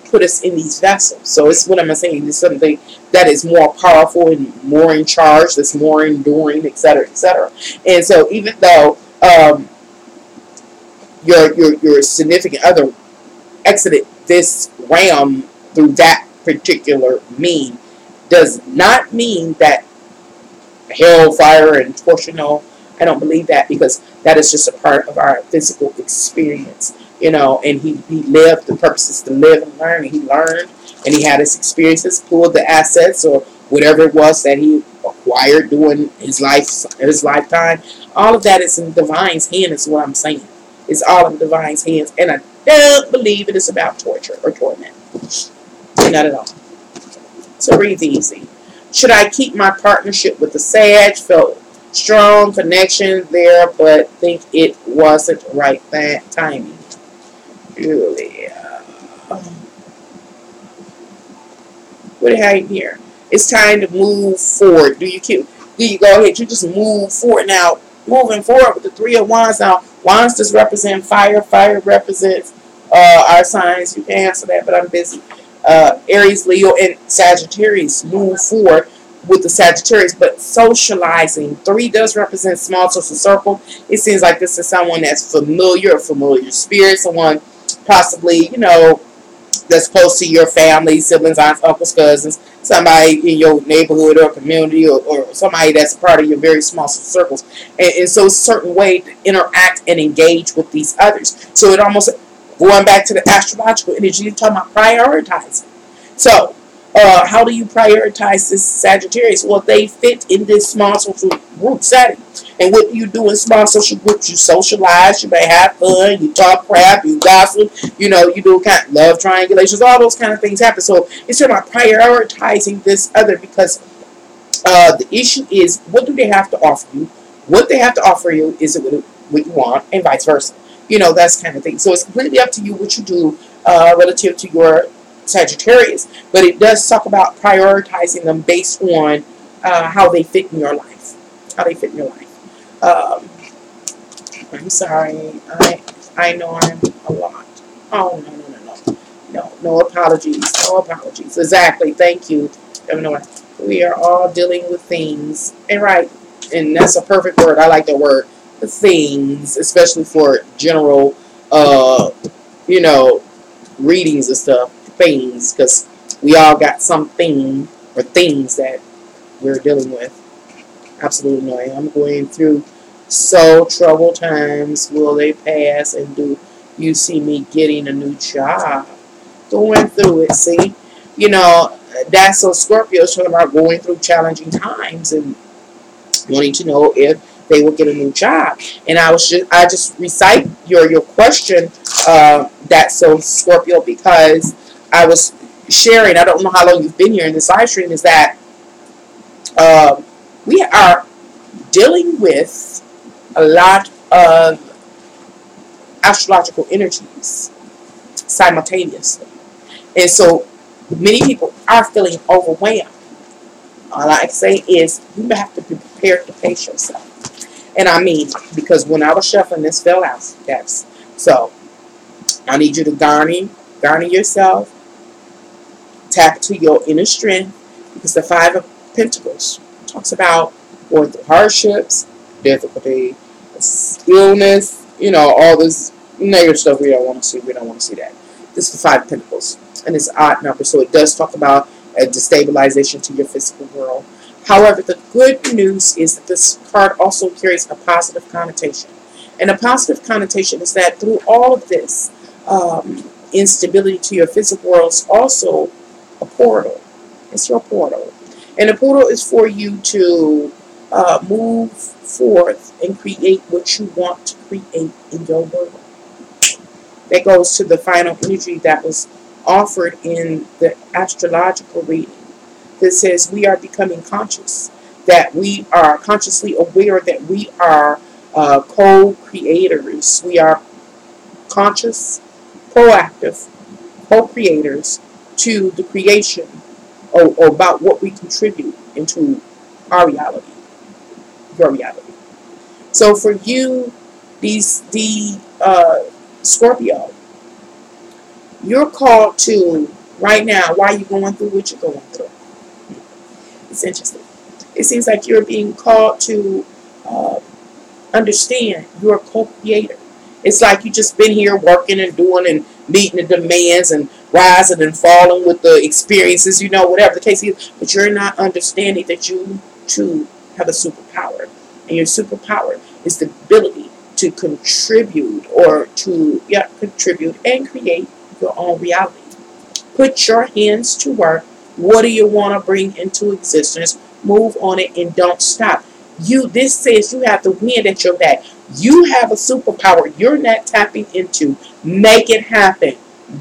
put us in these vessels. So it's what I'm saying. It's something that is more powerful and more in charge. That's more enduring, etc., etc. And so even though your significant other exited this realm through that particular mean, does not mean that hellfire and torsional. I don't believe that, because that is just a part of our physical experience, and he lived. The purpose is to live and learn, and he learned, and he had his experiences, pulled the assets or whatever it was that he acquired during his lifetime. All of that is in divine's hand, is what I'm saying. It's all in divine's hands, and I don't believe it is about torture or torment. Not at all. So breathe easy. Should I keep my partnership with the Sag? Felt strong connection there, but think it wasn't right timing. Julia. What do you have here? It's time to move forward. Do you go ahead? You just move forward now. Moving forward with the Three of Wands. Now, Wands does represent fire. Fire represents our signs. You can answer that, but I'm busy. Aries, Leo, and Sagittarius move forward with the Sagittarius, but socializing. 3 does represent small social circle. It seems like this is someone that's familiar, a familiar spirit, someone possibly, that's close to your family, siblings, aunts, uncles, cousins, somebody in your neighborhood or community, or somebody that's a part of your very small circles. And so it's a certain way to interact and engage with these others. So it almost, going back to the astrological energy, you're talking about prioritizing. So, how do you prioritize this Sagittarius? Well, they fit in this small social group setting. And what do you do in small social groups? You socialize, you may have fun, you talk crap, you gossip, you do kind of love triangulations, all those kind of things happen. So it's about prioritizing this other, because the issue is, what do they have to offer you? What they have to offer you, is it what you want, and vice versa. That's kind of thing. So it's completely up to you what you do relative to your Sagittarius. But it does talk about prioritizing them based on how they fit in your life. How they fit in your life. I'm sorry. I know I'm a lot. Oh, no, no, no, no. No, no apologies. No apologies. Exactly. Thank you. Illinois. We are all dealing with things. And right. And that's a perfect word. I like that word. Things, especially for general, uh, you know, readings and stuff. Things. Because we all got something or things that we're dealing with. Absolutely no. I'm going through so troubled times. Will they pass? And do you see me getting a new job? Going through it. See, you know, that's so Scorpio's talking about going through challenging times and wanting to know if they will get a new job. And I just recite your question. That's so Scorpio because I was sharing. I don't know how long you've been here in this live stream. Is that uh, we are dealing with a lot of astrological energies simultaneously. And so many people are feeling overwhelmed. All I can say is you have to be prepared to pace yourself. And I mean, because when I was shuffling, this fell out. That's so I need you to garner yourself, tap to your inner strength, because the Five of Pentacles talks about going through hardships, difficulty, illness, all this negative stuff we don't want to see. We don't want to see that. This is the Five of Pentacles, and it's an odd number, so it does talk about a destabilization to your physical world. However, the good news is that this card also carries a positive connotation. And a positive connotation is that through all of this instability to your physical world is also a portal. It's your portal. And the portal is for you to move forth and create what you want to create in your world. That goes to the final energy that was offered in the astrological reading. That says we are becoming conscious, that we are consciously aware that we are co-creators. We are conscious, proactive co-creators to the creation or about what we contribute into our reality, your reality. So for you, the Scorpio, you're called to right now. Why are you going through what you're going through? It's interesting. It seems like you're being called to uh, understand you're a co-creator. It's like you just been here working and doing and meeting the demands and rising and falling with the experiences, whatever the case is. But you're not understanding that you too have a superpower. And your superpower is the ability to contribute or to contribute and create your own reality. Put your hands to work. What do you want to bring into existence? Move on it and don't stop. This says you have the wind at your back. You have a superpower you're not tapping into. Make it happen.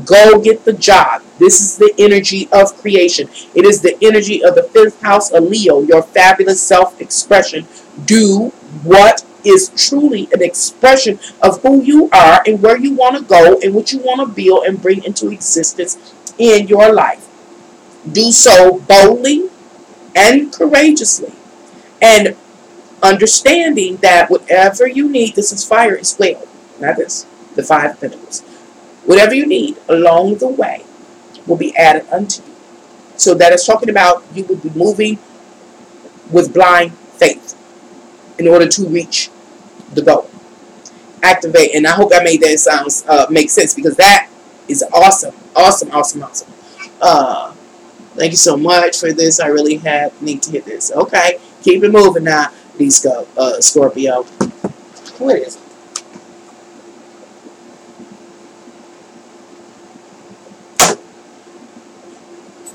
Go get the job. This is the energy of creation. It is the energy of the fifth house of Leo, your fabulous self-expression. Do what is truly an expression of who you are and where you want to go and what you want to build and bring into existence in your life. Do so boldly and courageously. And understanding that whatever you need, this is fire as well, not this, the Five of Pentacles. Whatever you need along the way will be added unto you. So that is talking about you would be moving with blind faith in order to reach the goal. Activate, and I hope I made that sounds make sense because that is awesome, awesome, awesome, awesome. Uh, Thank you so much for this. I really need to hit this. Okay, keep it moving now. Please go, Scorpio. What is it?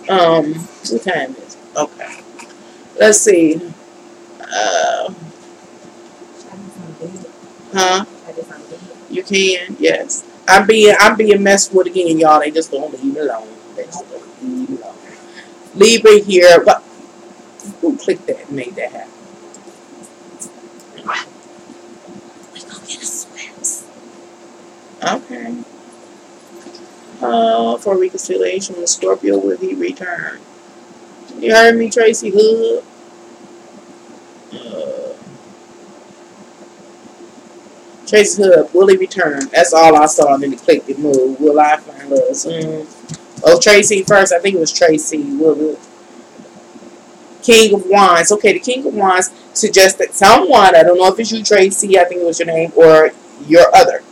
What time is it? Okay. Let's see. Uh, huh? You can, yes. I'm being messed with again, y'all. They just don't leave me alone. They just don't leave me alone. Libra here, but who clicked that and made that happen? We're gonna get a sweat. Okay. For reconciliation with Scorpio, will he return? You heard me, Tracy Hood? Uh, Tracy's hub, will he return? That's all I saw in the click it move. Will I find love? Oh, Tracy first. I think it was Tracy. Will it? King of Wands. Okay, the King of Wands suggests that someone, I don't know if it's you, Tracy, I think it was your name, or your other.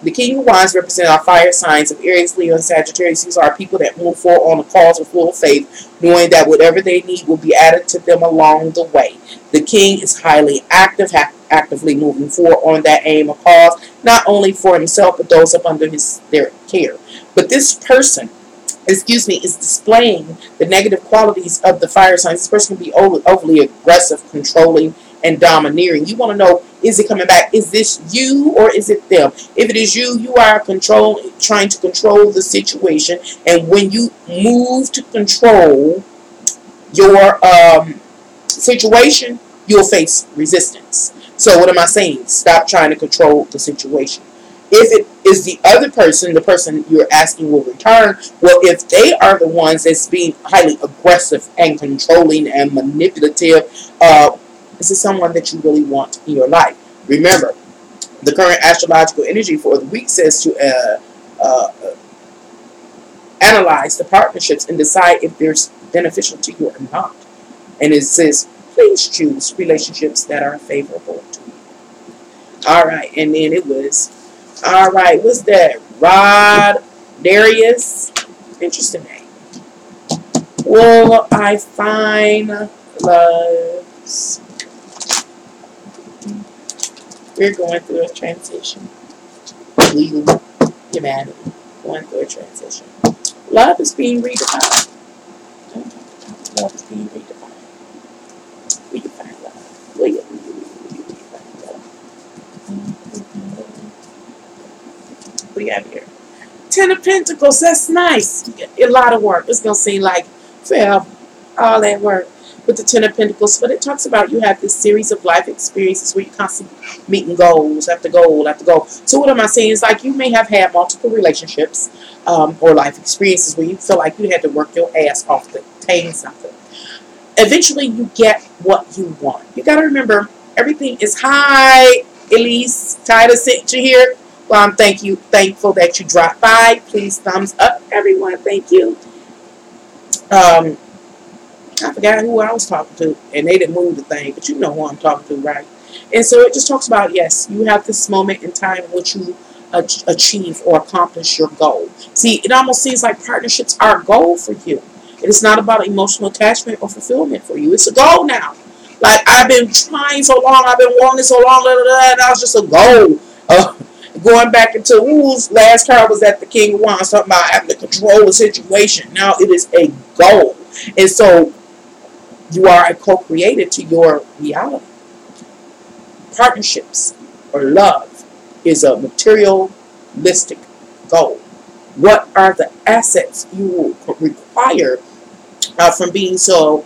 The King of Wands represent our fire signs of Aries, Leo, and Sagittarius. These are people that move forward on the cause with full faith, knowing that whatever they need will be added to them along the way. The King is highly active, actively moving forward on that aim or cause, not only for himself, but those up under their care. But this person, is displaying the negative qualities of the fire signs. This person can be overly aggressive, controlling, and domineering. You want to know, is it coming back? Is this you or is it them? If it is you, you are trying to control the situation. And when you move to control your situation, you'll face resistance. So what am I saying? Stop trying to control the situation. If it is the other person, the person you're asking will return, well, if they are the ones that's being highly aggressive and controlling and manipulative, this is someone that you really want in your life. Remember, the current astrological energy for the week says to analyze the partnerships and decide if they're beneficial to you or not. And it says, please choose relationships that are favorable to you. All right, and then it was, all right, what's that? Rod Darius. Interesting name. Will I find loves? We're going through a transition. Humanity going through a transition. Love is being redefined. Love is being redefined. Redefine love. Will you redefine love? What do you have here? Ten of Pentacles. That's nice. A lot of work. It's going to seem like forever. All that work with the Ten of Pentacles. But it talks about you have this series of life experiences where you're constantly meeting goals after goal after goal. So what am I saying? It's like you may have had multiple relationships or life experiences where you feel like you had to work your ass off to attain something. Eventually you get what you want. You got to remember, everything is high. Elise, tired of sitting here. Well, I'm thankful that you dropped by. Please thumbs up, everyone. Thank you. I forgot who I was talking to, and they didn't move the thing, but you know who I'm talking to, right? And so it just talks about, yes, you have this moment in time in which you achieve or accomplish your goal. See, it almost seems like partnerships are a goal for you. It is not about emotional attachment or fulfillment for you. It's a goal now. Like, I've been trying so long, I've been wanting so long, and now it's just a goal. Going back into whose last card was that the King of Wands, talking about having to control the situation. Now it is a goal. And so you are a co-creator to your reality. Partnerships or love is a materialistic goal. What are the assets you will require from being so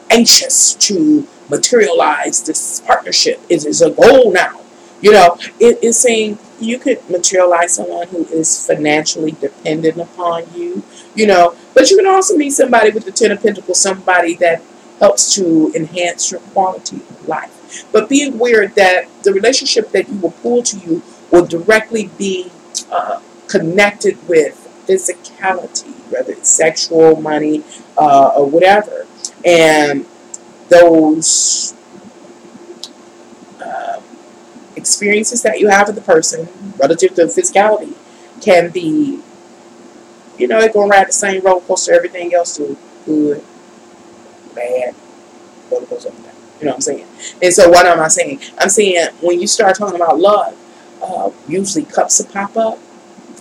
anxious to materialize this partnership? It is a goal now. You know, it is saying you could materialize someone who is financially dependent upon you, you know, but you can also meet somebody with the Ten of Pentacles, somebody that helps to enhance your quality of life. But be aware that the relationship that you will pull to you will directly be connected with physicality, whether it's sexual, money, or whatever. And those experiences that you have with the person relative to physicality can be, you know, they're going to ride the same roller coaster everything else to good, bad, roller coaster up and down. You know what I'm saying? And so what am I saying? I'm saying when you start talking about love, usually cups will pop up.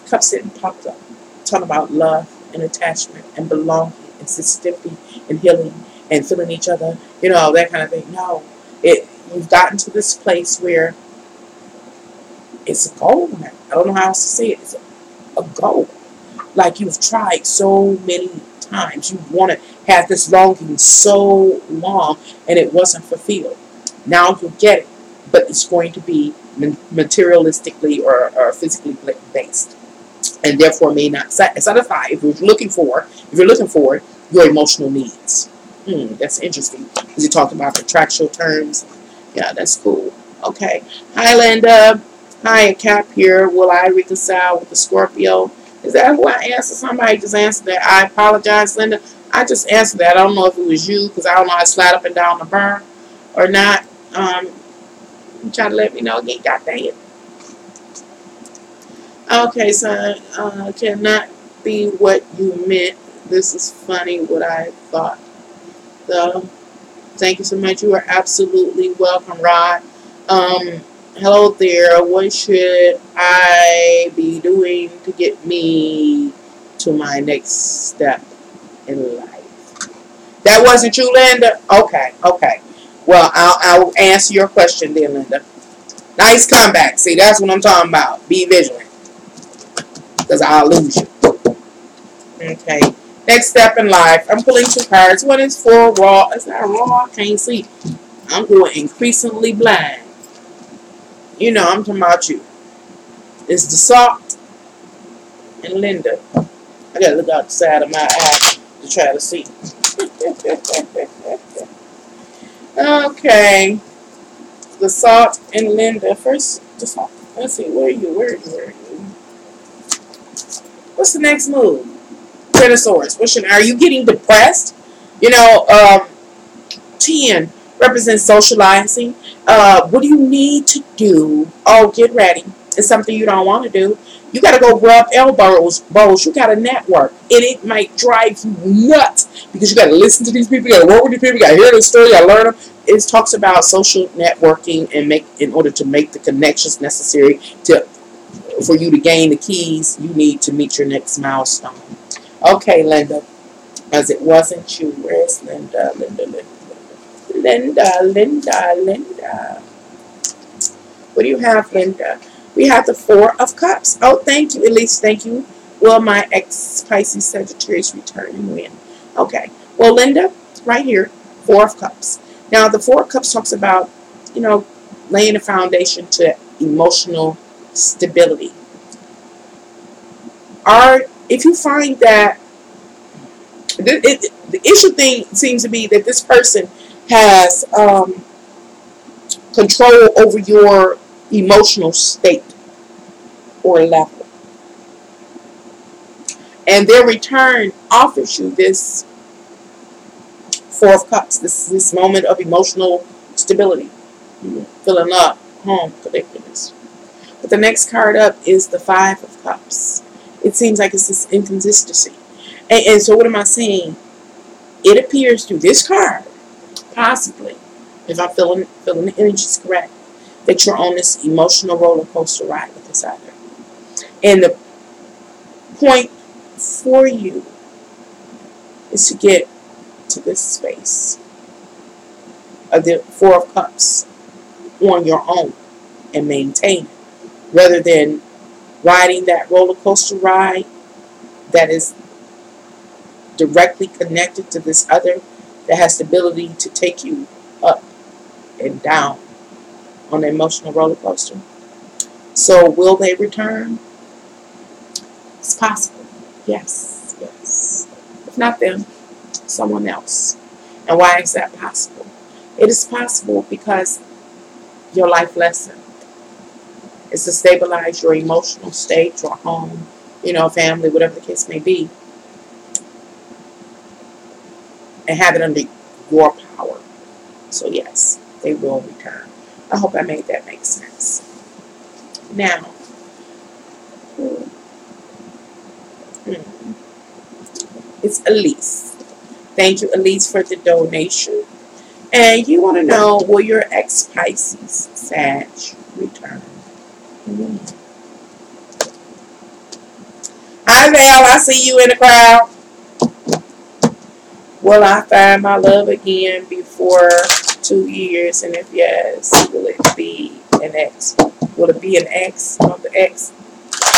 Cups didn't pop up. Talking about love and attachment and belonging and sensitivity and healing and feeling each other, you know, that kind of thing. No, you've gotten to this place where it's a goal now. I don't know how else to say it. It's a goal. Like you've tried so many times. You want to have this longing so long and it wasn't fulfilled. Now you'll get it. But it's going to be materialistically or physically based. And therefore may not satisfy if you're looking for your emotional needs. That's interesting. Because you talked about contractual terms. Yeah, that's cool. Okay. Hi, Linda. Hi, a Cap here. Will I reconcile with the Scorpio? Is that who I answered? Somebody just answered that. I apologize, Linda. I just answered that. I don't know if it was you because I don't know I slide up and down the burn or not. You try to let me know again. God dang it. Okay, so cannot be what you meant. This is funny what I thought. So, thank you so much. You are absolutely welcome, Rod. Um, hello there. What should I be doing to get me to my next step in life? That wasn't you, Linda? Okay, okay. Well, I'll answer your question then, Linda. Nice comeback. See, that's what I'm talking about. Be vigilant, because I'll lose you. Okay. Next step in life. I'm pulling two cards. One is for raw. Is that raw? I can't see. I'm going increasingly blind. You know, I'm talking about you. It's the Salt and Linda. I gotta look out the side of my eye to try to see. Okay. The Salt and Linda. First, the Salt. Let's see. Where are you? Where are you? Where are you? What's the next move? Critosaurus. Are you getting depressed? You know, 10 represents socializing. What do you need to do? Oh, get ready. It's something you don't want to do. You got to go rub elbows. You got to network. And it might drive you nuts because you got to listen to these people. You got to work with these people. You got to hear their story. You got to learn them. It talks about social networking and in order to make the connections necessary for you to gain the keys you need to meet your next milestone. Okay, Linda. As it wasn't you. Where's Linda? Linda. What do you have, Linda? We have the Four of Cups. Oh, thank you, Elise. Thank you. Will my ex Pisces Sagittarius return and win? Okay. Well, Linda, right here, Four of Cups. Now, the Four of Cups talks about, you know, laying a foundation to emotional stability. If you find that the issue thing seems to be that this person has control over your emotional state or level. And their return offers you this Four of Cups, this moment of emotional stability, filling up, home, connectedness. But the next card up is the Five of Cups. It seems like it's this inconsistency. And so what am I saying? It appears through this card, possibly, if I'm feeling the energy's correct, that you're on this emotional roller coaster ride with this other. And the point for you is to get to this space of the Four of Cups on your own and maintain it, rather than riding that roller coaster ride that is directly connected to this other that has the ability to take you up and down on the emotional roller coaster. So will they return? It's possible. Yes, yes. If not them, someone else. And why is that possible? It is possible because your life lesson is to stabilize your emotional state, your home, family, whatever the case may be, and have it under your power. So yes, they will return. I hope I made that make sense. Now, it's Elise. Thank you, Elise, for the donation. And you want to know, will your ex-Pisces Sag return? Hi, Val. I see you in the crowd. Will I find my love again before 2 years? And if yes, will it be an ex? Will it be an ex of the ex?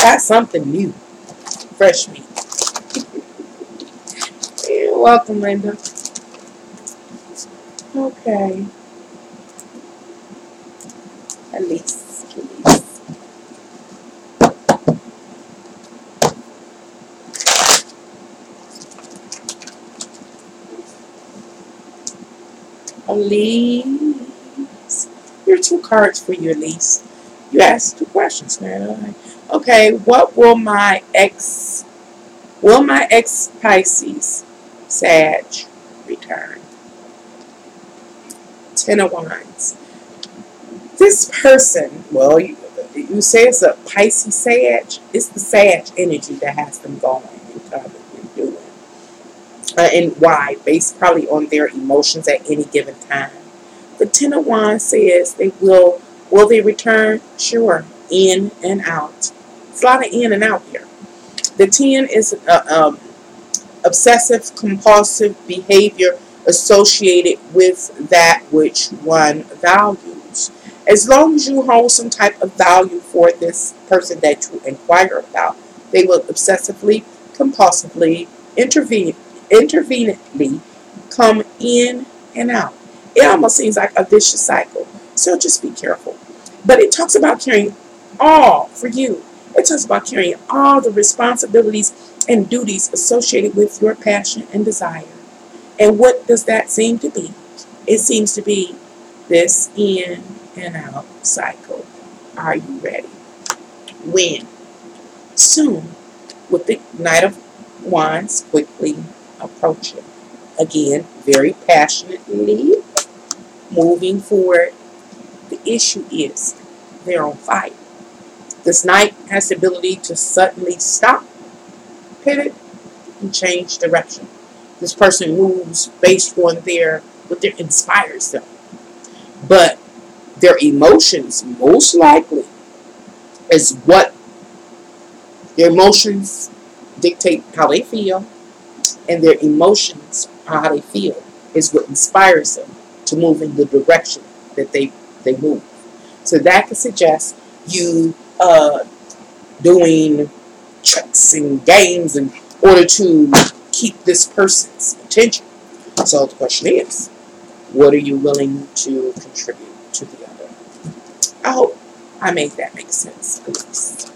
That's something new. Fresh meat. You're welcome, Linda. Okay. Elise. Elise. Here are two cards for you, Elise. You asked two questions, man. Okay, what will my ex Pisces Sag return? Ten of Wands. This person, well, you say it's a Pisces Sag. It's the Sag energy that has them going and coming and doing. And why? Based probably on their emotions at any given time. The Ten of Wands says they will they return? Sure. In and out. It's a lot of in and out here. The 10 is obsessive compulsive behavior associated with that which one values. As long as you hold some type of value for this person that you inquire about, they will obsessively, compulsively, intervenently come in and out. It almost seems like a vicious cycle. So just be careful. But it talks about carrying all for you. It talks about carrying all the responsibilities and duties associated with your passion and desire. And what does that seem to be? It seems to be this in and out cycle. Are you ready? When? Soon, with the Knight of Wands quickly approaching. Again, very passionately moving forward. The issue is they're on fire. This Knight has the ability to suddenly stop, pivot, and change direction. This person moves based on what their inspires them. But their emotions, most likely, is what their emotions dictate how they feel, and their emotions are how they feel is what inspires them to move in the direction that they move. So that could suggest you doing tricks and games in order to keep this person's attention. So the question is, what are you willing to contribute to the other? I hope I made that make sense, please.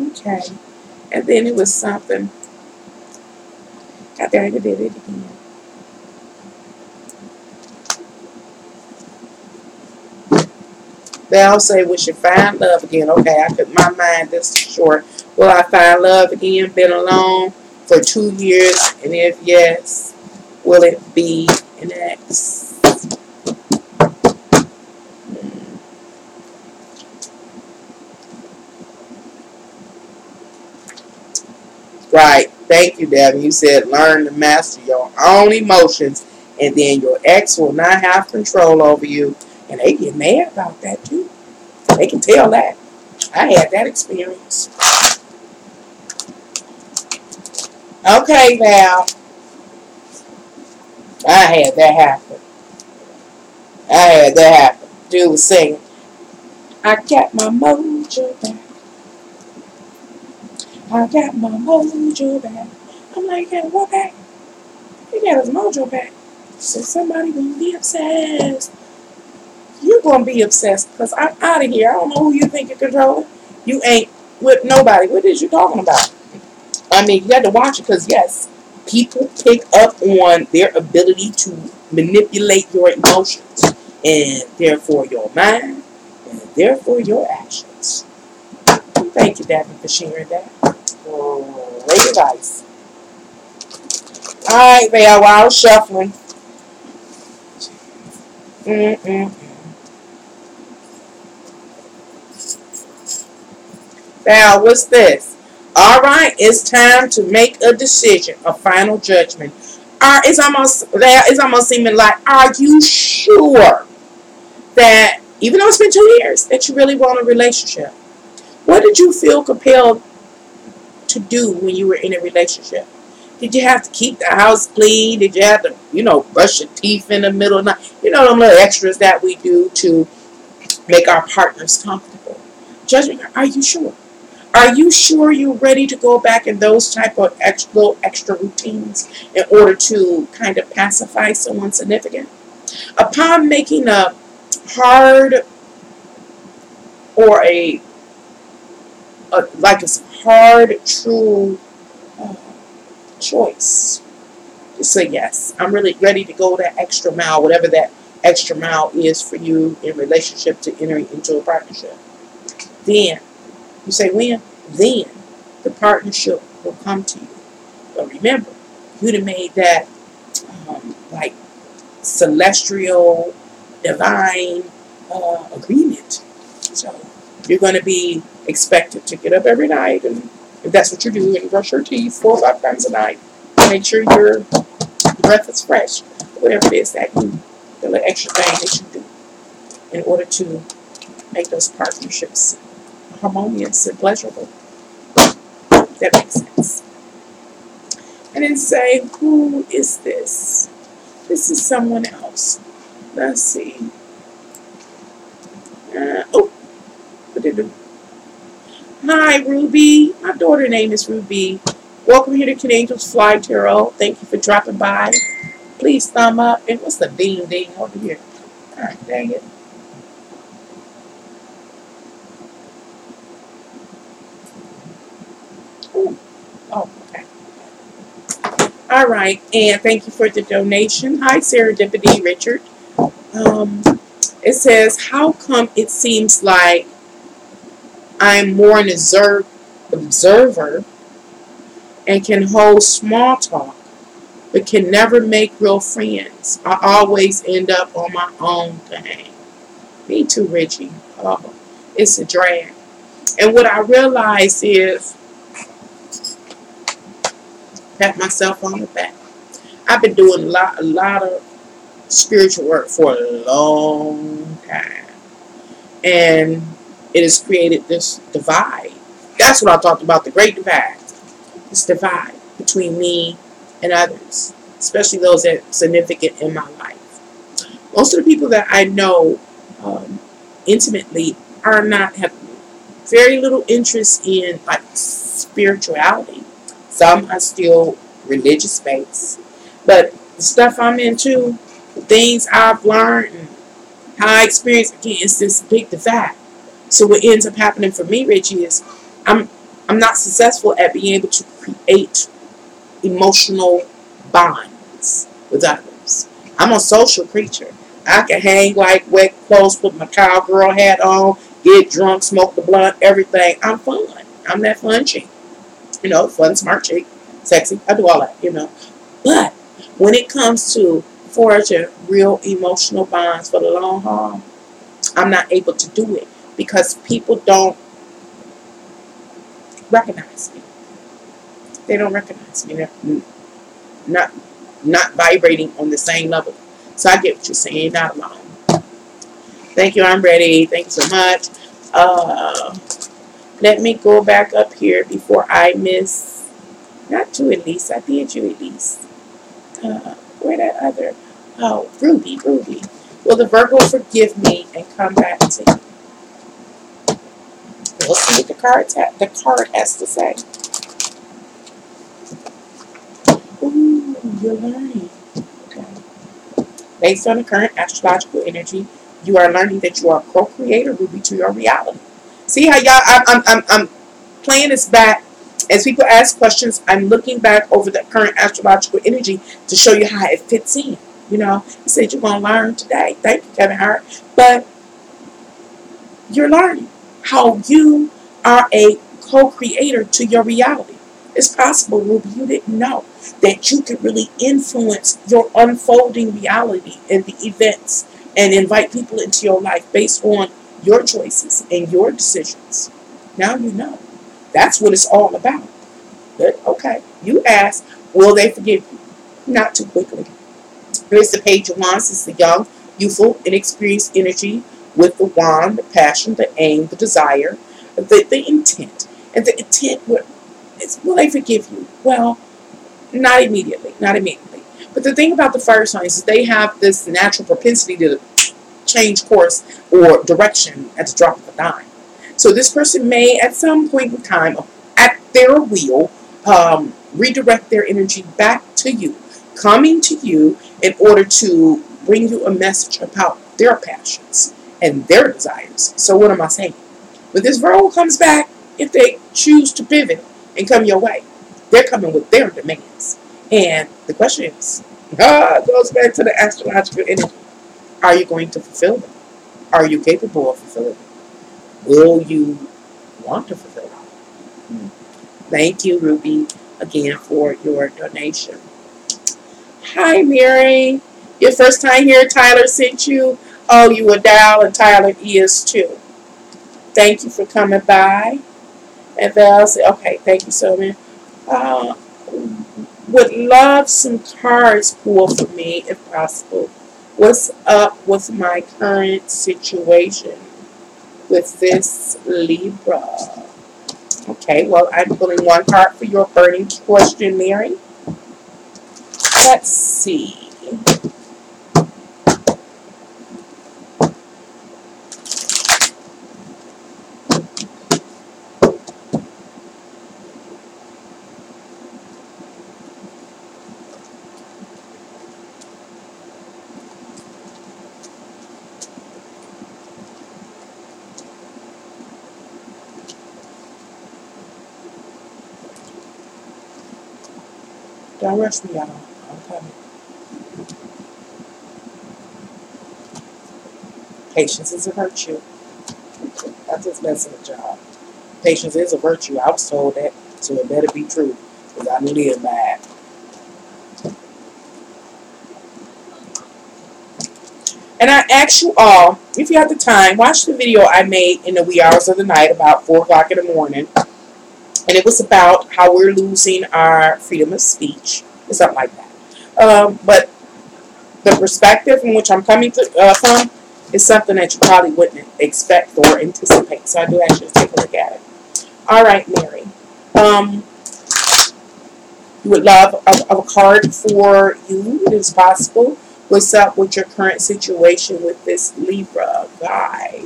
Okay. And then it was something. I think I did it again. They'll say, we should find love again. Okay, I put my mind this short. Will I find love again? Been alone for 2 years, and if yes, will it be an ex? Right. Thank you, Devin. You said learn to master your own emotions, and then your ex will not have control over you. And they get mad about that too. They can tell that. I had that experience. Okay, Val. I had that happen. I had that happen. Dude was singing, I got my mojo back. I got my mojo back. I'm like, yeah, what back? He got his mojo back. So somebody gonna be obsessed. You're gonna be obsessed because I'm out of here. I don't know who you think you're controlling. You ain't with nobody. What is you talking about? I mean, you got to watch it because yes, people pick up on their ability to manipulate your emotions and therefore your mind and therefore your actions. Thank you, Devin, for sharing that. Great advice. All right, Val, while I was shuffling. Val, what's this? All right, it's time to make a decision, a final judgment. It's almost seeming like, are you sure that even though it's been 2 years, that you really want a relationship? What did you feel compelled to do when you were in a relationship? Did you have to keep the house clean? Did you have to, brush your teeth in the middle of the night? Them little extras that we do to make our partners comfortable. Judgment, are you sure? Are you sure you're ready to go back in those type of little extra routines in order to kind of pacify someone significant? Upon making a hard or a like a hard, true choice, So yes, I'm really ready to go that extra mile, whatever that extra mile is for you in relationship to entering into a partnership. Then, you say when? Then the partnership will come to you. But remember, you'd have made that like celestial, divine agreement. So you're going to be expected to get up every night, and if that's what you do, and brush your teeth 4 or 5 times a night, make sure your breath is fresh, whatever it is that you, the little extra thing that you do in order to make those partnerships harmonious and pleasurable. That makes sense. And then say, who is this? This is someone else. Let's see. What did it do? Hi, Ruby. My daughter's name is Ruby. Welcome here to Can Angels Fly Tarot. Thank you for dropping by. Please thumb up. And what's the ding ding over here? Alright, dang it. Ooh. Oh, okay. Alright, and thank you for the donation. Hi, Serendipity Richard. It says, how come it seems like I'm more an observer and can hold small talk, but can never make real friends? I always end up on my own thing. Me too, Richie. Oh, it's a drag. And what I realize is, pat myself on the back. I've been doing a lot of spiritual work for a long time. And it has created this divide. That's what I talked about, the great divide. This divide between me and others, especially those that are significant in my life. Most of the people that I know intimately have very little interest in like spirituality. Some are still religious based, but the stuff I'm into, the things I've learned, and how I experience again, it's this big divide. So what ends up happening for me, Richie, is I'm not successful at being able to create emotional bonds with others. I'm a social creature. I can hang like wet clothes, put my cowgirl hat on, get drunk, smoke the blunt, everything. I'm fun. I'm that fun chick. Fun, smart chick, sexy. I do all that, But when it comes to forging real emotional bonds for the long haul, I'm not able to do it because people don't recognize me. They don't recognize me. They're not vibrating on the same level. So I get what you're saying. Not alone. Thank you. I'm ready. Thank you so much. Let me go back up here before I miss. Not you, Elise. I did you, Elise. Where that other? Oh, Ruby. Will the Virgo forgive me and come back to you? We'll see what the card has to say. Ooh, you're learning. Okay. Based on the current astrological energy, you are learning that you are a co-creator, Ruby, to your reality. See how y'all? I'm playing this back as people ask questions. I'm looking back over the current astrological energy to show you how it fits in. You said you're gonna learn today. Thank you, Kevin Hart. But you're learning how you are a co-creator to your reality. It's possible, Ruby, you didn't know that you could really influence your unfolding reality and the events and invite people into your life based on your choices and your decisions. Now you know. That's what it's all about. But, okay, you ask, will they forgive you? Not too quickly. Here's the Page of Wands. It's the young, youthful, inexperienced energy with the wand, the passion, the aim, the desire, the intent. And the intent, will they forgive you? Well, not immediately. But the thing about the fire signs is they have this natural propensity to change course or direction at the drop of a dime. So this person may, at some point in time, at their will, redirect their energy back to you, coming to you in order to bring you a message about their passions and their desires. So what am I saying? When this Virgo comes back, if they choose to pivot and come your way, they're coming with their demands. And the question is, goes back to the astrological energy. Are you going to fulfill them? Are you capable of fulfilling them? Will you want to fulfill them? Thank you, Ruby, again for your donation. Hi, Mary. Your first time here, Tyler sent you. Oh, you were Dial, and Tyler is too. Thank you for coming by. And Val said, okay, thank you so much. Uh, would love some cards pulled for me if possible. What's up with my current situation with this Libra? Okay, well, I'm pulling one card for your burning question, Mary. Let's see. Don't rush me, y'all. I'm coming. Patience is a virtue. That's just messing with y'all. Patience is a virtue. I was told that, so it better be true, because I live by it. And I ask you all, if you have the time, watch the video I made in the wee hours of the night, about 4 o'clock in the morning. And it was about how we're losing our freedom of speech, or something like that. But the perspective in which I'm coming from is something that you probably wouldn't expect or anticipate. So I do actually take a look at it. All right, Mary. You would love a card for you. It is possible. What's up with your current situation with this Libra guy?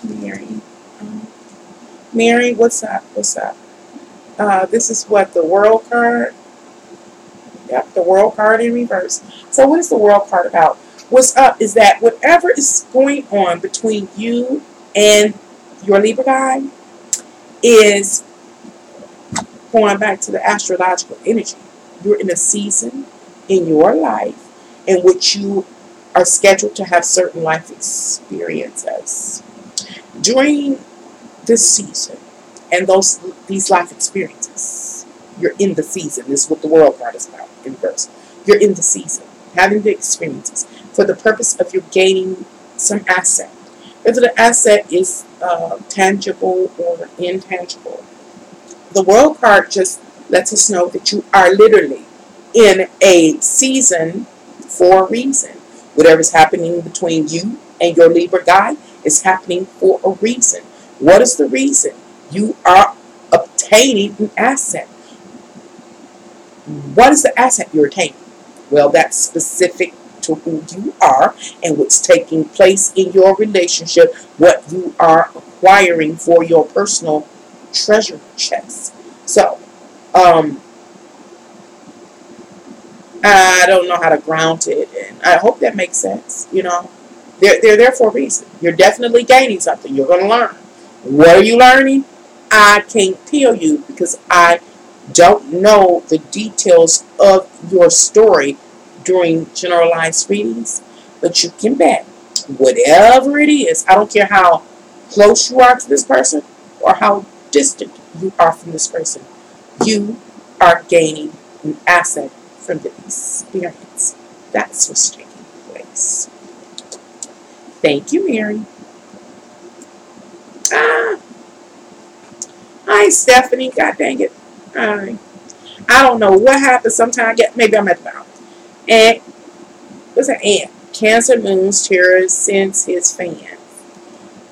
Mary. Mary, what's up? What's up? This is what, the World card? Yep, the World card in reverse. So what is the World card about? What's up is that whatever is going on between you and your Libra guy is going back to the astrological energy. You're in a season in your life in which you are scheduled to have certain life experiences. During this season and these life experiences, you're in the season. This is what the World card is about in verse. You're in the season, having the experiences for the purpose of you gaining some asset. Whether the asset is tangible or intangible. The World card just lets us know that you are literally in a season for a reason. Whatever's happening between you and your Libra guy is happening for a reason. What is the reason? You are obtaining an asset. What is the asset you're attaining? Well, that's specific to who you are and what's taking place in your relationship, what you are acquiring for your personal treasure chest. So, I don't know how to ground it, and I hope that makes sense. You know, they're there for a reason. You're definitely gaining something. You're going to learn. What are you learning? I can't tell you because I don't know the details of your story during generalized readings, but you can bet whatever it is, I don't care how close you are to this person or how distant you are from this person, you are gaining an asset from the experience. That's what's taking place. Thank you, Mary. Hi, Stephanie. God dang it. Hi. I don't know what happened. Sometimes I get, maybe I'm at the bottom. And what's an ant? Cancer Moon's Terror sends his fans.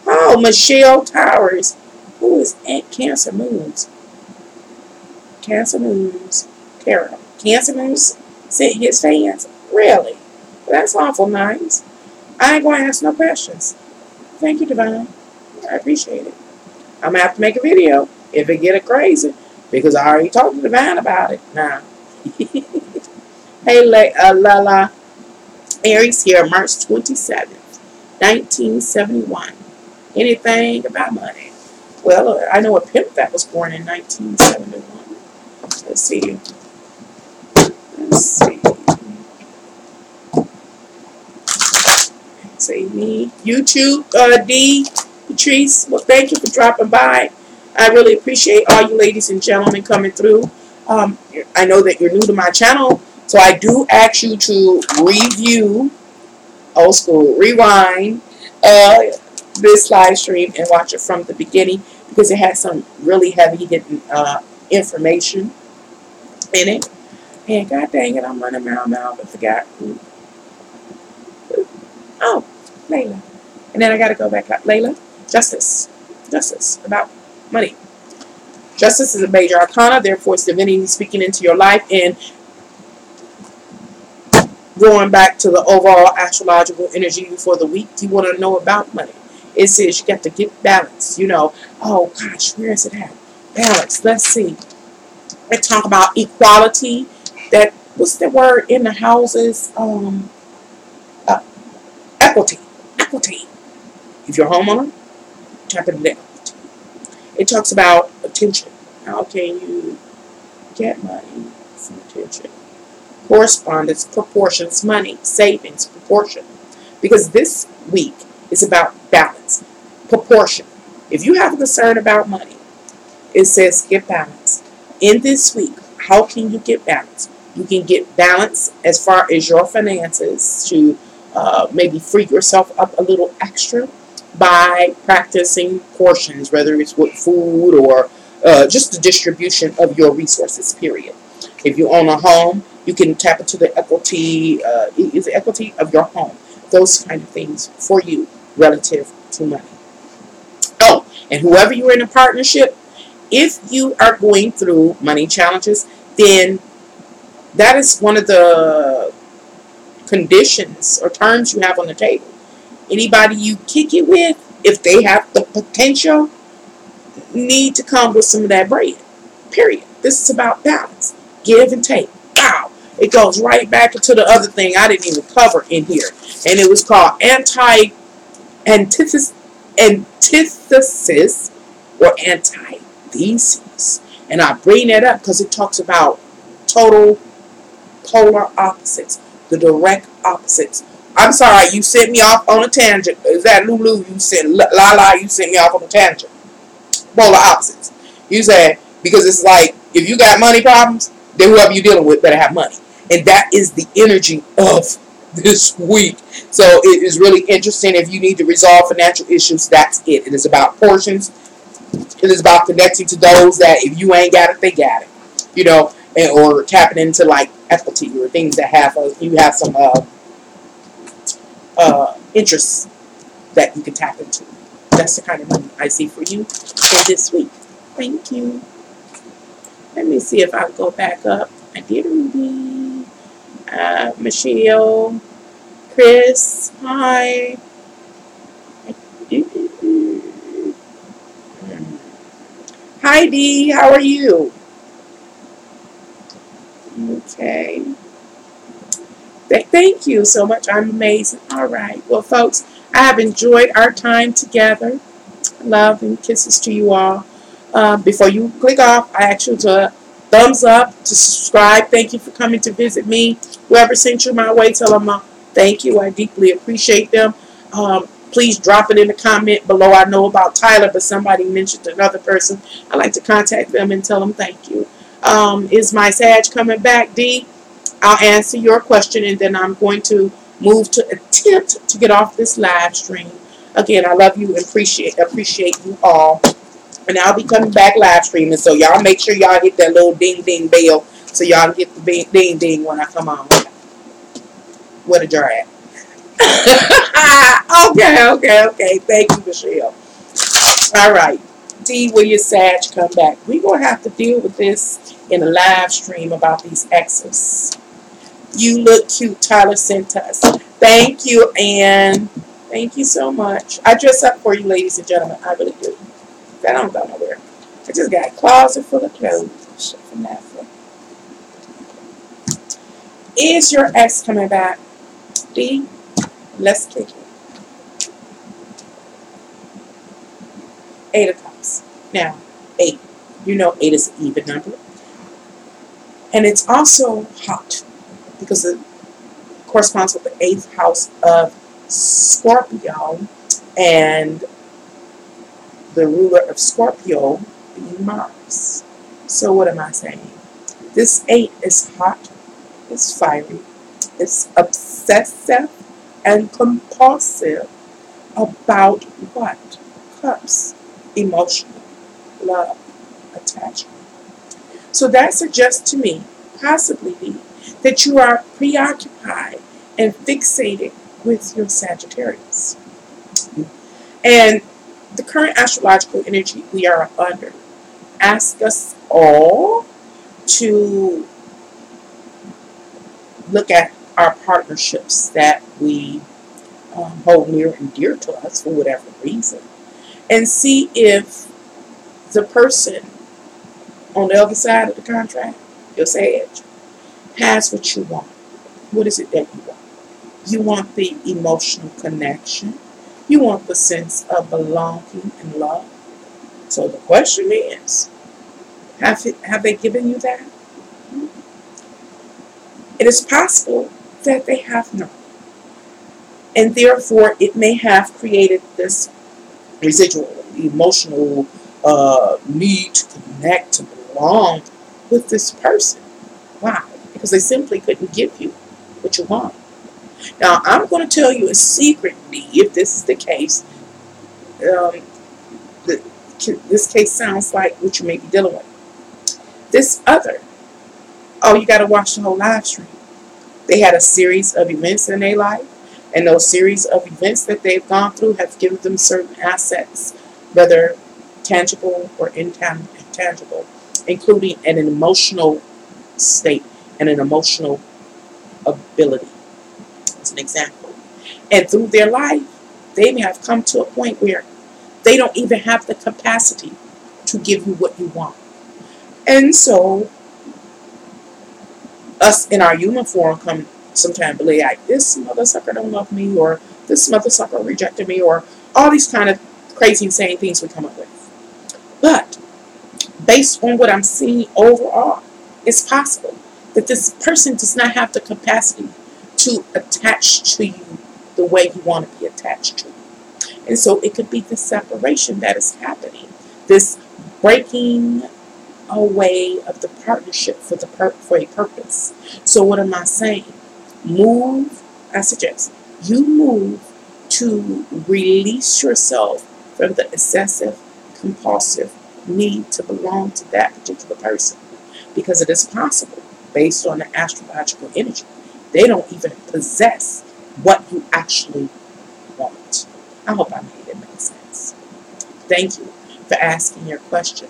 Oh, Michelle Towers. Who is Aunt Cancer Moon's? Cancer Moon's Terror. Cancer Moon's sent his fans? Really? Well, that's awful nice. I ain't going to ask no questions. Thank you, Divine. I appreciate it. I'm going to have to make a video if it get it crazy because I already talked to Divine about it. Nah. Hey, Lala. Aries here, March 27th, 1971. Anything about money? Well, I know a pimp that was born in 1971. Let's see. Let's see. Say me. YouTube, D, Patrice. Well, thank you for dropping by. I really appreciate all you ladies and gentlemen coming through. I know that you're new to my channel, so I do ask you to review, old school, rewind this live stream and watch it from the beginning because it has some really heavy hitting information in it. And god dang it, I'm running around now, but forgot. Oh, Layla. And then I got to go back up. Layla, justice. Justice, about money. Justice is a major arcana, therefore it's divinity speaking into your life and going back to the overall astrological energy for the week. You want to know about money. It says you got to get balance. You know, oh gosh, where is it at? Balance. Let's see. They talk about equality. That, what's the word in the houses? Equity. Equity. If you're a homeowner, tap into equity. It talks about attention. How can you get money from attention? Correspondence, proportions, money, savings, proportion. Because this week is about balance, proportion. If you have a concern about money, it says get balance. In this week, how can you get balance? You can get balance as far as your finances to maybe free yourself up a little extra by practicing portions, whether it's with food or just the distribution of your resources, period. If you own a home, you can tap into the equity, is the equity of your home. Those kind of things for you relative to money. Oh, and whoever you're in a partnership, if you are going through money challenges, then that is one of the conditions or terms you have on the table. Anybody you kick it with, if they have the potential, need to come with some of that bread. Period. This is about balance. Give and take. Wow. It goes right back into the other thing I didn't even cover in here. And it was called antithesis or antithesis. And I bring that up because it talks about total polar opposites, the direct opposites. I'm sorry, you sent me off on a tangent. Is that Lulu? You sent Lala, you sent me off on a tangent. Polar opposites. You said, because it's like, if you got money problems, then whoever you're dealing with better have money. And that is the energy of this week. So it is really interesting. If you need to resolve financial issues, that's it. It is about portions. It is about connecting to those that if you ain't got it, they got it. You know, and, or tapping into like equity or things that have you have some interests that you can tap into. That's the kind of money I see for you for this week. Thank you. Let me see if I can go back up. I did read Michelle, Chris, hi. Hi Dee, how are you? Okay. Thank you so much. I'm amazing. All right. Well, folks, I have enjoyed our time together. Love and kisses to you all. Before you click off, I ask you to thumbs up, to subscribe. Thank you for coming to visit me. Whoever sent you my way, tell them thank you. I deeply appreciate them. Please drop it in the comment below. I know about Tyler, but somebody mentioned another person. I'd like to contact them and tell them thank you. Is my Sag coming back, D? I'll answer your question, and then I'm going to move to attempt to get off this live stream. Again, I love you and appreciate you all. And I'll be coming back live streaming, so y'all make sure y'all hit that little ding ding bell so y'all get the ding ding when I come on. Where the jar at? Okay. Thank you, Michelle. All right. D, will your Sag come back? We're going to have to deal with this in a live stream about these exes. You look cute, Tyler sent us. Thank you, Ann. Thank you so much. I dress up for you, ladies and gentlemen. I really do. I don't go nowhere. I just got a closet full of clothes from that. Is your ex coming back? D, let's kick it. 8 of Cups. Now, 8. You know 8 is an even number. And it's also hot because it corresponds with the 8th house of Scorpio, and the ruler of Scorpio being Mars. So what am I saying? This 8 is hot, it's fiery, it's obsessive and compulsive about what? Cups, emotional, love, attachment. So that suggests to me, possibly, that you are preoccupied and fixated with your Sagittarius. And the current astrological energy we are under asks us all to look at our partnerships that we hold near and dear to us for whatever reason, and see if the person on the other side of the contract, your Sag, has what you want. What is it that you want? You want the emotional connection. You want the sense of belonging and love. So the question is, have they given you that? It is possible that they have not. And therefore, it may have created this residual emotional need to connect, to belong with this person. Why? Because they simply couldn't give you what you want. Now, I'm going to tell you a secret, if this is the case. Um, this case sounds like what you may be dealing with. This other, oh, you got to watch the whole live stream. They had a series of events in their life, and those series of events that they've gone through have given them certain assets, whether tangible or intangible, including an emotional state and an emotional ability, as an example. And through their life, they may have come to a point where they don't even have the capacity to give you what you want. And so, us in our human form come sometimes believe like, this mother sucker don't love me, or this mother sucker rejected me, or all these kind of crazy insane things we come up with. But based on what I'm seeing overall, it's possible that this person does not have the capacity to attach to you the way you want to be attached to you. And so it could be the separation that is happening, this breaking away of the partnership for a purpose. So what am I saying? Move, I suggest, you move to release yourself from the excessive, compulsive need to belong to that particular person. Because it is possible, based on the astrological energy, they don't even possess what you actually want. I hope I made it make sense. Thank you for asking your question.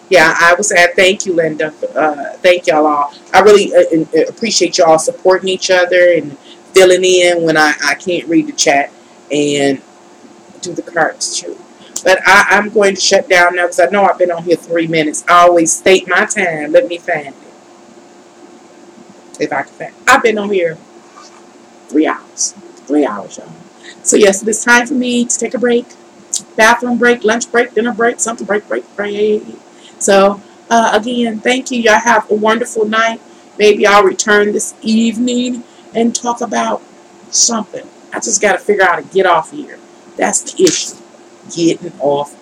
Yeah, I would say thank you, Linda. Thank y'all all. I really appreciate y'all supporting each other and filling in when I can't read the chat and do the cards too. But I'm going to shut down now because I know I've been on here 3 minutes. I always state my time. Let me find it. If I can find it. I've been on here 3 hours. 3 hours, y'all. So yes, it's time for me to take a break. Bathroom break, lunch break, dinner break, something break. So, again, thank you. Y'all have a wonderful night. Maybe I'll return this evening and talk about something. I just got to figure out how to get off here. That's the issue. Getting off